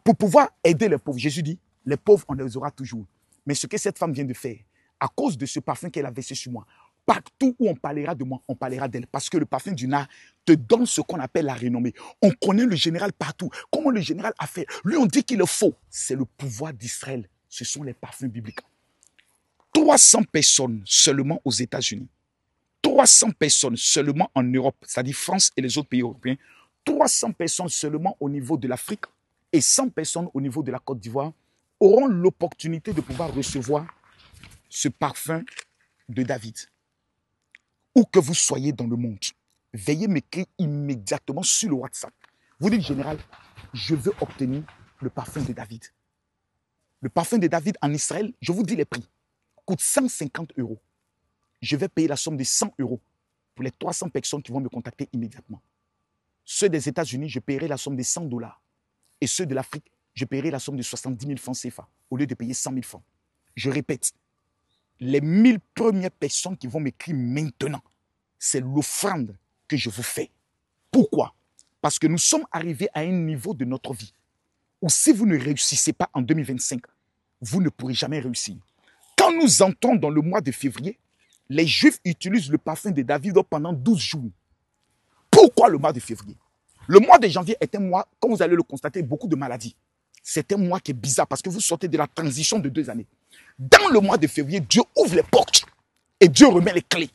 Pour pouvoir aider les pauvres, Jésus dit, les pauvres, on les aura toujours. Mais ce que cette femme vient de faire, à cause de ce parfum qu'elle a versé sur moi, partout où on parlera de moi, on parlera d'elle. Parce que le parfum du nard te donne ce qu'on appelle la renommée. On connaît le général partout. Comment le général a fait? Lui, on dit qu'il est faux. C'est le pouvoir d'Israël. Ce sont les parfums bibliques. 300 personnes seulement aux États-Unis. 300 personnes seulement en Europe, c'est-à-dire France et les autres pays européens. 300 personnes seulement au niveau de l'Afrique et 100 personnes au niveau de la Côte d'Ivoire auront l'opportunité de pouvoir recevoir ce parfum de David. Où que vous soyez dans le monde, veuillez m'écrire immédiatement sur le WhatsApp. Vous dites, général, je veux obtenir le parfum de David. Le parfum de David en Israël, je vous dis les prix, coûte 150 €. Je vais payer la somme de 100 € pour les 300 personnes qui vont me contacter immédiatement. Ceux des États-Unis, je paierai la somme de $100. Et ceux de l'Afrique, je paierai la somme de 70 000 francs CFA au lieu de payer 100 000 francs. Je répète, les 1000 premières personnes qui vont m'écrire maintenant, c'est l'offrande que je vous fais. Pourquoi? Parce que nous sommes arrivés à un niveau de notre vie où si vous ne réussissez pas en 2025, vous ne pourrez jamais réussir. Quand nous entrons dans le mois de février, les Juifs utilisent le parfum de David pendant 12 jours. Pourquoi le mois de février? Le mois de janvier est un mois, comme vous allez le constater, beaucoup de maladies. C'est un mois qui est bizarre parce que vous sortez de la transition de 2 années. Dans le mois de février, Dieu ouvre les portes et Dieu remet les clés.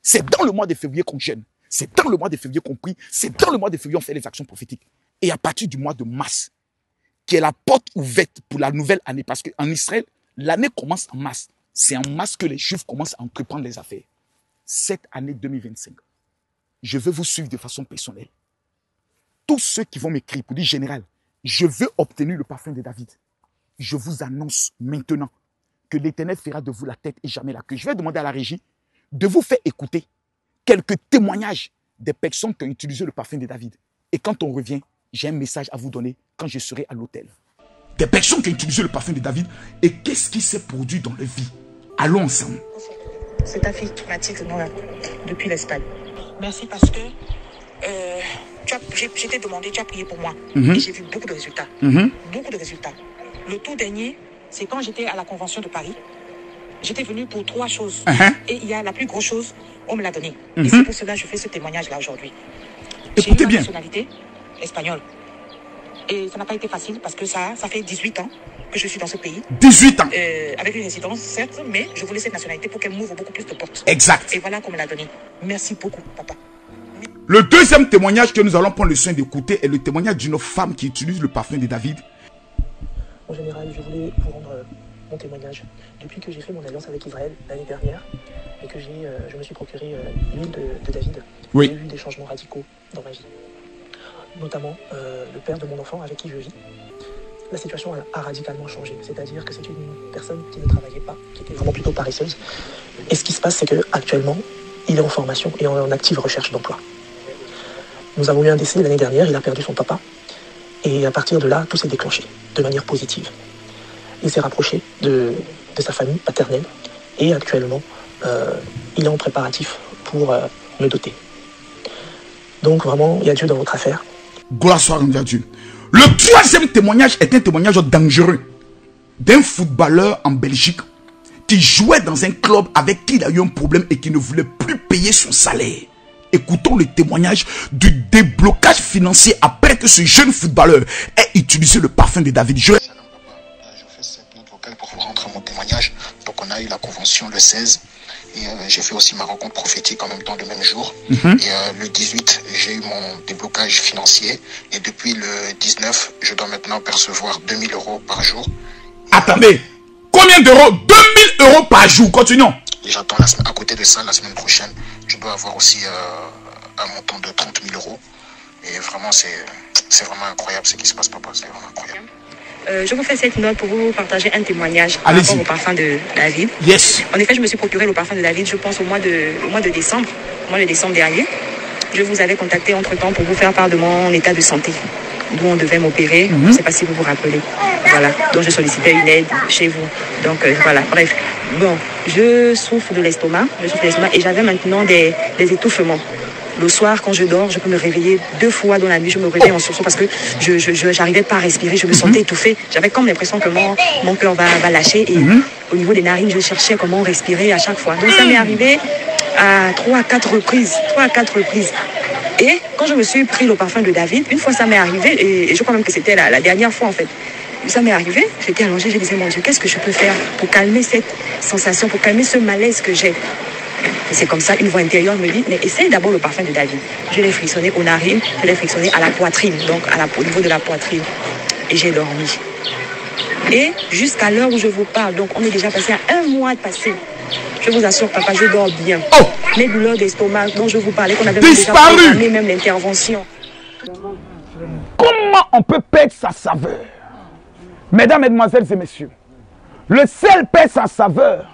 C'est dans le mois de février qu'on jeûne. C'est dans le mois de février qu'on prie. C'est dans le mois de février qu'on fait les actions prophétiques. Et à partir du mois de mars, qui est la porte ouverte pour la nouvelle année, parce qu'en Israël, l'année commence en mars. C'est en mars que les Juifs commencent à entreprendre les affaires. Cette année 2025, je veux vous suivre de façon personnelle. Tous ceux qui vont m'écrire pour dire, général, je veux obtenir le parfum de David. Je vous annonce maintenant que l'Éternel fera de vous la tête et jamais la queue. Je vais demander à la régie de vous faire écouter quelques témoignages des personnes qui ont utilisé le parfum de David. Et quand on revient, j'ai un message à vous donner quand je serai à l'hôtel. Des personnes qui ont utilisé le parfum de David et qu'est-ce qui s'est produit dans leur vie. Allons ensemble. C'est ta fille qui m'a dit depuis l'Espagne. Merci parce que je t'ai demandé, tu as prié pour moi. Et j'ai vu beaucoup de résultats. Beaucoup de résultats. Le tout dernier, c'est quand j'étais à la Convention de Paris. J'étais venue pour 3 choses. Et il y a la plus grosse chose, on me l'a donnée. Et c'est pour cela que je fais ce témoignage-là aujourd'hui. Écoutez bien. J'ai une nationalité espagnole. Et ça n'a pas été facile parce que ça fait 18 ans que je suis dans ce pays. 18 ans. Avec une résidence, certes, mais je voulais cette nationalité pour qu'elle m'ouvre beaucoup plus de portes. Exact. Et voilà qu'on me l'a donnée. Merci beaucoup, papa. Le deuxième témoignage que nous allons prendre le soin d'écouter est le témoignage d'une femme qui utilise le parfum de David. En général, je voulais vous rendre mon témoignage. Depuis que j'ai fait mon alliance avec Israël l'année dernière et que je me suis procuré l'huile de David, j'ai eu des changements radicaux dans ma vie. Notamment le père de mon enfant avec qui je vis. La situation a radicalement changé. C'est-à-dire que c'est une personne qui ne travaillait pas, qui était vraiment plutôt paresseuse. Et ce qui se passe, c'est qu'actuellement, il est en formation et en active recherche d'emploi. Nous avons eu un décès l'année dernière, il a perdu son papa. Et à partir de là, tout s'est déclenché de manière positive. Il s'est rapproché de sa famille paternelle et actuellement, il est en préparatif pour me doter. Donc vraiment, il y a Dieu dans votre affaire. Gloire soit rendue à Dieu. Le troisième témoignage est un témoignage dangereux d'un footballeur en Belgique qui jouait dans un club avec qui il a eu un problème et qui ne voulait plus payer son salaire. Écoutons le témoignage du déblocage financier après que ce jeune footballeur ait utilisé le parfum de David. Je fais cette note vocale pour vous rendre mon témoignage. Donc on a eu la convention le 16 et j'ai fait aussi ma rencontre prophétique en même temps le même jour. Et le 18, j'ai eu mon déblocage financier et depuis le 19, je dois maintenant percevoir 2000 € par jour. Attendez, combien d'euros? 2000 € par jour, continuons. Et j'attends à côté de ça, la semaine prochaine, je dois avoir aussi un montant de 30 000 €. Et vraiment, c'est vraiment incroyable ce qui se passe, papa. C'est vraiment incroyable. Je vous fais cette note pour vous partager un témoignage par rapport au parfum de David. Yes. En effet, je me suis procuré le parfum de David, je pense, au mois de décembre, dernier. Je vous avais contacté entre-temps pour vous faire part de mon état de santé, d'où on devait m'opérer. Je ne sais pas si vous vous rappelez. Voilà. Donc, je sollicitais une aide chez vous. Donc, voilà. Bref. Bon, je souffre de l'estomac. Et j'avais maintenant des étouffements. Le soir, quand je dors, je peux me réveiller 2 fois dans la nuit. Je me réveille en sursaut parce que je n'arrivais pas à respirer. Je me sentais étouffée. J'avais comme l'impression que mon cœur va lâcher. Et au niveau des narines, je cherchais comment respirer à chaque fois. Donc, ça m'est arrivé à 3 à 4 reprises. Et quand je me suis pris le parfum de David, une fois ça m'est arrivé, et je crois même que c'était la dernière fois en fait. Ça m'est arrivé, j'étais allongée, je disais, mon Dieu, qu'est-ce que je peux faire pour calmer cette sensation, pour calmer ce malaise que j'ai? Et c'est comme ça, une voix intérieure me dit, mais essaye d'abord le parfum de David. Je l'ai frictionné aux narines, je l'ai frictionné à la poitrine, donc au niveau de la poitrine. Et j'ai dormi. Et jusqu'à l'heure où je vous parle, donc on est déjà passé à 1 mois de passé. Je vous assure, papa, je dors bien. Les douleurs d'estomac dont je vous parlais, qu'on avait déjà programmé, même l'intervention. Comment on peut perdre sa saveur? Mesdames, mesdemoiselles et messieurs, le sel perd sa saveur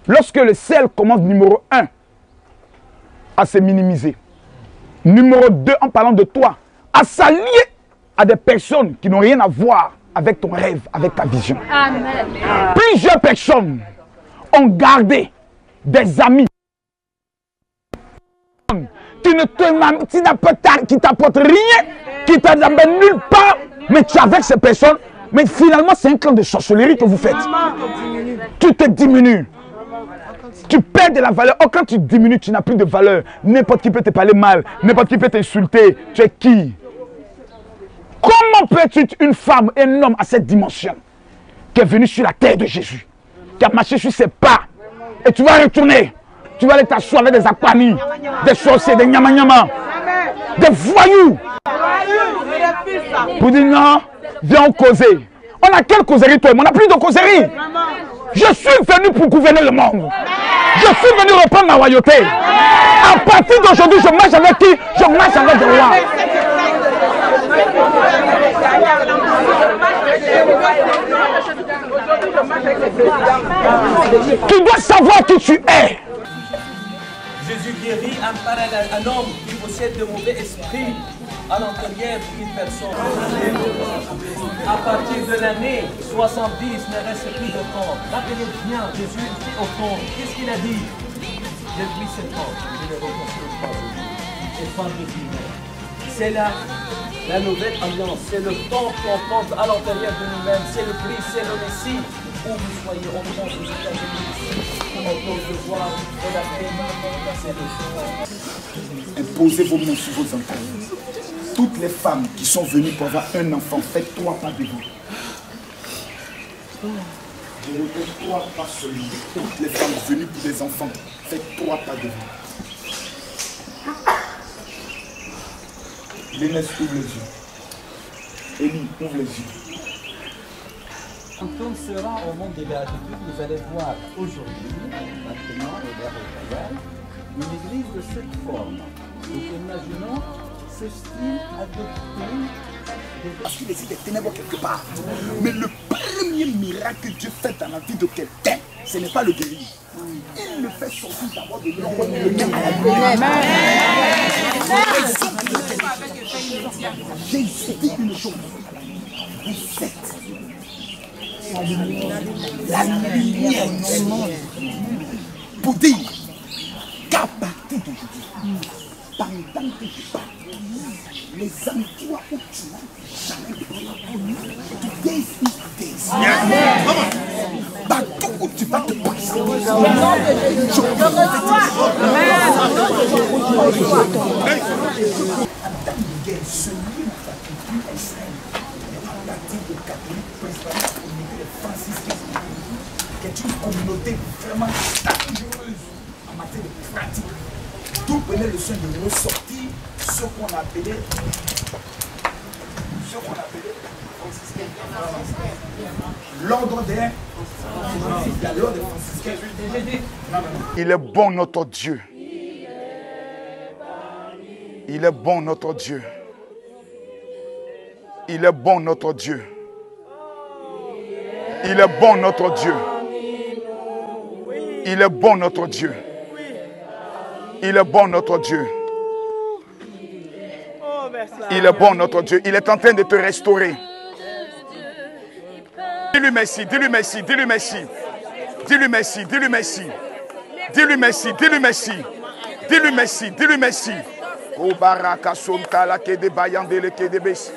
lorsque le sel commence numéro 1 à se minimiser. Numéro 2, en parlant de toi, à s'allier à des personnes qui n'ont rien à voir avec ton rêve, avec ta vision. Amen. Plusieurs personnes ont gardé des amis qui t'apportent rien, qui t'amènent nulle part, mais tu es avec ces personnes, mais finalement c'est un clan de sorcellerie que vous faites. Tu te diminues. Tu perds de la valeur. Oh, quand tu diminues, tu n'as plus de valeur. N'importe qui peut te parler mal, n'importe qui peut t'insulter. Tu es qui? Comment peux-tu une femme, un homme à cette dimension, qui est venu sur la terre de Jésus, qui a marché sur ses pas, et tu vas retourner, tu vas aller t'asseoir avec des aquamis, des sorciers, des nyama-nyama, des voyous, pour dire non, viens causer. On a quelle causerie toi? On n'a plus de causerie. Je suis venu pour gouverner le monde. Je suis venu reprendre ma royauté. À partir d'aujourd'hui, je marche avec qui? Je marche avec le roi. Tu dois savoir qui tu es. Jésus guérit un homme qui possède de mauvais esprits à l'intérieur d'une personne. À partir de l'année 70, ne reste plus de temps. Rappelez bien, Jésus était au temps. Qu'est-ce qu'il a dit? Depuis 7 ans, je ne reconstruis pas aujourd'hui. Et pas de vie. C'est la nouvelle alliance. C'est le temps qu'on pense à l'intérieur de nous-mêmes. C'est le Christ, c'est le Messie. Où vous soyez en France, aux États-Unis, en Côte d'Ivoire, en Afrique, c'est le choix. Imposez vos mains sur vos enfants. Toutes les femmes qui sont venues pour avoir un enfant, faites 3 pas devant. Je répète 3 pas seulement. Toutes les femmes venues pour des enfants, faites 3 pas devant. Lénès, ouvre les yeux. Élie, ouvre les yeux. Quand on sera au monde des béatitudes, vous allez voir aujourd'hui, maintenant, au Royal, une église de cette forme. Donc imaginons ce style adopté. Parce qu'il existe des ténèbres quelque part. Mais le premier miracle que Dieu fait dans la vie de quelqu'un, ce n'est pas le guérir. Il le fait sortir d'abord de l'ombre et le met à la lumière. J'ai dit une chose. Vous êtes la lumière du monde. Pour dire qu'à partir d'aujourd'hui, pendant que je parle, les endroits où tu n'as jamais partout où tu vas te passer, c'est une communauté vraiment dangereuse en matière de pratique. Tout prenait le soin de ressortir ce qu'on appelait l'ordre des franciscains. Il est bon notre Dieu. Il est bon notre Dieu. Il est bon notre Dieu. Il est bon notre Dieu. Il est bon notre Dieu. Il est bon notre Dieu. Il est bon notre Dieu. Il est en train de te restaurer. Dis-lui merci, dis-lui merci, dis-lui merci. Dis-lui merci, dis-lui merci. Dis-lui merci, dis-lui merci. Dis-lui merci, dis-lui merci. Obaraka sontala ke de bayandele ke de bes.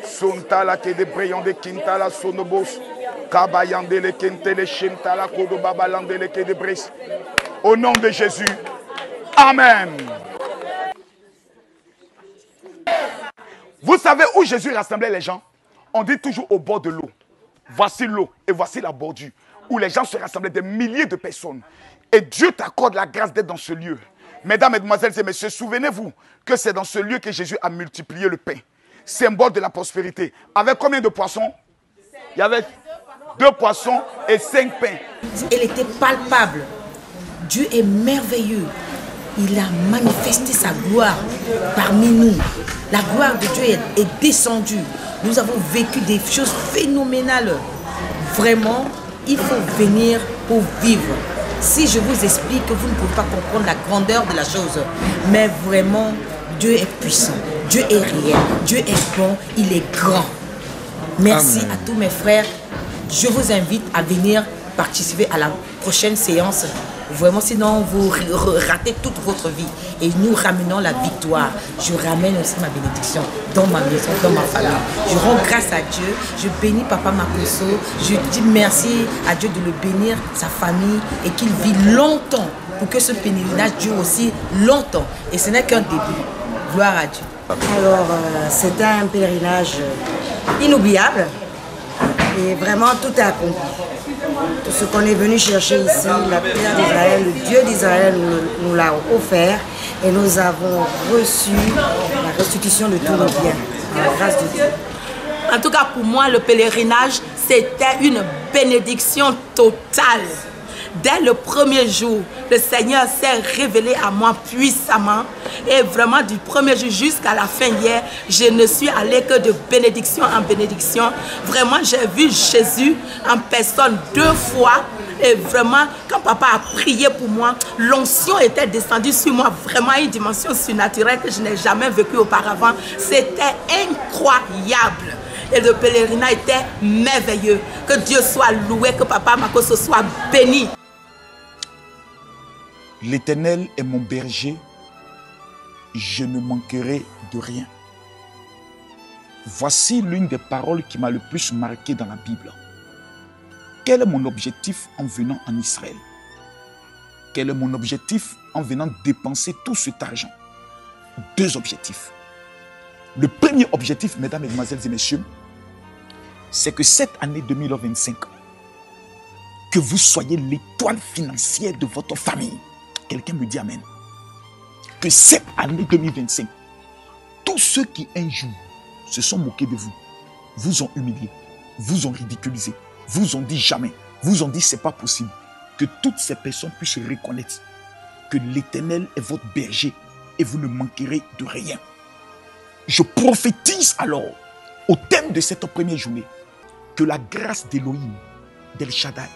Sontala ke de breyande kintala sonobos. Kabayandele kentele shintala kodo babalandele ke de bres. Au nom de Jésus. Amen. Vous savez où Jésus rassemblait les gens? On dit toujours au bord de l'eau. Voici l'eau et voici la bordure. Où les gens se rassemblaient, des milliers de personnes. Et Dieu t'accorde la grâce d'être dans ce lieu. Mesdames, Mesdemoiselles et Messieurs, souvenez-vous que c'est dans ce lieu que Jésus a multiplié le pain. Symbole de la prospérité. Avec combien de poissons? Il y avait 2 poissons et 5 pains. Elle était palpable. Dieu est merveilleux. Il a manifesté sa gloire parmi nous. La gloire de Dieu est descendue. Nous avons vécu des choses phénoménales. Vraiment, il faut venir pour vivre. Si je vous explique, vous ne pouvez pas comprendre la grandeur de la chose. Mais vraiment, Dieu est puissant, Dieu est réel, Dieu est bon, il est grand. Merci à tous mes frères. Je vous invite à venir participer à la prochaine séance. Vraiment, sinon vous ratez toute votre vie. Et nous ramenons la victoire. Je ramène aussi ma bénédiction dans ma maison, dans ma famille. Je rends grâce à Dieu. Je bénis Papa Makosso. Je dis merci à Dieu de le bénir, sa famille, et qu'il vit longtemps pour que ce pèlerinage dure aussi longtemps. Et ce n'est qu'un début. Gloire à Dieu. Alors, c'était un pèlerinage inoubliable. Et vraiment, tout est accompli. Tout ce qu'on est venu chercher ici, la terre d'Israël, le Dieu d'Israël nous l'a offert et nous avons reçu la restitution de tous nos biens, à la grâce de Dieu. En tout cas, pour moi, le pèlerinage, c'était une bénédiction totale. Dès le premier jour, le Seigneur s'est révélé à moi puissamment. Et vraiment, du premier jour jusqu'à la fin hier, je ne suis allée que de bénédiction en bénédiction. Vraiment, j'ai vu Jésus en personne 2 fois. Et vraiment, quand papa a prié pour moi, l'onction était descendue sur moi. Vraiment une dimension surnaturelle que je n'ai jamais vécue auparavant. C'était incroyable. Et le pèlerinage était merveilleux. Que Dieu soit loué, que Papa Makosso soit béni. L'Éternel est mon berger, je ne manquerai de rien. Voici l'une des paroles qui m'a le plus marqué dans la Bible. Quel est mon objectif en venant en Israël? Quel est mon objectif en venant dépenser tout cet argent? 2 objectifs. Le premier objectif, mesdames, mesdemoiselles et messieurs, c'est que cette année 2025, que vous soyez l'étoile financière de votre famille. Quelqu'un me dit amen. Que cette année 2025, tous ceux qui un jour se sont moqués de vous, vous ont humilié, vous ont ridiculisé, vous ont dit jamais, vous ont dit c'est pas possible, que toutes ces personnes puissent reconnaître que l'Éternel est votre berger et vous ne manquerez de rien. Je prophétise alors, au thème de cette première journée, que la grâce d'Élohim, d'El Shaddai,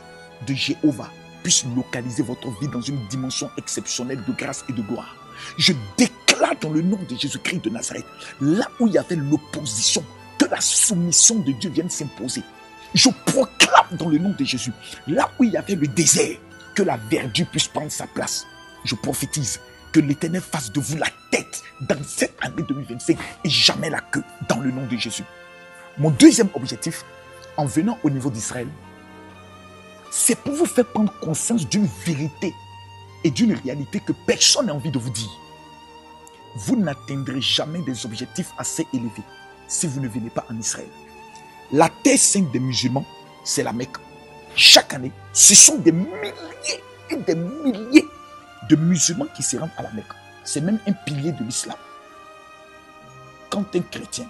de Jéhovah, puisse localiser votre vie dans une dimension exceptionnelle de grâce et de gloire. Je déclare dans le nom de Jésus-Christ de Nazareth, là où il y avait l'opposition, que la soumission de Dieu vienne s'imposer. Je proclame dans le nom de Jésus, là où il y avait le désert, que la verdure puisse prendre sa place. Je prophétise que l'Éternel fasse de vous la tête dans cette année 2025 et jamais la queue, dans le nom de Jésus. Mon deuxième objectif, en venant au niveau d'Israël, c'est pour vous faire prendre conscience d'une vérité et d'une réalité que personne n'a envie de vous dire. Vous n'atteindrez jamais des objectifs assez élevés si vous ne venez pas en Israël. La terre sainte des musulmans, c'est la Mecque. Chaque année, ce sont des milliers et des milliers de musulmans qui se rendent à la Mecque. C'est même un pilier de l'islam. Quand un chrétien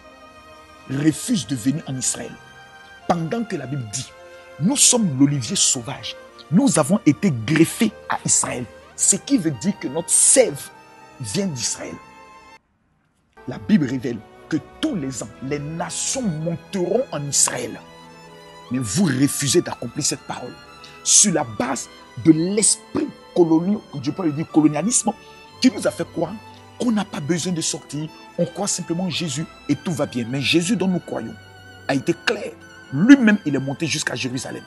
refuse de venir en Israël, pendant que la Bible dit nous sommes l'olivier sauvage. Nous avons été greffés à Israël. Ce qui veut dire que notre sève vient d'Israël. La Bible révèle que tous les ans, les nations monteront en Israël. Mais vous refusez d'accomplir cette parole. Sur la base de l'esprit colonialisme qui nous a fait croire qu'on n'a pas besoin de sortir. On croit simplement en Jésus et tout va bien. Mais Jésus dont nous croyons a été clair. Lui-même, il est monté jusqu'à Jérusalem.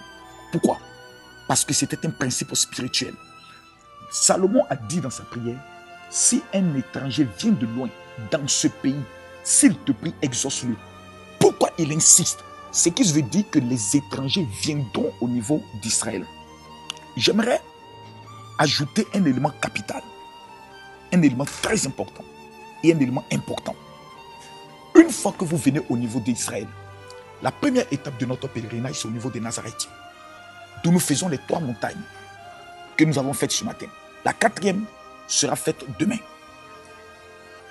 Pourquoi? Parce que c'était un principe spirituel. Salomon a dit dans sa prière, si un étranger vient de loin dans ce pays, s'il te prie, exauce-le. Pourquoi il insiste? Ce qui veut dire que les étrangers viendront au niveau d'Israël. J'aimerais ajouter un élément capital, un élément très important et un élément important. Une fois que vous venez au niveau d'Israël, la première étape de notre pèlerinage, c'est au niveau des Nazarétiens, d'où nous faisons les 3 montagnes que nous avons faites ce matin. La 4e sera faite demain.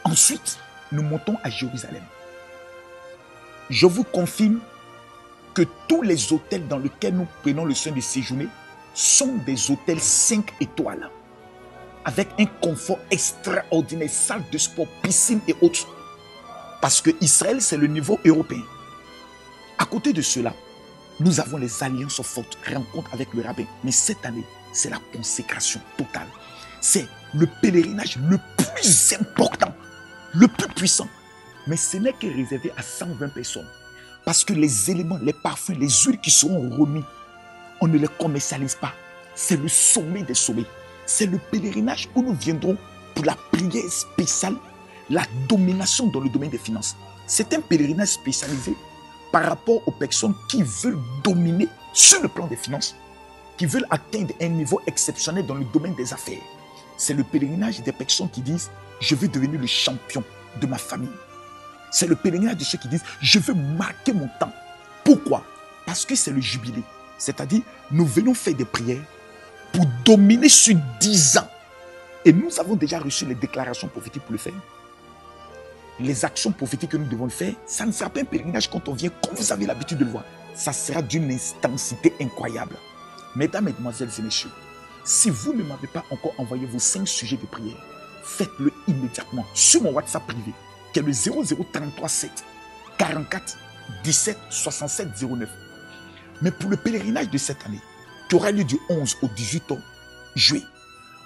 Ensuite, nous montons à Jérusalem. Je vous confirme que tous les hôtels dans lesquels nous prenons le soin de séjourner sont des hôtels 5 étoiles, avec un confort extraordinaire, salle de sport, piscine et autres. Parce que Israël, c'est le niveau européen. À côté de cela, nous avons les alliances fortes, rencontres avec le rabbin. Mais cette année, c'est la consécration totale. C'est le pèlerinage le plus important, le plus puissant. Mais ce n'est que réservé à 120 personnes. Parce que les éléments, les parfums, les huiles qui seront remis, on ne les commercialise pas. C'est le sommet des sommets. C'est le pèlerinage où nous viendrons pour la prière spéciale, la domination dans le domaine des finances. C'est un pèlerinage spécialisé par rapport aux personnes qui veulent dominer sur le plan des finances, qui veulent atteindre un niveau exceptionnel dans le domaine des affaires. C'est le pèlerinage des personnes qui disent « Je veux devenir le champion de ma famille ». C'est le pèlerinage de ceux qui disent « Je veux marquer mon temps ». Pourquoi? Parce que c'est le jubilé. C'est-à-dire, nous venons faire des prières pour dominer sur 10 ans. Et nous avons déjà reçu les déclarations prophétiques pour le faire. Les actions prophétiques que nous devons faire, ça ne sera pas un pèlerinage quand on vient, comme vous avez l'habitude de le voir. Ça sera d'une intensité incroyable. Mesdames, Mesdemoiselles et Messieurs, si vous ne m'avez pas encore envoyé vos 5 sujets de prière, faites-le immédiatement sur mon WhatsApp privé, qui est le 0033 7 44 17 67 09. Mais pour le pèlerinage de cette année, qui aura lieu du 11 au 18 juillet,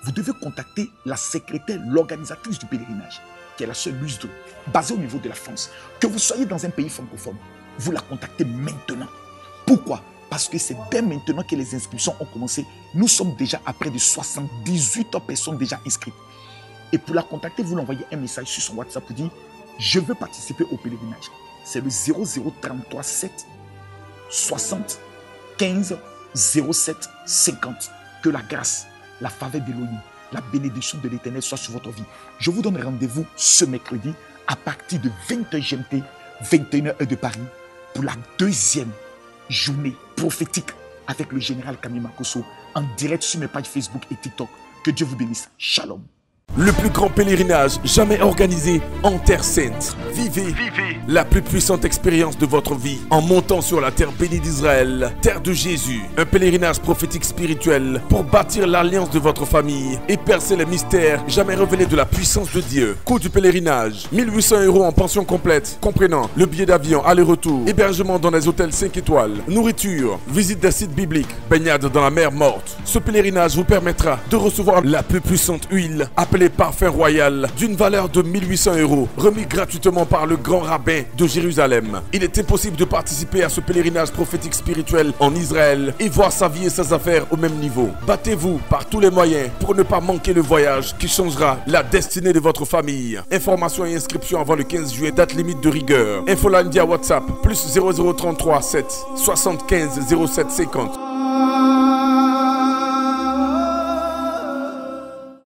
vous devez contacter la secrétaire, l'organisatrice du pèlerinage, qui est la sœur Louise Dou, basée au niveau de la France. Que vous soyez dans un pays francophone, vous la contactez maintenant. Pourquoi? Parce que c'est dès maintenant que les inscriptions ont commencé. Nous sommes déjà à près de 78 personnes déjà inscrites. Et pour la contacter, vous l'envoyez un message sur son WhatsApp pour dire « Je veux participer au pèlerinage ». C'est le 0033 7 60 15 07 50. Que la grâce, la faveur d'Élohim, la bénédiction de l'Éternel soit sur votre vie. Je vous donne rendez-vous ce mercredi à partir de 20h GMT, 21h de Paris, pour la deuxième journée prophétique avec le général Camille Makosso en direct sur mes pages Facebook et TikTok. Que Dieu vous bénisse. Shalom. Le plus grand pèlerinage jamais organisé en Terre Sainte. Vivez la plus puissante expérience de votre vie en montant sur la terre bénie d'Israël, terre de Jésus. Un pèlerinage prophétique spirituel pour bâtir l'alliance de votre famille et percer les mystères jamais révélés de la puissance de Dieu. Coût du pèlerinage, 1800 € en pension complète, comprenant le billet d'avion aller-retour, hébergement dans les hôtels 5 étoiles, nourriture, visite des sites bibliques, baignade dans la mer morte. Ce pèlerinage vous permettra de recevoir la plus puissante huile appelée parfum royal d'une valeur de 1800 €, remis gratuitement par le grand rabbin de Jérusalem. Il est impossible de participer à ce pèlerinage prophétique spirituel en Israël et voir sa vie et ses affaires au même niveau. Battez-vous par tous les moyens pour ne pas manquer le voyage qui changera la destinée de votre famille. Informations et inscriptions avant le 15 juillet, date limite de rigueur. Infoline via WhatsApp, plus 0033 7 75 07 50.